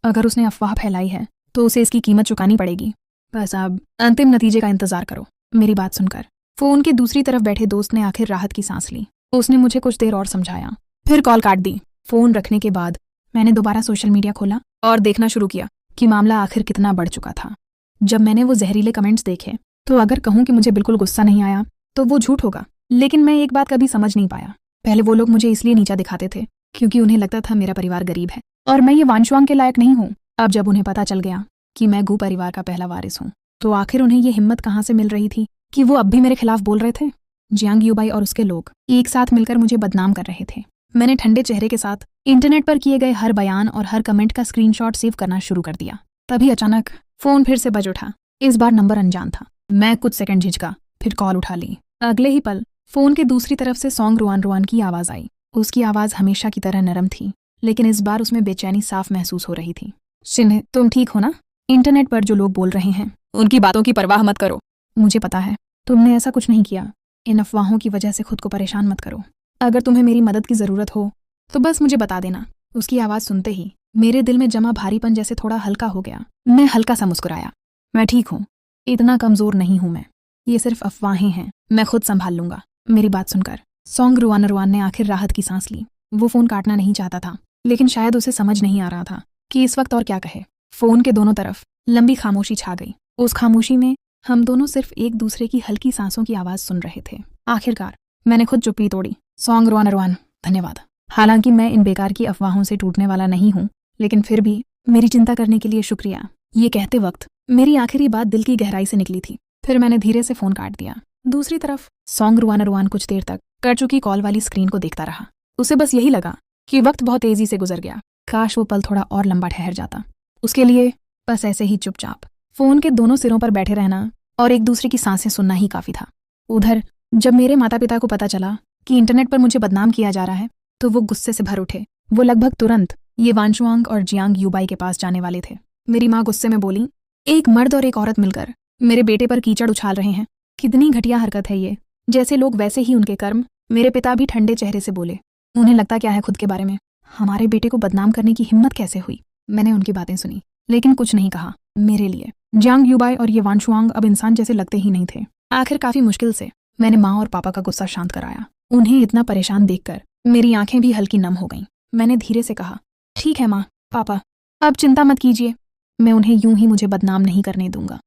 A: अगर उसने अफवाह फैलाई है तो उसे इसकी कीमत चुकानी पड़ेगी। बस अब अंतिम नतीजे का इंतजार करो। मेरी बात सुनकर फोन के दूसरी तरफ बैठे दोस्त ने आखिर राहत की सांस ली। उसने मुझे कुछ देर और समझाया, फिर कॉल काट दी। फोन रखने के बाद मैंने दोबारा सोशल मीडिया खोला और देखना शुरू किया कि मामला आखिर कितना बढ़ चुका था। जब मैंने वो जहरीले कमेंट्स देखे तो अगर कहूँ कि मुझे बिल्कुल गुस्सा नहीं आया तो वो झूठ होगा। लेकिन मैं एक बात कभी समझ नहीं पाया। पहले वो लोग मुझे इसलिए नीचा दिखाते थे क्योंकि उन्हें लगता था मेरा परिवार गरीब है और मैं ये वानशुआंग के लायक नहीं हूँ। अब जब उन्हें पता चल गया कि मैं गू परिवार का पहला वारिस हूँ तो आखिर उन्हें ये हिम्मत कहाँ से मिल रही थी कि वो अब भी मेरे खिलाफ बोल रहे थे। जियांग यूबाई और उसके लोग एक साथ मिलकर मुझे बदनाम कर रहे थे। मैंने ठंडे चेहरे के साथ इंटरनेट पर किए गए हर बयान और हर कमेंट का स्क्रीनशॉट सेव करना शुरू कर दिया। तभी अचानक फोन फिर से बज उठा। इस बार नंबर अनजान था। मैं कुछ सेकंड झिझका, फिर कॉल उठा ली। अगले ही पल फोन के दूसरी तरफ से सॉन्ग रुआन की आवाज आई। उसकी आवाज हमेशा की तरह नरम थी, लेकिन इस बार उसमें बेचैनी साफ महसूस हो रही थी। शिन्हे, तुम ठीक हो ना? इंटरनेट पर जो लोग बोल रहे हैं उनकी बातों की परवाह मत करो। मुझे पता है तुमने ऐसा कुछ नहीं किया। इन अफवाहों की वजह से खुद को परेशान मत करो। अगर तुम्हें मेरी मदद की जरूरत हो तो बस मुझे बता देना। उसकी आवाज सुनते ही मेरे दिल में जमा भारीपन जैसे थोड़ा हल्का हो गया। मैं हल्का सा मुस्कुराया। मैं ठीक हूँ, इतना कमजोर नहीं हूँ मैं। ये सिर्फ अफवाहें हैं, मैं खुद संभाल लूंगा। मेरी बात सुनकर सॉन्ग रुआन ने आखिर राहत की सांस ली। वो फोन काटना नहीं चाहता था, लेकिन शायद उसे समझ नहीं आ रहा था कि इस वक्त और क्या कहे। फोन के दोनों तरफ लंबी खामोशी छा गई। उस खामोशी में हम दोनों सिर्फ एक दूसरे की हल्की सांसों की आवाज सुन रहे थे। आखिरकार मैंने खुद चुप्पी तोड़ी। सॉन्ग रुआन, धन्यवाद। हालांकि मैं इन बेकार की अफवाहों से टूटने वाला नहीं हूँ, लेकिन फिर भी मेरी चिंता करने के लिए शुक्रिया। ये कहते वक्त मेरी आखिरी बात दिल की गहराई से निकली थी। फिर मैंने धीरे से फोन काट दिया। दूसरी तरफ सॉन्ग रुआन कुछ देर तक कर चुकी कॉल वाली स्क्रीन को देखता रहा। उसे बस यही लगा कि वक्त बहुत तेजी से गुजर गया। काश वो पल थोड़ा और लंबा ठहर जाता। उसके लिए बस ऐसे ही चुपचाप फोन के दोनों सिरों पर बैठे रहना और एक दूसरे की सांसें सुनना ही काफी था। उधर जब मेरे माता पिता को पता चला कि इंटरनेट पर मुझे बदनाम किया जा रहा है तो वो गुस्से से भर उठे। वो लगभग तुरंत ये वानशुआंग और जियांग यूबाई के पास जाने वाले थे। मेरी माँ गुस्से में बोली, एक मर्द और एक औरत मिलकर मेरे बेटे पर कीचड़ उछाल रहे हैं। कितनी घटिया हरकत है ये। जैसे लोग वैसे ही उनके कर्म। मेरे पिता भी ठंडे चेहरे से बोले, उन्हें लगता क्या है खुद के बारे में? हमारे बेटे को बदनाम करने की हिम्मत कैसे हुई? मैंने उनकी बातें सुनी लेकिन कुछ नहीं कहा। मेरे लिए जियांग यूबाई और ये वानशुआंग अब इंसान जैसे लगते ही नहीं थे। आखिर काफी मुश्किल से मैंने माँ और पापा का गुस्सा शांत कराया। उन्हें इतना परेशान देखकर मेरी आंखें भी हल्की नम हो गईं। मैंने धीरे से कहा, ठीक है माँ, पापा, अब चिंता मत कीजिए, मैं उन्हें यूं ही मुझे बदनाम नहीं करने दूंगा।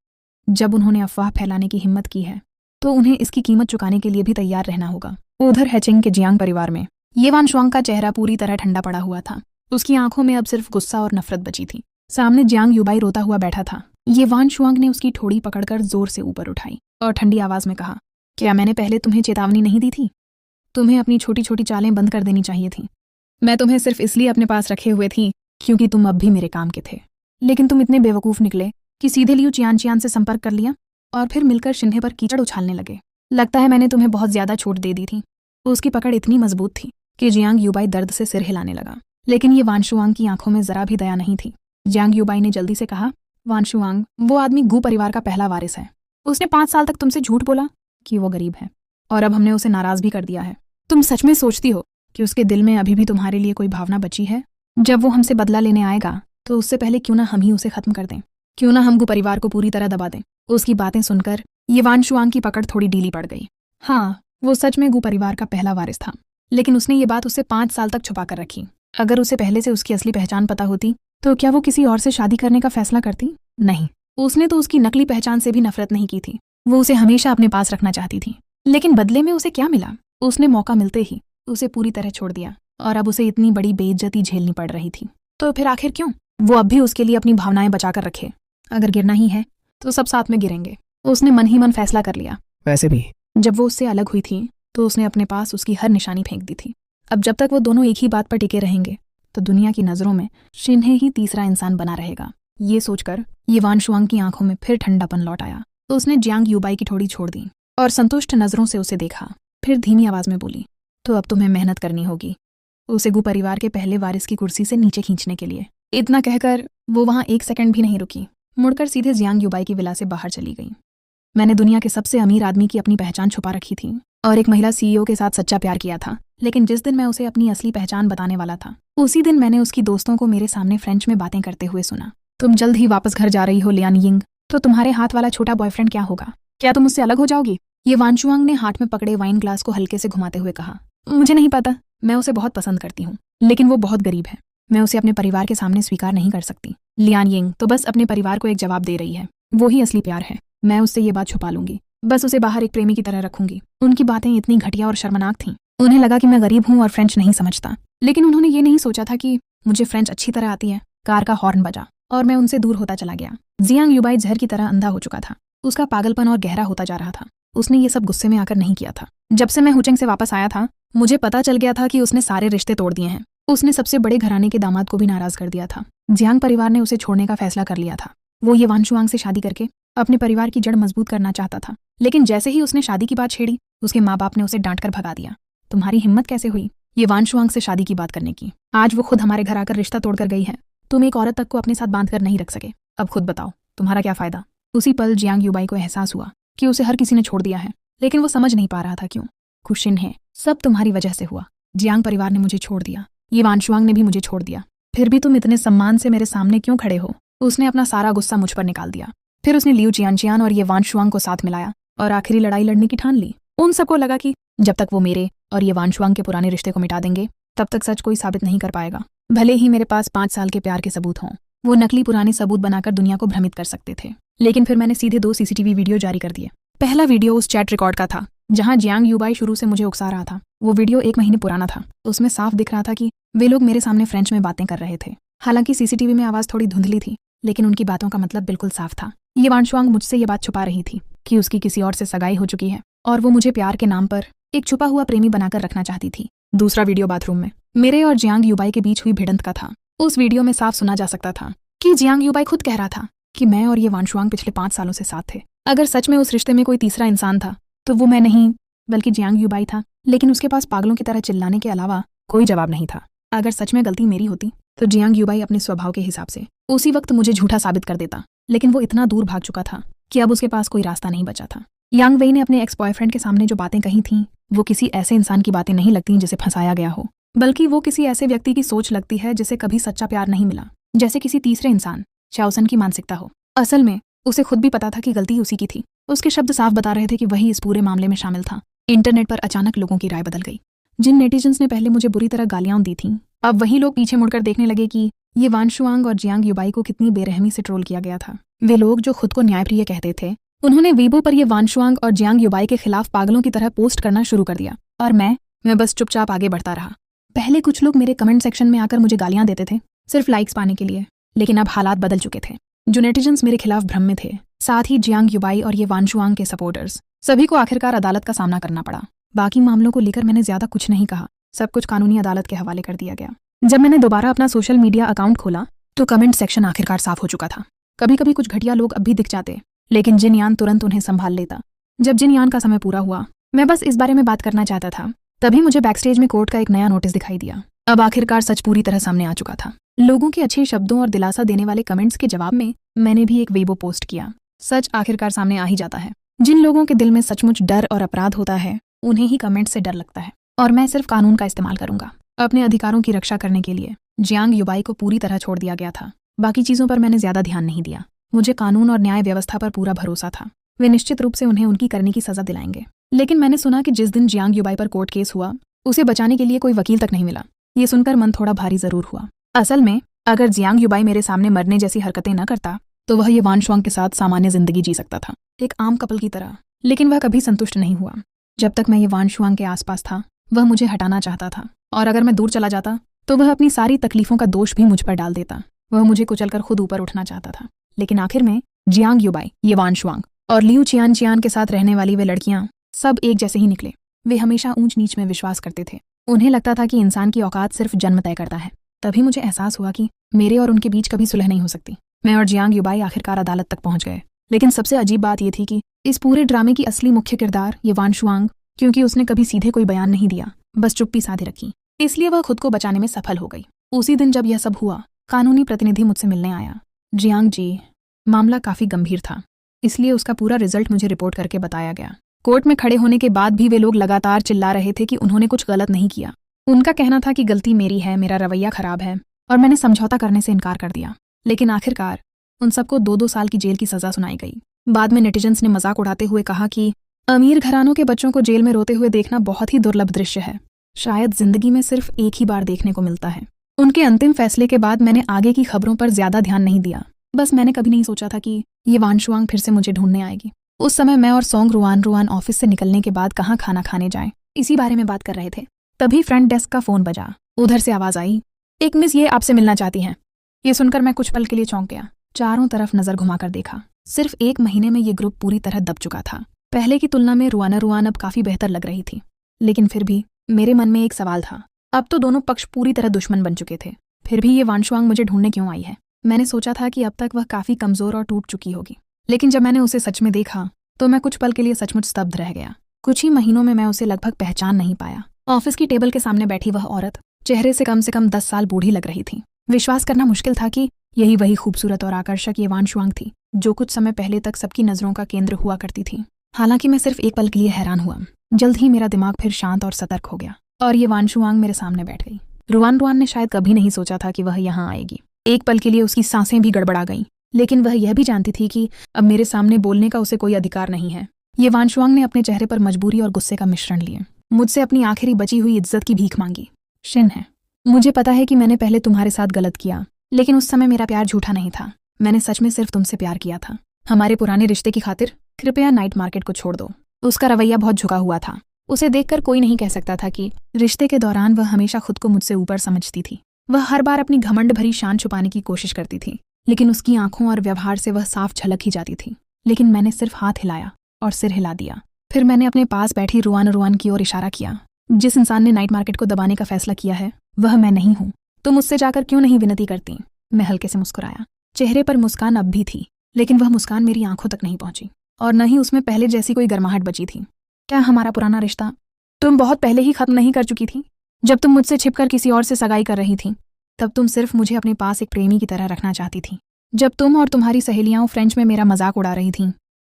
A: जब उन्होंने अफवाह फैलाने की हिम्मत की है तो उन्हें इसकी कीमत चुकाने के लिए भी तैयार रहना होगा। उधर हैचिंग के जियांग परिवार में ये वान शुआंग का चेहरा पूरी तरह ठंडा पड़ा हुआ था। उसकी आंखों में अब सिर्फ गुस्सा और नफरत बची थी। सामने जियांग युबाई रोता हुआ बैठा था। ये वान शुआंग ने उसकी ठोड़ी पकड़कर जोर से ऊपर उठाई और ठंडी आवाज में कहा, क्या मैंने पहले तुम्हें चेतावनी नहीं दी थी? तुम्हें अपनी छोटी छोटी चालें बंद कर देनी चाहिए थी। मैं तुम्हें सिर्फ इसलिए अपने पास रखे हुए थी क्योंकि तुम अब भी मेरे काम के थे, लेकिन तुम इतने बेवकूफ़ निकले कि सीधे लियू चियान से संपर्क कर लिया और फिर मिलकर शिन्हे पर कीचड़ उछालने लगे। लगता है मैंने तुम्हें बहुत ज्यादा छूट दे दी थी। उसकी पकड़ इतनी मजबूत थी कि जियांग युबाई दर्द से सिर हिलाने लगा, लेकिन ये वान शुआंग की आंखों में जरा भी दया नहीं थी। जियांग युबाई ने जल्दी से कहा, वान शुआंग, वो आदमी गू परिवार का पहला वारिस है। उसने 5 साल तक तुमसे झूठ बोला कि वो गरीब है और अब हमने उसे नाराज भी कर दिया है। तुम सच में सोचती हो कि उसके दिल में अभी भी तुम्हारे लिए कोई भावना बची है? जब वो हमसे बदला लेने आएगा तो उससे पहले क्यों ना हम ही उसे खत्म कर दें, क्यों ना हम गू परिवार को पूरी तरह दबा दें। उसकी बातें सुनकर ये वान शुआंग की पकड़ थोड़ी ढीली पड़ गई। हाँ, वो सच में गू परिवार का पहला वारिस था, लेकिन उसने ये बात उससे 5 साल तक छुपा कर रखी। अगर उसे पहले से उसकी असली पहचान पता होती तो क्या वो किसी और से शादी करने का फैसला करती? नहीं, उसने तो उसकी नकली पहचान से भी नफरत नहीं की थी। वो उसे हमेशा अपने पास रखना चाहती थी, लेकिन बदले में उसे क्या मिला? उसने मौका मिलते ही उसे पूरी तरह छोड़ दिया और अब उसे इतनी बड़ी बेइज्जती झेलनी पड़ रही थी। तो फिर आखिर क्यों? वो अब भी उसके लिए अपनी भावनाएं बचा कर रखे। अगर गिरना ही है तो सब साथ में गिरेंगे। उसने मन ही मन फैसला कर लिया।
B: वैसे भी
A: जब वो उससे अलग हुई थी तो उसने अपने पास उसकी हर निशानी फेंक दी थी। अब जब तक वो दोनों एक ही बात पर टिके रहेंगे तो दुनिया की नज़रों में शिन्हे ही तीसरा इंसान बना रहेगा। ये सोचकर ये वान शुआंग की आंखों में फिर ठंडापन लौट आया तो उसने जियांग युबाई की ठोड़ी छोड़ दी और संतुष्ट नज़रों से उसे देखा। फिर धीमी आवाज में बोली, तो अब तुम्हें मेहनत करनी होगी उसे गू परिवार के पहले वारिस की कुर्सी से नीचे खींचने के लिए। इतना कहकर वो वहां 1 सेकंड भी नहीं रुकी, मुड़कर सीधे जियांग युबाई की विला से बाहर चली गई। मैंने दुनिया के सबसे अमीर आदमी की अपनी पहचान छुपा रखी थी और एक महिला सीईओ के साथ सच्चा प्यार किया था, लेकिन जिस दिन मैं उसे अपनी असली पहचान बताने वाला था उसी दिन मैंने उसकी दोस्तों को मेरे सामने फ्रेंच में बातें करते हुए सुना। तुम जल्द ही वापस घर जा रही हो लियान यिंग, तो तुम्हारे हाथ वाला छोटा बॉयफ्रेंड क्या होगा? क्या तुम उससे अलग हो जाओगी? ये वान शुआंग ने हाथ में पकड़े वाइन ग्लास को हल्के से घुमाते हुए कहा, मुझे नहीं पता, मैं उसे बहुत पसंद करती हूँ, लेकिन वो बहुत गरीब है। मैं उसे अपने परिवार के सामने स्वीकार नहीं कर सकती। लियान यिंग तो बस अपने परिवार को एक जवाब दे रही है, वो ही असली प्यार है। मैं उससे ये बात छुपा लूंगी, बस उसे बाहर एक प्रेमी की तरह रखूंगी। उनकी बातें इतनी घटिया और शर्मनाक थीं। उन्हें लगा कि मैं गरीब हूँ और फ्रेंच नहीं समझता, लेकिन उन्होंने ये नहीं सोचा था कि मुझे फ्रेंच अच्छी तरह आती है। कार का हॉर्न बजा और मैं उनसे दूर होता चला गया। जियांग युबाई जहर की तरह अंधा हो चुका था। उसका पागलपन और गहरा होता जा रहा था। उसने ये सब गुस्से में आकर नहीं किया था। जब से मैं हुचेंग से वापस आया था मुझे पता चल गया था कि उसने सारे रिश्ते तोड़ दिए हैं। उसने सबसे बड़े घराने के दामाद को भी नाराज कर दिया था। जियांग परिवार ने उसे छोड़ने का फैसला कर लिया था। वो ये वान शुआंग से शादी करके अपने परिवार की जड़ मजबूत करना चाहता था, लेकिन जैसे ही उसने शादी की बात छेड़ी उसके माँ बाप ने उसे डांट कर भगा दिया। तुम्हारी हिम्मत कैसे हुई ये वान शुआंग से शादी की बात करने की? आज वो खुद हमारे घर आकर रिश्ता तोड़कर गई है। तुम एक औरत तक को अपने साथ बांध कर नहीं रख सके। अब खुद बताओ तुम्हारा क्या फायदा? उसी पल जियांग युबाई को एहसास हुआ कि उसे हर किसी ने छोड़ दिया है, लेकिन वो समझ नहीं पा रहा था क्यों। खुशिन है, सब तुम्हारी वजह से हुआ। जियांग परिवार ने मुझे छोड़ दिया, ये वान शुआंग ने भी मुझे छोड़ दिया, फिर भी तुम इतने सम्मान से मेरे सामने क्यों खड़े हो? उसने अपना सारा गुस्सा मुझ पर निकाल दिया। फिर उसने लियू चियान और ये वान शुआंग को साथ मिलाया और आखिरी लड़ाई लड़ने की ठान ली। उन सबको लगा कि जब तक वो मेरे और ये वान शुआंग के पुराने रिश्ते को मिटा देंगे तब तक सच कोई साबित नहीं कर पाएगा, भले ही मेरे पास 5 साल के प्यार के सबूत हों। वो नकली पुराने सबूत बनाकर दुनिया को भ्रमित कर सकते थे, लेकिन फिर मैंने सीधे 2 सीसीटीवी वीडियो जारी कर दिए। पहला वीडियो उस चैट रिकॉर्ड का था जहां जियांग युबाई शुरू से मुझे उकसा रहा था। वो वीडियो 1 महीने पुराना था। उसमें साफ दिख रहा था कि वे लोग मेरे सामने फ्रेंच में बातें कर रहे थे। हालांकि सीसीटीवी में आवाज थोड़ी धुंधली थी, लेकिन उनकी बातों का मतलब बिल्कुल साफ था। ये वान शुआंग मुझसे ये बात छुपा रही थी कि उसकी किसी और से सगाई हो चुकी है और वो मुझे प्यार के नाम पर एक छुपा हुआ प्रेमी बनाकर रखना चाहती थी। दूसरा वीडियो बाथरूम में मेरे और जियांग युबाई के बीच हुई भिड़ंत का था। उस वीडियो में साफ सुना जा सकता था कि जियांग युबाई खुद कह रहा था कि मैं और ये वान शुआंग पिछले 5 सालों से साथ थे। अगर सच में उस रिश्ते में कोई तीसरा इंसान था तो वो मैं नहीं बल्कि जियांग युबाई था, लेकिन उसके पास पागलों की तरह चिल्लाने के अलावा कोई जवाब नहीं था। अगर सच में गलती मेरी होती तो जियांग युबाई अपने स्वभाव के हिसाब से उसी वक्त मुझे झूठा साबित कर देता, लेकिन वो इतना दूर भाग चुका था कि अब उसके पास कोई रास्ता नहीं बचा था। यांग वेई ने अपने एक्स बॉयफ्रेंड के सामने जो बातें कही थीं वो किसी ऐसे इंसान की बातें नहीं लगती जिसे फंसाया गया हो, बल्कि वो किसी ऐसे व्यक्ति की सोच लगती है जिसे कभी सच्चा प्यार नहीं मिला, जैसे किसी तीसरे इंसान चाओसन की मानसिकता हो। असल में उसे खुद भी पता था कि गलती उसी की थी। उसके शब्द साफ बता रहे थे कि वही इस पूरे मामले में शामिल था। इंटरनेट पर अचानक लोगों की राय बदल गई। जिन नेटिजन्स ने पहले मुझे बुरी तरह गालियां दी थीं अब वही लोग पीछे मुड़कर देखने लगे कि ये वानशुआंग और जियांग युबाई को कितनी बेरहमी से ट्रोल किया गया था। वे लोग जो खुद को न्यायप्रिय कहते थे, उन्होंने वीबो पर ये वानशुआंग और जियांग युबाई के खिलाफ पागलों की तरह पोस्ट करना शुरू कर दिया और मैं बस चुपचाप आगे बढ़ता रहा। पहले कुछ लोग मेरे कमेंट सेक्शन में आकर मुझे गालियां देते थे सिर्फ लाइक्स पाने के लिए, लेकिन अब हालात बदल चुके थे। जो नेटिजन्स मेरे खिलाफ भ्रम में थे, साथ ही जियांग युबाई और ये वानशुआंग के सपोर्टर्स, सभी को आखिरकार अदालत का सामना करना पड़ा। बाकी मामलों को लेकर मैंने ज्यादा कुछ नहीं कहा, सब कुछ कानूनी अदालत के हवाले कर दिया गया। जब मैंने दोबारा अपना सोशल मीडिया अकाउंट खोला तो कमेंट सेक्शन आखिरकार साफ हो चुका था। कभी कभी कुछ घटिया लोग अब भी दिख जाते, लेकिन जिनयान तुरंत उन्हें संभाल लेता। जब जिनयान का समय पूरा हुआ, मैं बस इस बारे में बात करना चाहता था, तभी मुझे बैकस्टेज में कोर्ट का एक नया नोटिस दिखाई दिया। अब आखिरकार सच पूरी तरह सामने आ चुका था। लोगों के अच्छे शब्दों और दिलासा देने वाले कमेंट्स के जवाब में मैंने भी एक वेबो पोस्ट किया। सच आखिरकार सामने आ ही जाता है। जिन लोगों के दिल में सचमुच डर और अपराध होता है, उन्हें ही कमेंट से डर लगता है। और मैं सिर्फ कानून का इस्तेमाल करूंगा अपने अधिकारों की रक्षा करने के लिए। जियांग युबाई को पूरी तरह छोड़ दिया गया था, बाकी चीजों पर मैंने ज्यादा ध्यान नहीं दिया। मुझे कानून और न्याय व्यवस्था पर पूरा भरोसा था, वे निश्चित रूप से उन्हें उनकी करने की सजा दिलाएंगे। लेकिन मैंने सुना कि जिस दिन जियांग युबाई पर कोर्ट केस हुआ, उसे बचाने के लिए कोई वकील तक नहीं मिला। ये सुनकर मन थोड़ा भारी जरूर हुआ। असल में अगर जियांग युबाई मेरे सामने मरने जैसी हरकतें न करता तो वह ये वानशुआंग के साथ सामान्य जिंदगी जी सकता था, एक आम कपल की तरह। लेकिन वह कभी संतुष्ट नहीं हुआ। जब तक मैं ये वानशुआंग के आसपास था, वह मुझे हटाना चाहता था, और अगर मैं दूर चला जाता तो वह अपनी सारी तकलीफों का दोष भी मुझ पर डाल देता। वह मुझे कुचलकर खुद ऊपर उठना चाहता था। लेकिन आखिर में जियांग युबाई, ये वानशुआंग और लियू चियान के साथ रहने वाली वे लड़कियां सब एक जैसे ही निकले। वे हमेशा ऊंच नीच में विश्वास करते थे। उन्हें लगता था कि इंसान की औकात सिर्फ जन्म तय करता है। तभी मुझे एहसास हुआ कि मेरे और उनके बीच कभी सुलह नहीं हो सकती। मैं और जियांग युबाई आखिरकार अदालत तक पहुंच गए। लेकिन सबसे अजीब बात यह थी कि इस पूरे ड्रामे की असली मुख्य किरदार ये वानशुआंग, क्योंकि उसने कभी सीधे कोई बयान नहीं दिया, बस चुप्पी साधे रखी, इसलिए वह खुद को बचाने में सफल हो गई। उसी दिन जब यह सब हुआ, कानूनी प्रतिनिधि मुझसे मिलने आया। जियांग जी, मामला काफी गंभीर था, इसलिए उसका पूरा रिजल्ट मुझे रिपोर्ट करके बताया गया। कोर्ट में खड़े होने के बाद भी वे लोग लगातार चिल्ला रहे थे कि उन्होंने कुछ गलत नहीं किया। उनका कहना था कि गलती मेरी है, मेरा रवैया खराब है, और मैंने समझौता करने से इनकार कर दिया। लेकिन आखिरकार उन सबको 2-2 साल की जेल की सजा सुनाई गई। बाद में नेटिजन्स ने मजाक उड़ाते हुए कहा कि अमीर घरानों के बच्चों को जेल में रोते हुए देखना बहुत ही दुर्लभ दृश्य है, शायद जिंदगी में सिर्फ एक ही बार देखने को मिलता है। उनके अंतिम फैसले के बाद मैंने आगे की खबरों पर ज्यादा ध्यान नहीं दिया। बस मैंने कभी नहीं सोचा था कि ये वानशुआंग फिर से मुझे ढूंढने आएगी। उस समय मैं और सोंग रुआन ऑफिस से निकलने के बाद कहाँ खाना खाने जाएं, इसी बारे में बात कर रहे थे। तभी फ्रंट डेस्क का फोन बजा। उधर से आवाज आई, एक मिस ये आपसे मिलना चाहती हैं। ये सुनकर मैं कुछ पल के लिए चौंक गया। चारों तरफ नजर घुमाकर देखा। सिर्फ 1 महीने में ये ग्रुप पूरी तरह दब चुका था। पहले की तुलना में रुआन अब काफी बेहतर लग रही थी। लेकिन फिर भी मेरे मन में एक सवाल था, अब तो दोनों पक्ष पूरी तरह दुश्मन बन चुके थे। फिर भी ये वानशुआंग मुझे ढूंढने क्यों आई है? मैंने सोचा था कि अब तक वह काफी कमजोर और टूट चुकी होगी, लेकिन जब मैंने उसे सच में देखा तो मैं कुछ पल के लिए सचमुच स्तब्ध रह गया। कुछ ही महीनों में मैं उसे लगभग पहचान नहीं पाया। ऑफिस की टेबल के सामने बैठी वह औरत चेहरे से कम 10 साल बूढ़ी लग रही थी। विश्वास करना मुश्किल था कि यही वही खूबसूरत और आकर्षक ये वानशुआंग थी, जो कुछ समय पहले तक सबकी नजरों का केंद्र हुआ करती थी। हालांकि मैं सिर्फ एक पल के लिए हैरान हुआ। जल्द ही मेरा दिमाग फिर शांत और सतर्क हो गया और ये वानशुआंग मेरे सामने बैठ गई। रुआन ने शायद कभी नहीं सोचा था कि वह यहाँ आएगी। एक पल के लिए उसकी सांसें भी गड़बड़ा गईं, लेकिन वह यह भी जानती थी कि अब मेरे सामने बोलने का उसे कोई अधिकार नहीं है। ये वानशुआंग ने अपने चेहरे पर मजबूरी और गुस्से का मिश्रण लिए मुझसे अपनी आखिरी बची हुई इज्जत की भीख मांगी। शिन है, मुझे पता है कि मैंने पहले तुम्हारे साथ गलत किया, लेकिन उस समय मेरा प्यार झूठा नहीं था। मैंने सच में सिर्फ तुमसे प्यार किया था। हमारे पुराने रिश्ते की खातिर कृपया नाइट मार्केट को छोड़ दो। उसका रवैया बहुत झुका हुआ था। उसे देखकर कोई नहीं कह सकता था कि रिश्ते के दौरान वह हमेशा खुद को मुझसे ऊपर समझती थी। वह हर बार अपनी घमंड भरी शान छुपाने की कोशिश करती थी, लेकिन उसकी आंखों और व्यवहार से वह साफ झलक ही जाती थी। लेकिन मैंने सिर्फ हाथ हिलाया और सिर हिला दिया। फिर मैंने अपने पास बैठी रुआन की ओर इशारा किया। जिस इंसान ने नाइट मार्केट को दबाने का फैसला किया है वह मैं नहीं हूं। तुम मुझसे जाकर क्यों नहीं विनती करती? मैं हल्के से मुस्कुराया। चेहरे पर मुस्कान अब भी थी, लेकिन वह मुस्कान मेरी आंखों तक नहीं पहुंची और न ही उसमें पहले जैसी कोई गर्माहट बची थी। क्या हमारा पुराना रिश्ता तुम बहुत पहले ही खत्म नहीं कर चुकी थी? जब तुम मुझसे छिपकर किसी और से सगाई कर रही थी, तब तुम सिर्फ मुझे अपने पास एक प्रेमी की तरह रखना चाहती थी। जब तुम और तुम्हारी सहेलियां फ्रेंच में मेरा मजाक उड़ा रही थीं,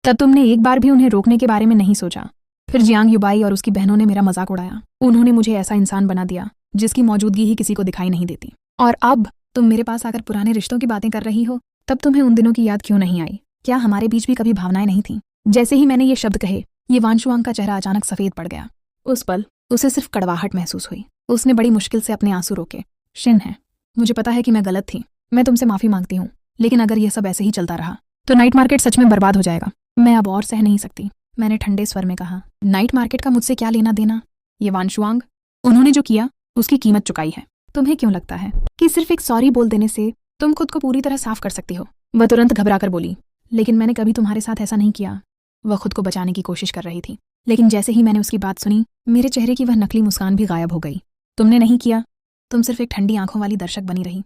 A: तब तुमने एक बार भी उन्हें रोकने के बारे में नहीं सोचा। फिर जियांग युबाई और उसकी बहनों ने मेरा मजाक उड़ाया। उन्होंने मुझे ऐसा इंसान बना दिया जिसकी मौजूदगी ही किसी को दिखाई नहीं देती। और अब तुम मेरे पास आकर पुराने रिश्तों की बातें कर रही हो, तब तुम्हें उन दिनों की याद क्यों नहीं आई? क्या हमारे बीच भी कभी भावनाएं नहीं थीं? जैसे ही मैंने ये शब्द कहे, ये वानशुआंग का चेहरा अचानक सफेद पड़ गया। उस पल उसे सिर्फ कड़वाहट महसूस हुई। उसने बड़ी मुश्किल से अपने आंसू रोके। शिन है, मुझे पता है कि मैं गलत थी, मैं तुमसे माफ़ी मांगती हूँ, लेकिन अगर यह सब ऐसे ही चलता रहा तो नाइट मार्केट सच में बर्बाद हो जाएगा। मैं अब और सह नहीं सकती, मैंने ठंडे स्वर में कहा। नाइट मार्केट का मुझसे क्या लेना देना? ये वांशुआंग, उन्होंने जो किया उसकी कीमत चुकाई है। तुम्हें क्यों लगता है कि सिर्फ एक सॉरी बोल देने से तुम खुद को पूरी तरह साफ कर सकती हो? वह तुरंत घबराकर बोली, लेकिन मैंने कभी तुम्हारे साथ ऐसा नहीं किया। वह खुद को बचाने की कोशिश कर रही थी, लेकिन जैसे ही मैंने उसकी बात सुनी मेरे चेहरे की वह नकली मुस्कान भी गायब हो गई। तुमने नहीं किया, तुम सिर्फ एक ठंडी आंखों वाली दर्शक बनी रही।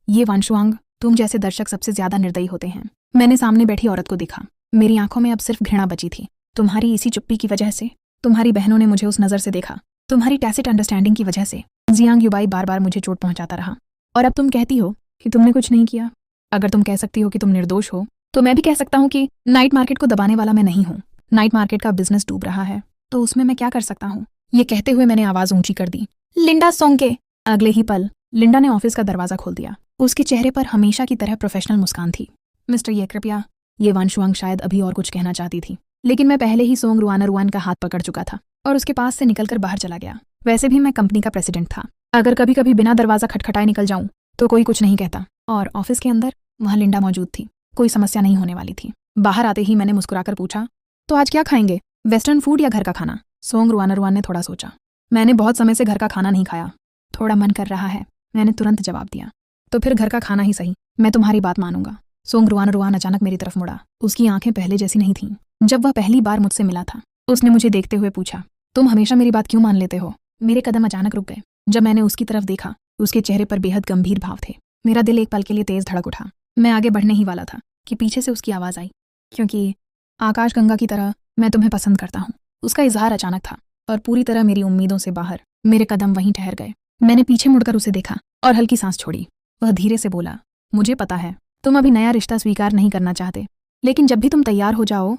A: ये वांशुआंग, तुम जैसे दर्शक सबसे ज्यादा निर्दयी होते हैं। मैंने सामने बैठी औरत को देखा, मेरी आंखों में अब सिर्फ घृणा बची थी। तुम्हारी इसी चुप्पी की वजह से, तुम्हारी बहनों ने मुझे उस नज़र से देखा, तुम्हारी टैसिट अंडरस्टैंडिंग की वजह से जियांग युबाई बार बार मुझे चोट पहुंचाता रहा। और अब तुम कहती हो कि तुमने कुछ नहीं किया। अगर तुम कह सकती हो कि तुम निर्दोष हो तो मैं भी कह सकता हूँ कि नाइट मार्केट को दबाने वाला मैं नहीं हूँ। नाइट मार्केट का बिजनेस डूब रहा है तो उसमें मैं क्या कर सकता हूँ? ये कहते हुए मैंने आवाज़ ऊंची कर दी, लिंडा सोंके। अगले ही पल लिंडा ने ऑफिस का दरवाजा खोल दिया। उसके चेहरे पर हमेशा की तरह प्रोफेशनल मुस्कान थी। मिस्टर ये कृपया। ये वांशुआंग शायद अभी और कुछ कहना चाहती थी, लेकिन मैं पहले ही सोंग रुआन का हाथ पकड़ चुका था और उसके पास से निकलकर बाहर चला गया। वैसे भी मैं कंपनी का प्रेसिडेंट था, अगर कभी कभी बिना दरवाजा खटखटाए निकल जाऊं तो कोई कुछ नहीं कहता। और ऑफिस के अंदर वहाँ लिंडा मौजूद थी, कोई समस्या नहीं होने वाली थी। बाहर आते ही मैंने मुस्कुराकर पूछा, तो आज क्या खाएंगे, वेस्टर्न फूड या घर का खाना? सोंग रुआन ने थोड़ा सोचा। मैंने बहुत समय से घर का खाना नहीं खाया, थोड़ा मन कर रहा है, मैंने तुरंत जवाब दिया। तो फिर घर का खाना ही सही, मैं तुम्हारी बात मानूंगा। सोंग रुआन अचानक मेरी तरफ मुड़ा। उसकी आंखें पहले जैसी नहीं थीं। जब वह पहली बार मुझसे मिला था उसने मुझे देखते हुए पूछा, तुम हमेशा मेरी बात क्यों मान लेते हो? मेरे कदम अचानक रुक गए। जब मैंने उसकी तरफ देखा उसके चेहरे पर बेहद गंभीर भाव थे। मेरा दिल एक पल के लिए तेज धड़क उठा। मैं आगे बढ़ने ही वाला था कि पीछे से उसकी आवाज़ आई, क्योंकि आकाश गंगा की तरह मैं तुम्हें पसंद करता हूँ। उसका इजहार अचानक था और पूरी तरह मेरी उम्मीदों से बाहर। मेरे कदम वहीं ठहर गए। मैंने पीछे मुड़कर उसे देखा और हल्की सांस छोड़ी। वह धीरे से बोला, मुझे पता है तुम अभी नया रिश्ता स्वीकार नहीं करना चाहते, लेकिन जब भी तुम तैयार हो जाओ